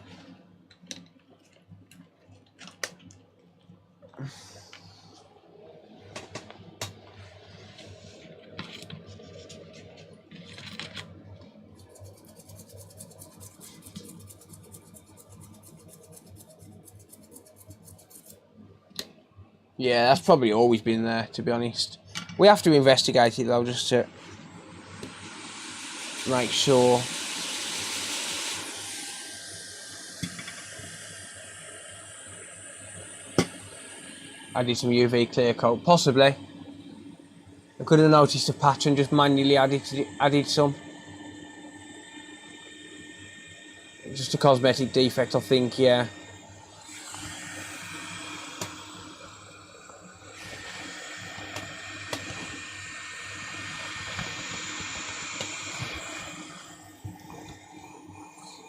Yeah, that's probably always been there, to be honest. We have to investigate it, though, just to make sure. Added some UV clear coat, possibly. I could have noticed a pattern, just manually added some. Just a cosmetic defect, I think, yeah.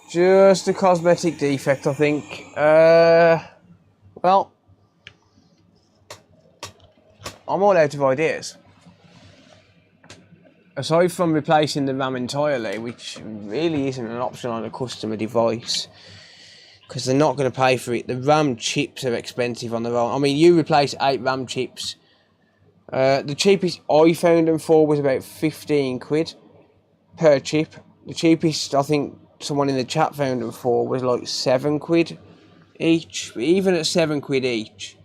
Just a cosmetic defect, I think. Well, I'm all out of ideas. Aside from replacing the RAM entirely, which really isn't an option on a customer device, because they're not going to pay for it. The RAM chips are expensive on their own. I mean, you replace 8 RAM chips. The cheapest I found them for was about 15 quid per chip. The cheapest, I think, someone in the chat found them for was like 7 quid each. Even at 7 quid each,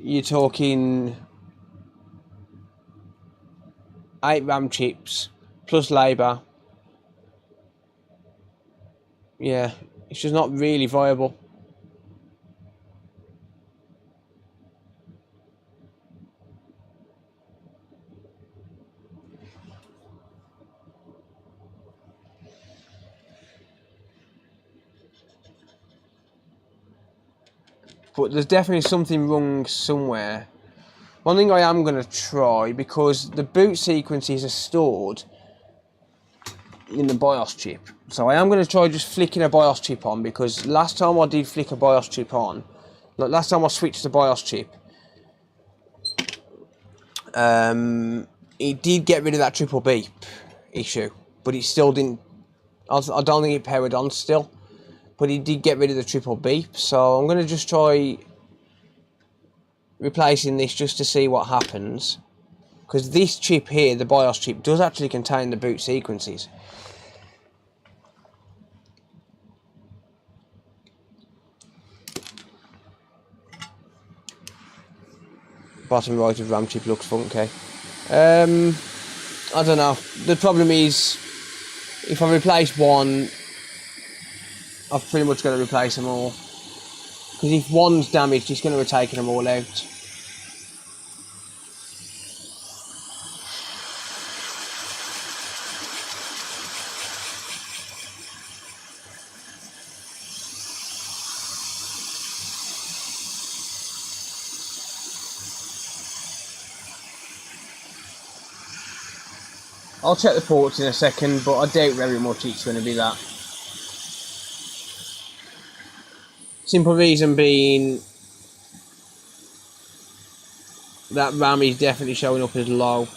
you're talking 8 RAM chips plus labour. Yeah, it's just not really viable. But there's definitely something wrong somewhere. One thing I am going to try, because the boot sequences are stored in the BIOS chip. So I am going to try just flicking a BIOS chip on, because last time I did flick a BIOS chip on, like last time I switched the BIOS chip, it did get rid of that triple beep issue, but it still didn't, I don't think it powered on still, but it did get rid of the triple beep. So I'm going to just try replacing this just to see what happens, because this chip here, the BIOS chip, does actually contain the boot sequences. Bottom right of RAM chip looks funky. I don't know. The problem is, if I replace one, I've pretty much got to replace them all. Because if one's damaged, it's going to have taken them all out. I'll check the ports in a second, but I doubt very much it's going to be that. Simple reason being that RAM is definitely showing up as low.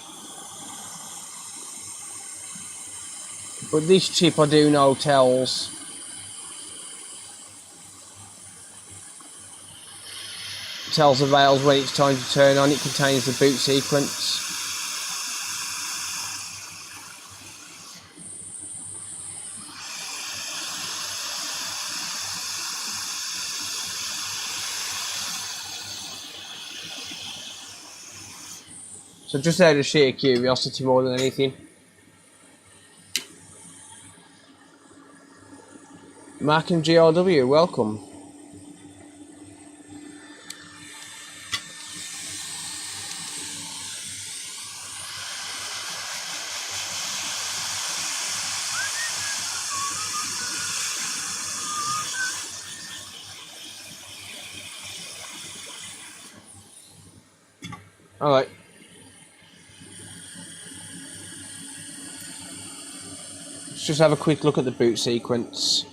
But this chip I do know tells the rails when it's time to turn on. It contains the boot sequence. So just out of sheer curiosity more than anything. Mac and GRW, welcome. Alright. Let's just have a quick look at the boot sequence.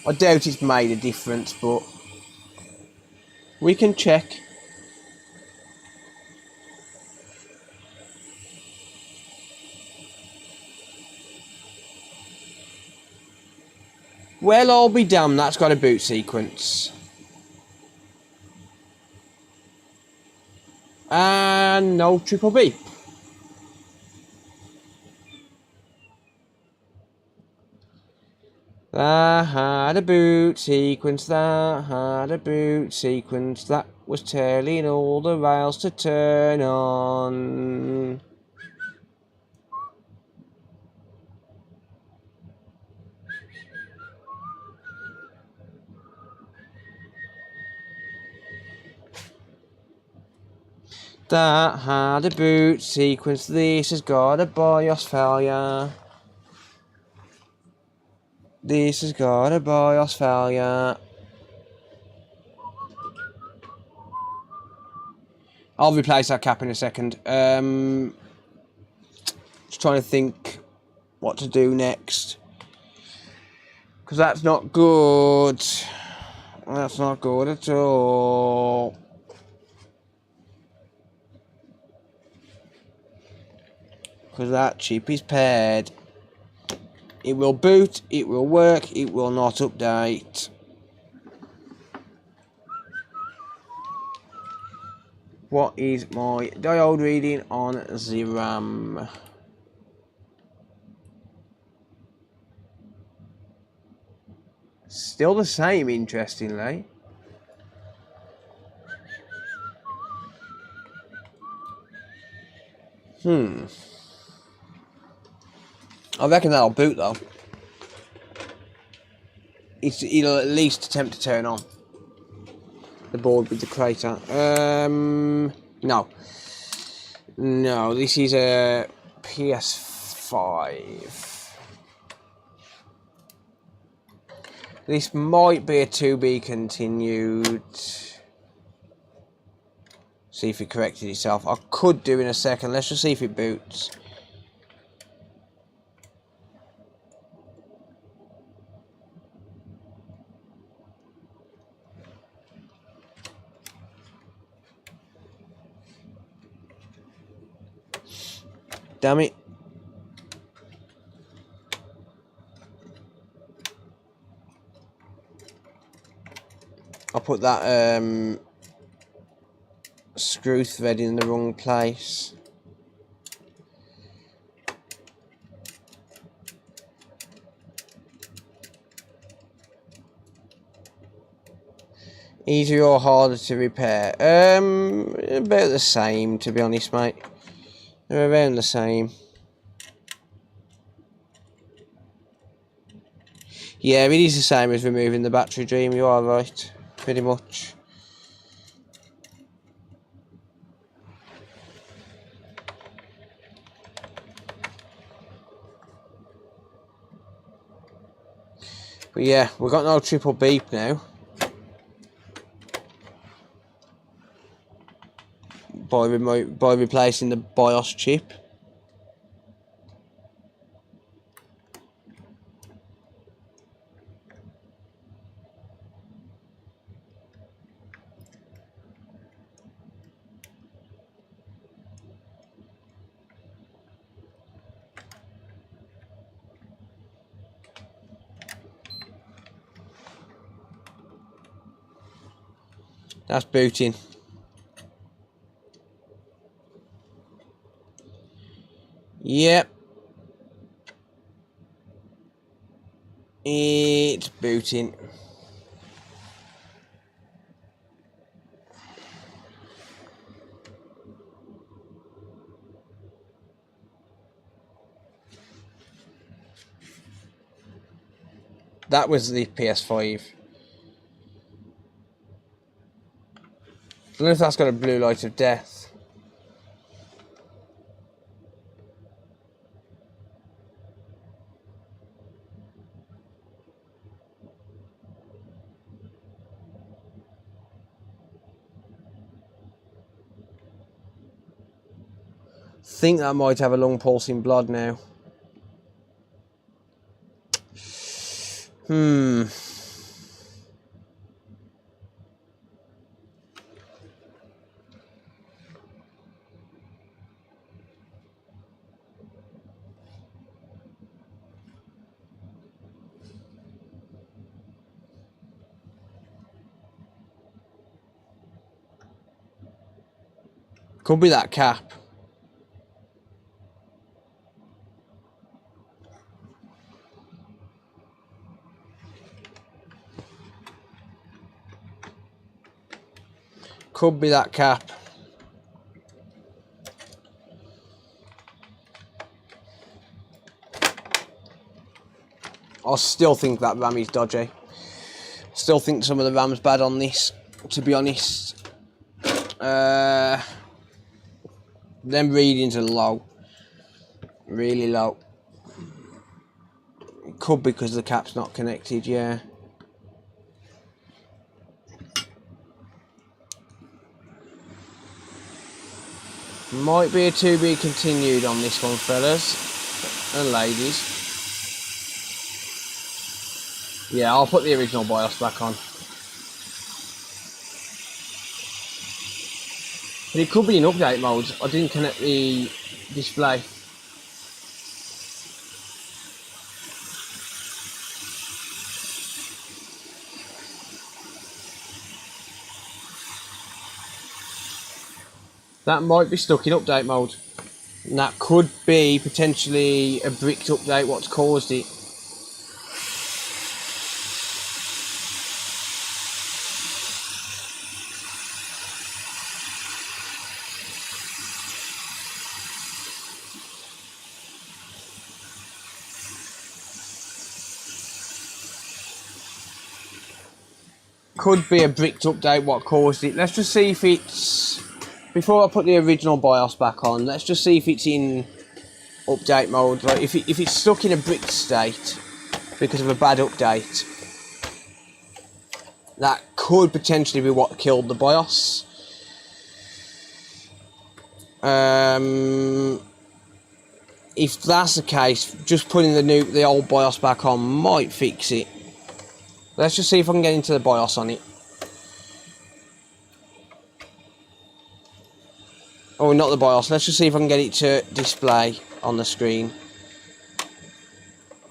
I doubt it's made a difference, but we can check. Well, I'll be damned, that's got a boot sequence. And no triple beep. That had a boot sequence, that had a boot sequence, that was telling all the rails to turn on. That had a boot sequence, this has got a BIOS failure. This has got a BIOS failure. I'll replace that cap in a second. Just trying to think what to do next. Because that's not good. That's not good at all. Because that chip is paired. It will boot, it will work, it will not update. What is my diode reading on the RAM? Still the same, interestingly. I reckon that'll boot though. It'll at least attempt to turn on the board with the crater. No. No, this is a PS5. This might be a to be continued. See if it corrected itself. I could do in a second. Let's just see if it boots. Damn it. I put that screw thread in the wrong place. Easier or harder to repair? About the same, to be honest, mate. They're around the same. Yeah, it is the same as removing the battery, Dream. You are right, pretty much. But yeah, we've got no triple beep now. By replacing the BIOS chip. That's booting. Yep. It's booting. That was the PS5. I don't know if that's got a blue light of death. I think that might have a long pulsing blood now. Could be that cap. Could be that cap. I still think that RAM is dodgy. Still think some of the RAM's bad on this, to be honest. Them readings are low. Really low. It could be because the cap's not connected, yeah. Might be a to be continued on this one, fellas and ladies. Yeah, I'll put the original BIOS back on. But it could be in update mode. I didn't connect the display. That might be stuck in update mode. And that could be potentially a bricked update what's caused it. Could be a bricked update what caused it. Let's just see if it's... Before I put the original BIOS back on, let's just see if it's in update mode. Like if it's stuck in a bricked state because of a bad update, that could potentially be what killed the BIOS. If that's the case, just putting the old BIOS back on might fix it. Let's just see if I can get into the BIOS on it. Oh, not the BIOS. Let's just see if I can get it to display on the screen.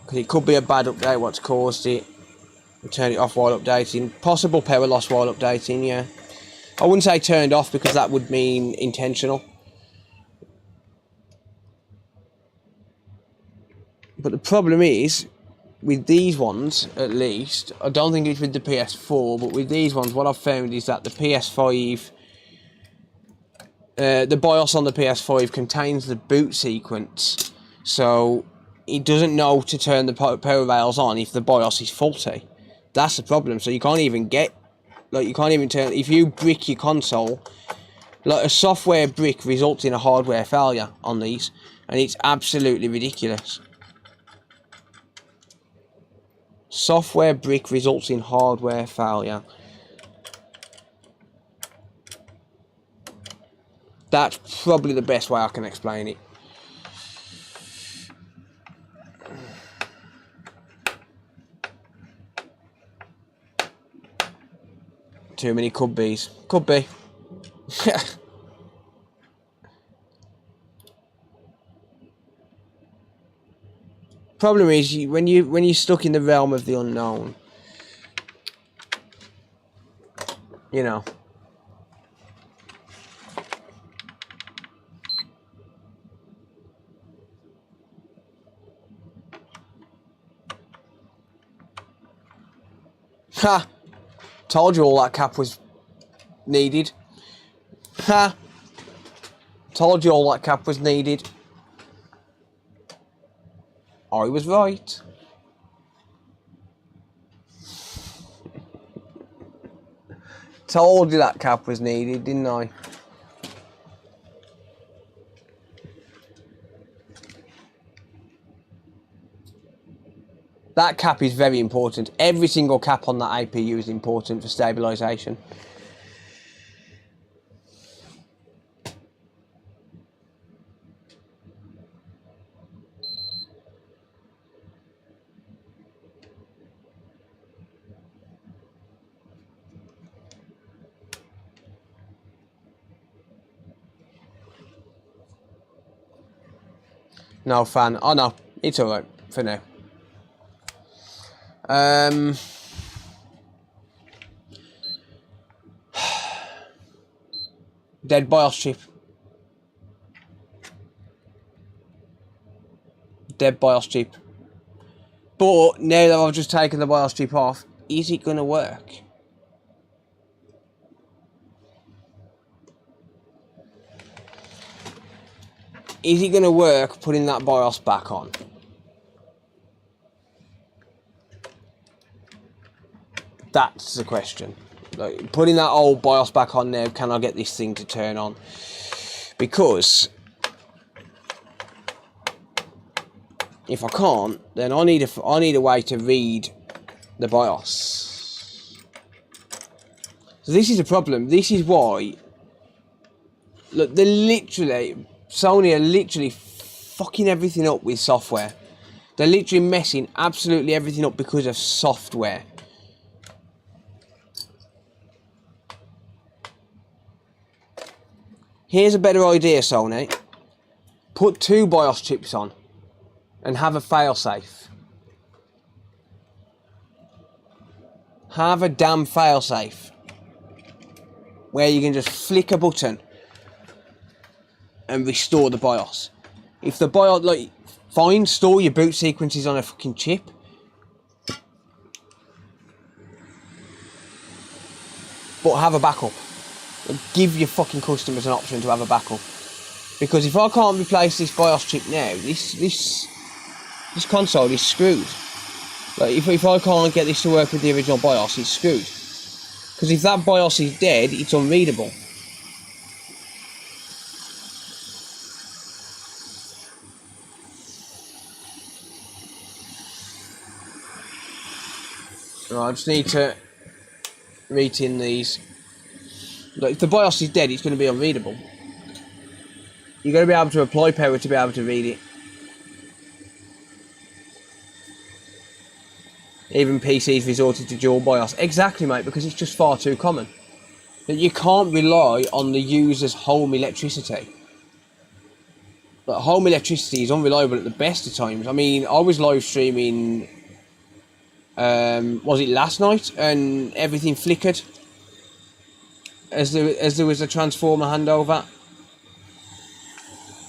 Because it could be a bad update what's caused it. Turn it off while updating. Possible power loss while updating, yeah. I wouldn't say turned off because that would mean intentional. But the problem is, with these ones, at least, I don't think it's with the PS4, but with these ones, what I've found is that the PS5, the BIOS on the PS5 contains the boot sequence, so it doesn't know to turn the power rails on if the BIOS is faulty. That's the problem. So you can't even get, like, you can't even turn, if you brick your console, like, a software brick results in a hardware failure on these, and it's absolutely ridiculous. Software brick results in hardware failure. That's probably the best way I can explain it. Too many could be's. Could be. Problem is, when you're stuck in the realm of the unknown, you know. Ha! Told you all that cap was needed. Ha! Told you all that cap was needed. I was right. Told you that cap was needed, didn't I? That cap is very important. Every single cap on that APU is important for stabilisation. No fan. Oh no, it's alright for now. Dead BIOS chip. Dead BIOS chip. But now that I've just taken the BIOS chip off, is it going to work? Is it going to work putting that BIOS back on? That's the question. Like, putting that old BIOS back on now, can I get this thing to turn on? Because if I can't, then I need a way to read the BIOS. So this is a problem. This is why. Look, Sony are literally fucking everything up with software. They're literally messing absolutely everything up because of software. Here's a better idea, Sony. Put 2 BIOS chips on and have a failsafe. Have a damn failsafe where you can just flick a button and restore the BIOS. If the BIOS, like, fine, store your boot sequences on a fucking chip. But have a backup. Give your fucking customers an option to have a backup. Because if I can't replace this BIOS chip now, this console is screwed. Like, if I can't get this to work with the original BIOS, it's screwed. Because if that BIOS is dead, it's unreadable. Right, I just need to retin these. Like, if the BIOS is dead, it's going to be unreadable. You're going to be able to apply power to be able to read it. Even PCs resorted to dual BIOS. Exactly, mate, because it's just far too common. That you can't rely on the user's home electricity. But home electricity is unreliable at the best of times. I mean, I was live streaming, was it last night? And everything flickered as there was a transformer handover.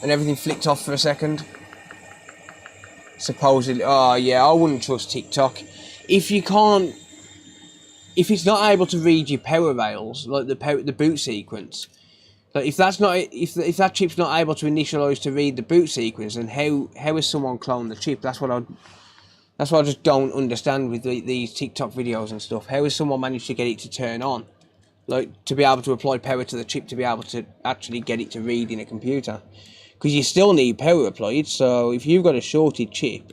And everything flicked off for a second. Supposedly, oh yeah, I wouldn't trust TikTok. If it's not able to read your power rails, like the boot sequence, like if that chip's not able to initialize to read the boot sequence, then how is someone cloned the chip? That's what I just don't understand with these TikTok videos and stuff. How has someone managed to get it to turn on, like to be able to apply power to the chip to be able to actually get it to read in a computer? Because you still need power applied. So if you've got a shorted chip,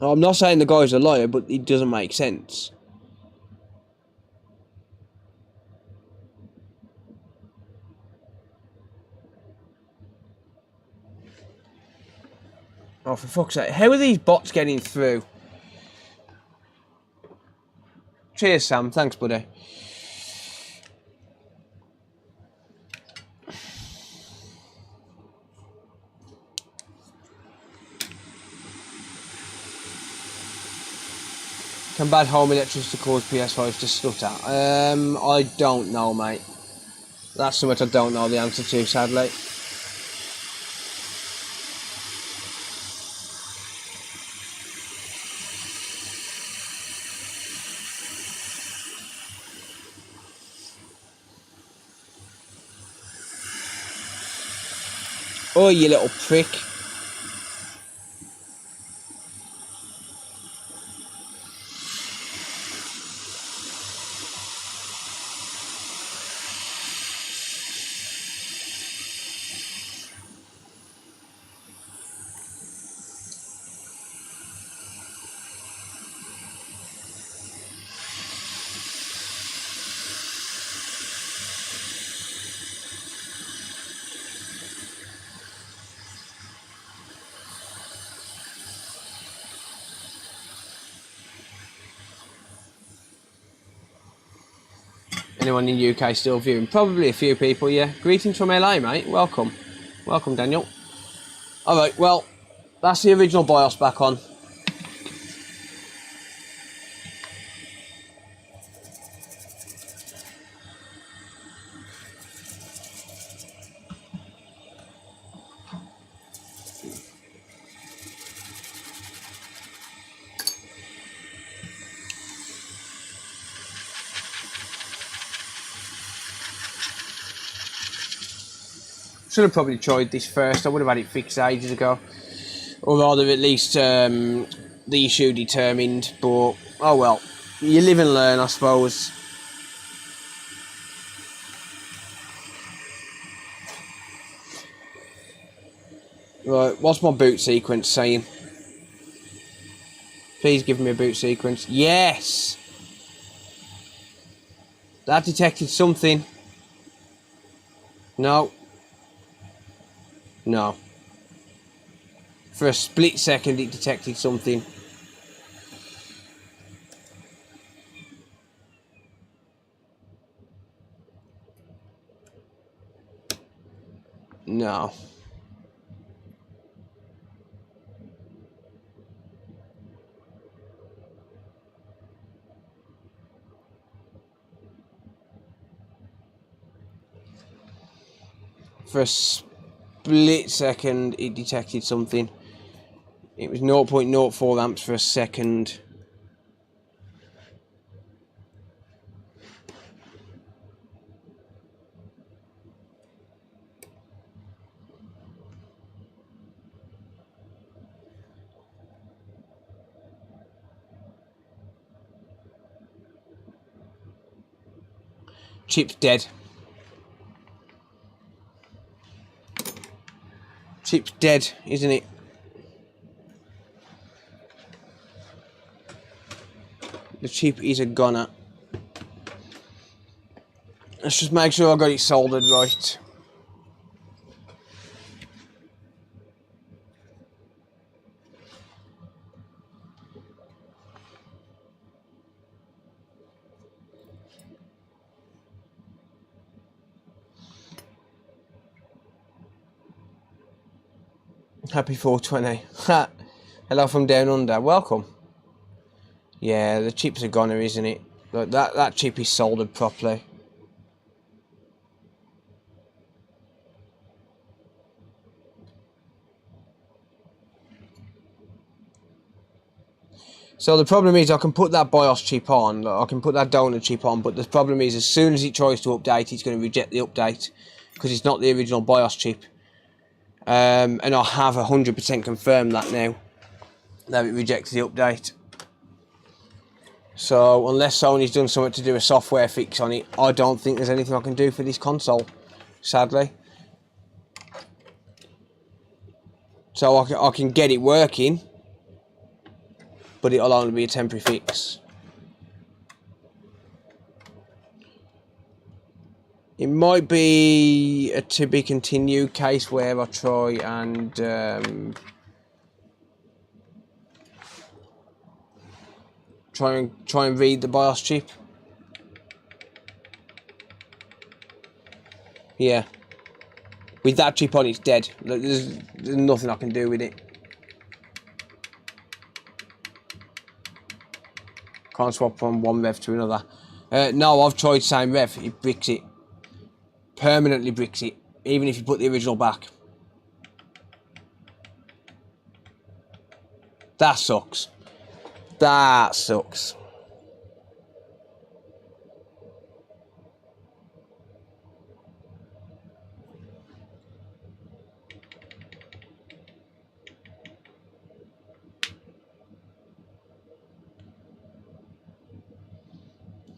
I'm not saying the guy's a liar, but it doesn't make sense. Oh, for fuck's sake. How are these bots getting through? Cheers, Sam. Thanks, buddy. Can bad home electricity cause PS5s to stutter? I don't know, mate. That's something I don't know the answer to, sadly. Oh, you little prick. Anyone in the UK still viewing? Probably a few people, yeah. Greetings from LA, mate. Welcome. Welcome, Daniel. Alright, well, that's the original BIOS back on. Should have probably tried this first. I would have had it fixed ages ago. Or rather, at least the issue determined. But, oh well. You live and learn, I suppose. Right, what's my boot sequence saying? Please give me a boot sequence. Yes! That detected something. No. No. For a split second it detected something. No. For a split second, it detected something. It was 0.04 amps for a second. Chip's dead. Chip's dead, isn't it? The chip is a goner. Let's just make sure I got it soldered right. Happy 420. Hello from down under. Welcome. Yeah, the chip's a goner, isn't it? Look, that chip is soldered properly. So the problem is I can put that BIOS chip on, I can put that donor chip on, but the problem is as soon as it tries to update, it's going to reject the update because it's not the original BIOS chip. And I have 100% confirmed that now, that it rejects the update. So unless Sony's done something to do a software fix on it, I don't think there's anything I can do for this console, sadly. So I can get it working, but it'll only be a temporary fix. It might be a to be continued case where I try and try and read the BIOS chip. Yeah. With that chip on, it's dead. There's nothing I can do with it. Can't swap from one rev to another. No, I've tried same rev. It bricks it. Permanently bricks it. Even if you put the original back. That sucks. That sucks.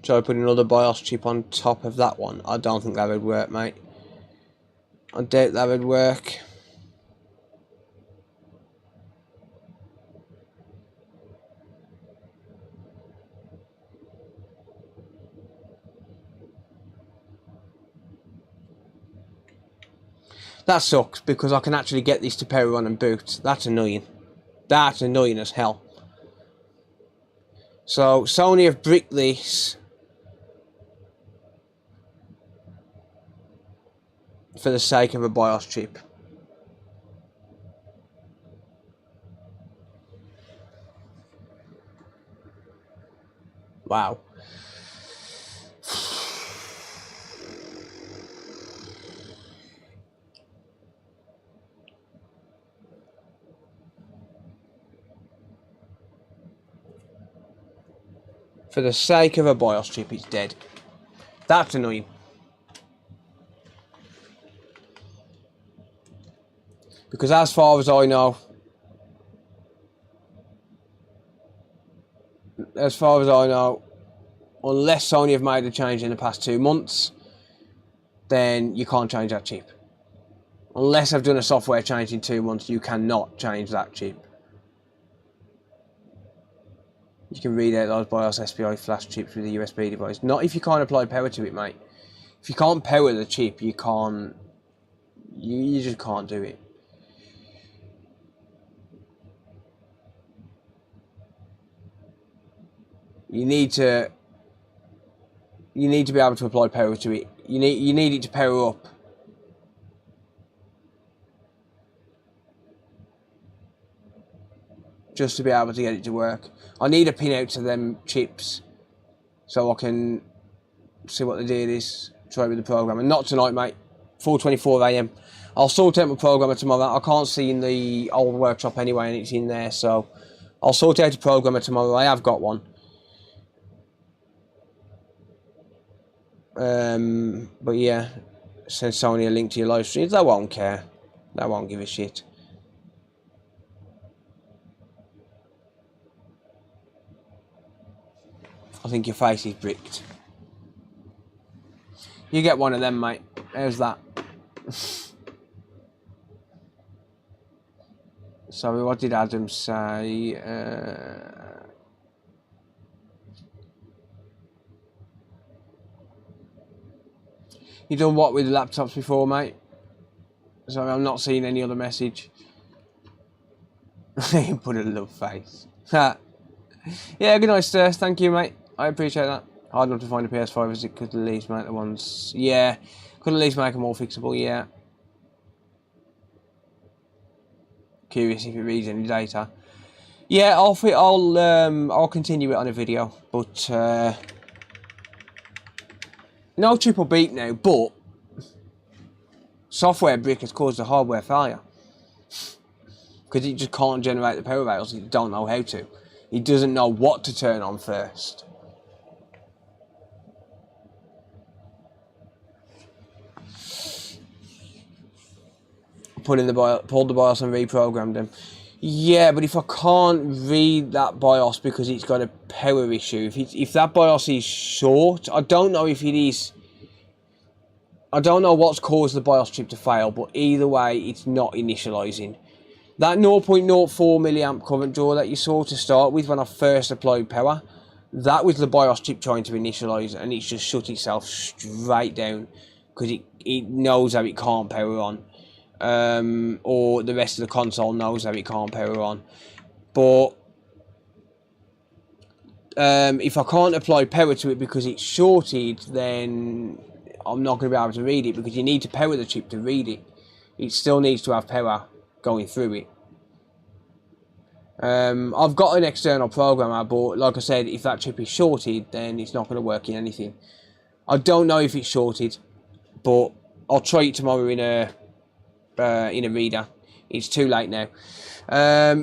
Try putting another BIOS chip on top of that one. I don't think that would work, mate. I doubt that would work. That sucks because I can actually get this to power on and boot. That's annoying. That's annoying as hell. So Sony have bricked this for the sake of a BIOS chip. Wow. For the sake of a BIOS chip, it's dead. That's annoying. Because as far as I know, unless Sony have made a change in the past 2 months, then you can't change that chip. Unless I've done a software change in 2 months, you cannot change that chip. You can read out those BIOS SPI flash chips with a USB device. Not if you can't apply power to it, mate. If you can't power the chip, you can't. You just can't do it. You need to be able to apply power to it. You need it to power up. Just to be able to get it to work. I need a pin out to them chips so I can see what the deal is, try with the program. And not tonight, mate. 4:24 AM. I'll sort out my programmer tomorrow. I can't see in the old workshop anyway, and it's in there, so I'll sort out a programmer tomorrow. I have got one. But yeah, send Sony a link to your live streams. They won't care. They won't give a shit. I think your face is bricked. You get one of them, mate. How's that? Sorry, what did Adam say? You done what with laptops before, mate? Sorry, I'm not seeing any other message. Put a love face. Yeah, good night, Stairs. Thank you, mate. I appreciate that. Hard enough to find a PS5 as it could at least make the ones. Yeah, could at least make them more fixable. Yeah. Curious if it reads any data. Yeah, I'll continue it on a video, but no triple beat now. But software brick has caused a hardware failure because it just can't generate the power rails. It don't know how to. It doesn't know what to turn on first. Pulled the BIOS and reprogrammed them. Yeah, but if I can't read that BIOS because it's got a power issue, if that BIOS is short, I don't know if it is. I don't know what's caused the BIOS chip to fail, but either way, it's not initializing. That 0.04 milliamp current draw that you saw to start with when I first applied power, that was the BIOS chip trying to initialize, and it's just shut itself straight down because it knows that it can't power on. Or the rest of the console knows that it can't power on. But if I can't apply power to it because it's shorted, then I'm not going to be able to read it, because you need to power the chip to read it. It still needs to have power going through it. I've got an external programmer, but like I said, if that chip is shorted, then it's not going to work in anything. I don't know if it's shorted, but I'll try it tomorrow in a reader. It's too late now.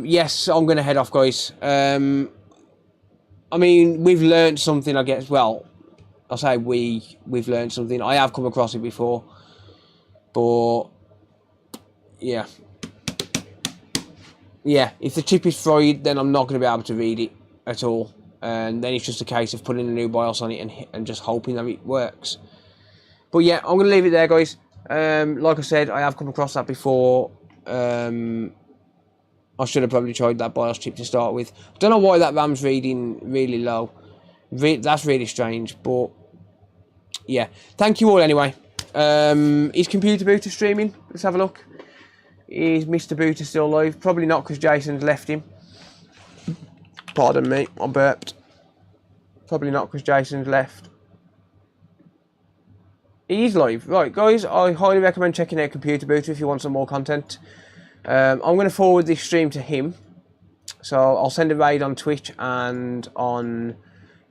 Yes, I'm going to head off, guys. I mean, we've learned something, I guess. Well, I'll say we've learned something. I have come across it before, but yeah, if the chip is fried, then I'm not going to be able to read it at all, and then it's just a case of putting a new BIOS on it and just hoping that it works. But yeah, I'm going to leave it there, guys. Like I said, I have come across that before. I should have probably tried that BIOS chip to start with. I don't know why that RAM's reading really low. That's really strange, but yeah. Thank you all anyway. Is Computer Booter streaming? Let's have a look. Is Mr. Booter still live? Probably not, because Jason's left him. Pardon me, I burped. Probably not, because Jason's left. He's live. Right, guys, I highly recommend checking out Computer Booter if you want some more content. I'm going to forward this stream to him. So I'll send a raid on Twitch and on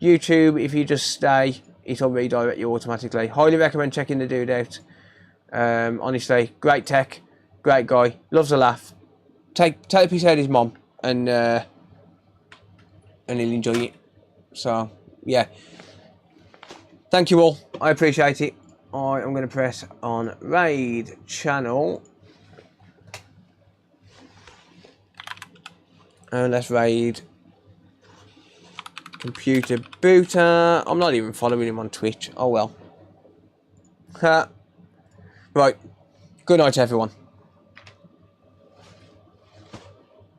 YouTube. If you just stay, it'll redirect you automatically. Highly recommend checking the dude out. Honestly, great tech, great guy, loves a laugh. Take a piece out of his mom, and he'll enjoy it. So yeah, thank you all. I appreciate it. I'm going to press on raid channel. And let's raid Computer Booter. I'm not even following him on Twitch. Oh well. Right. Good night, everyone.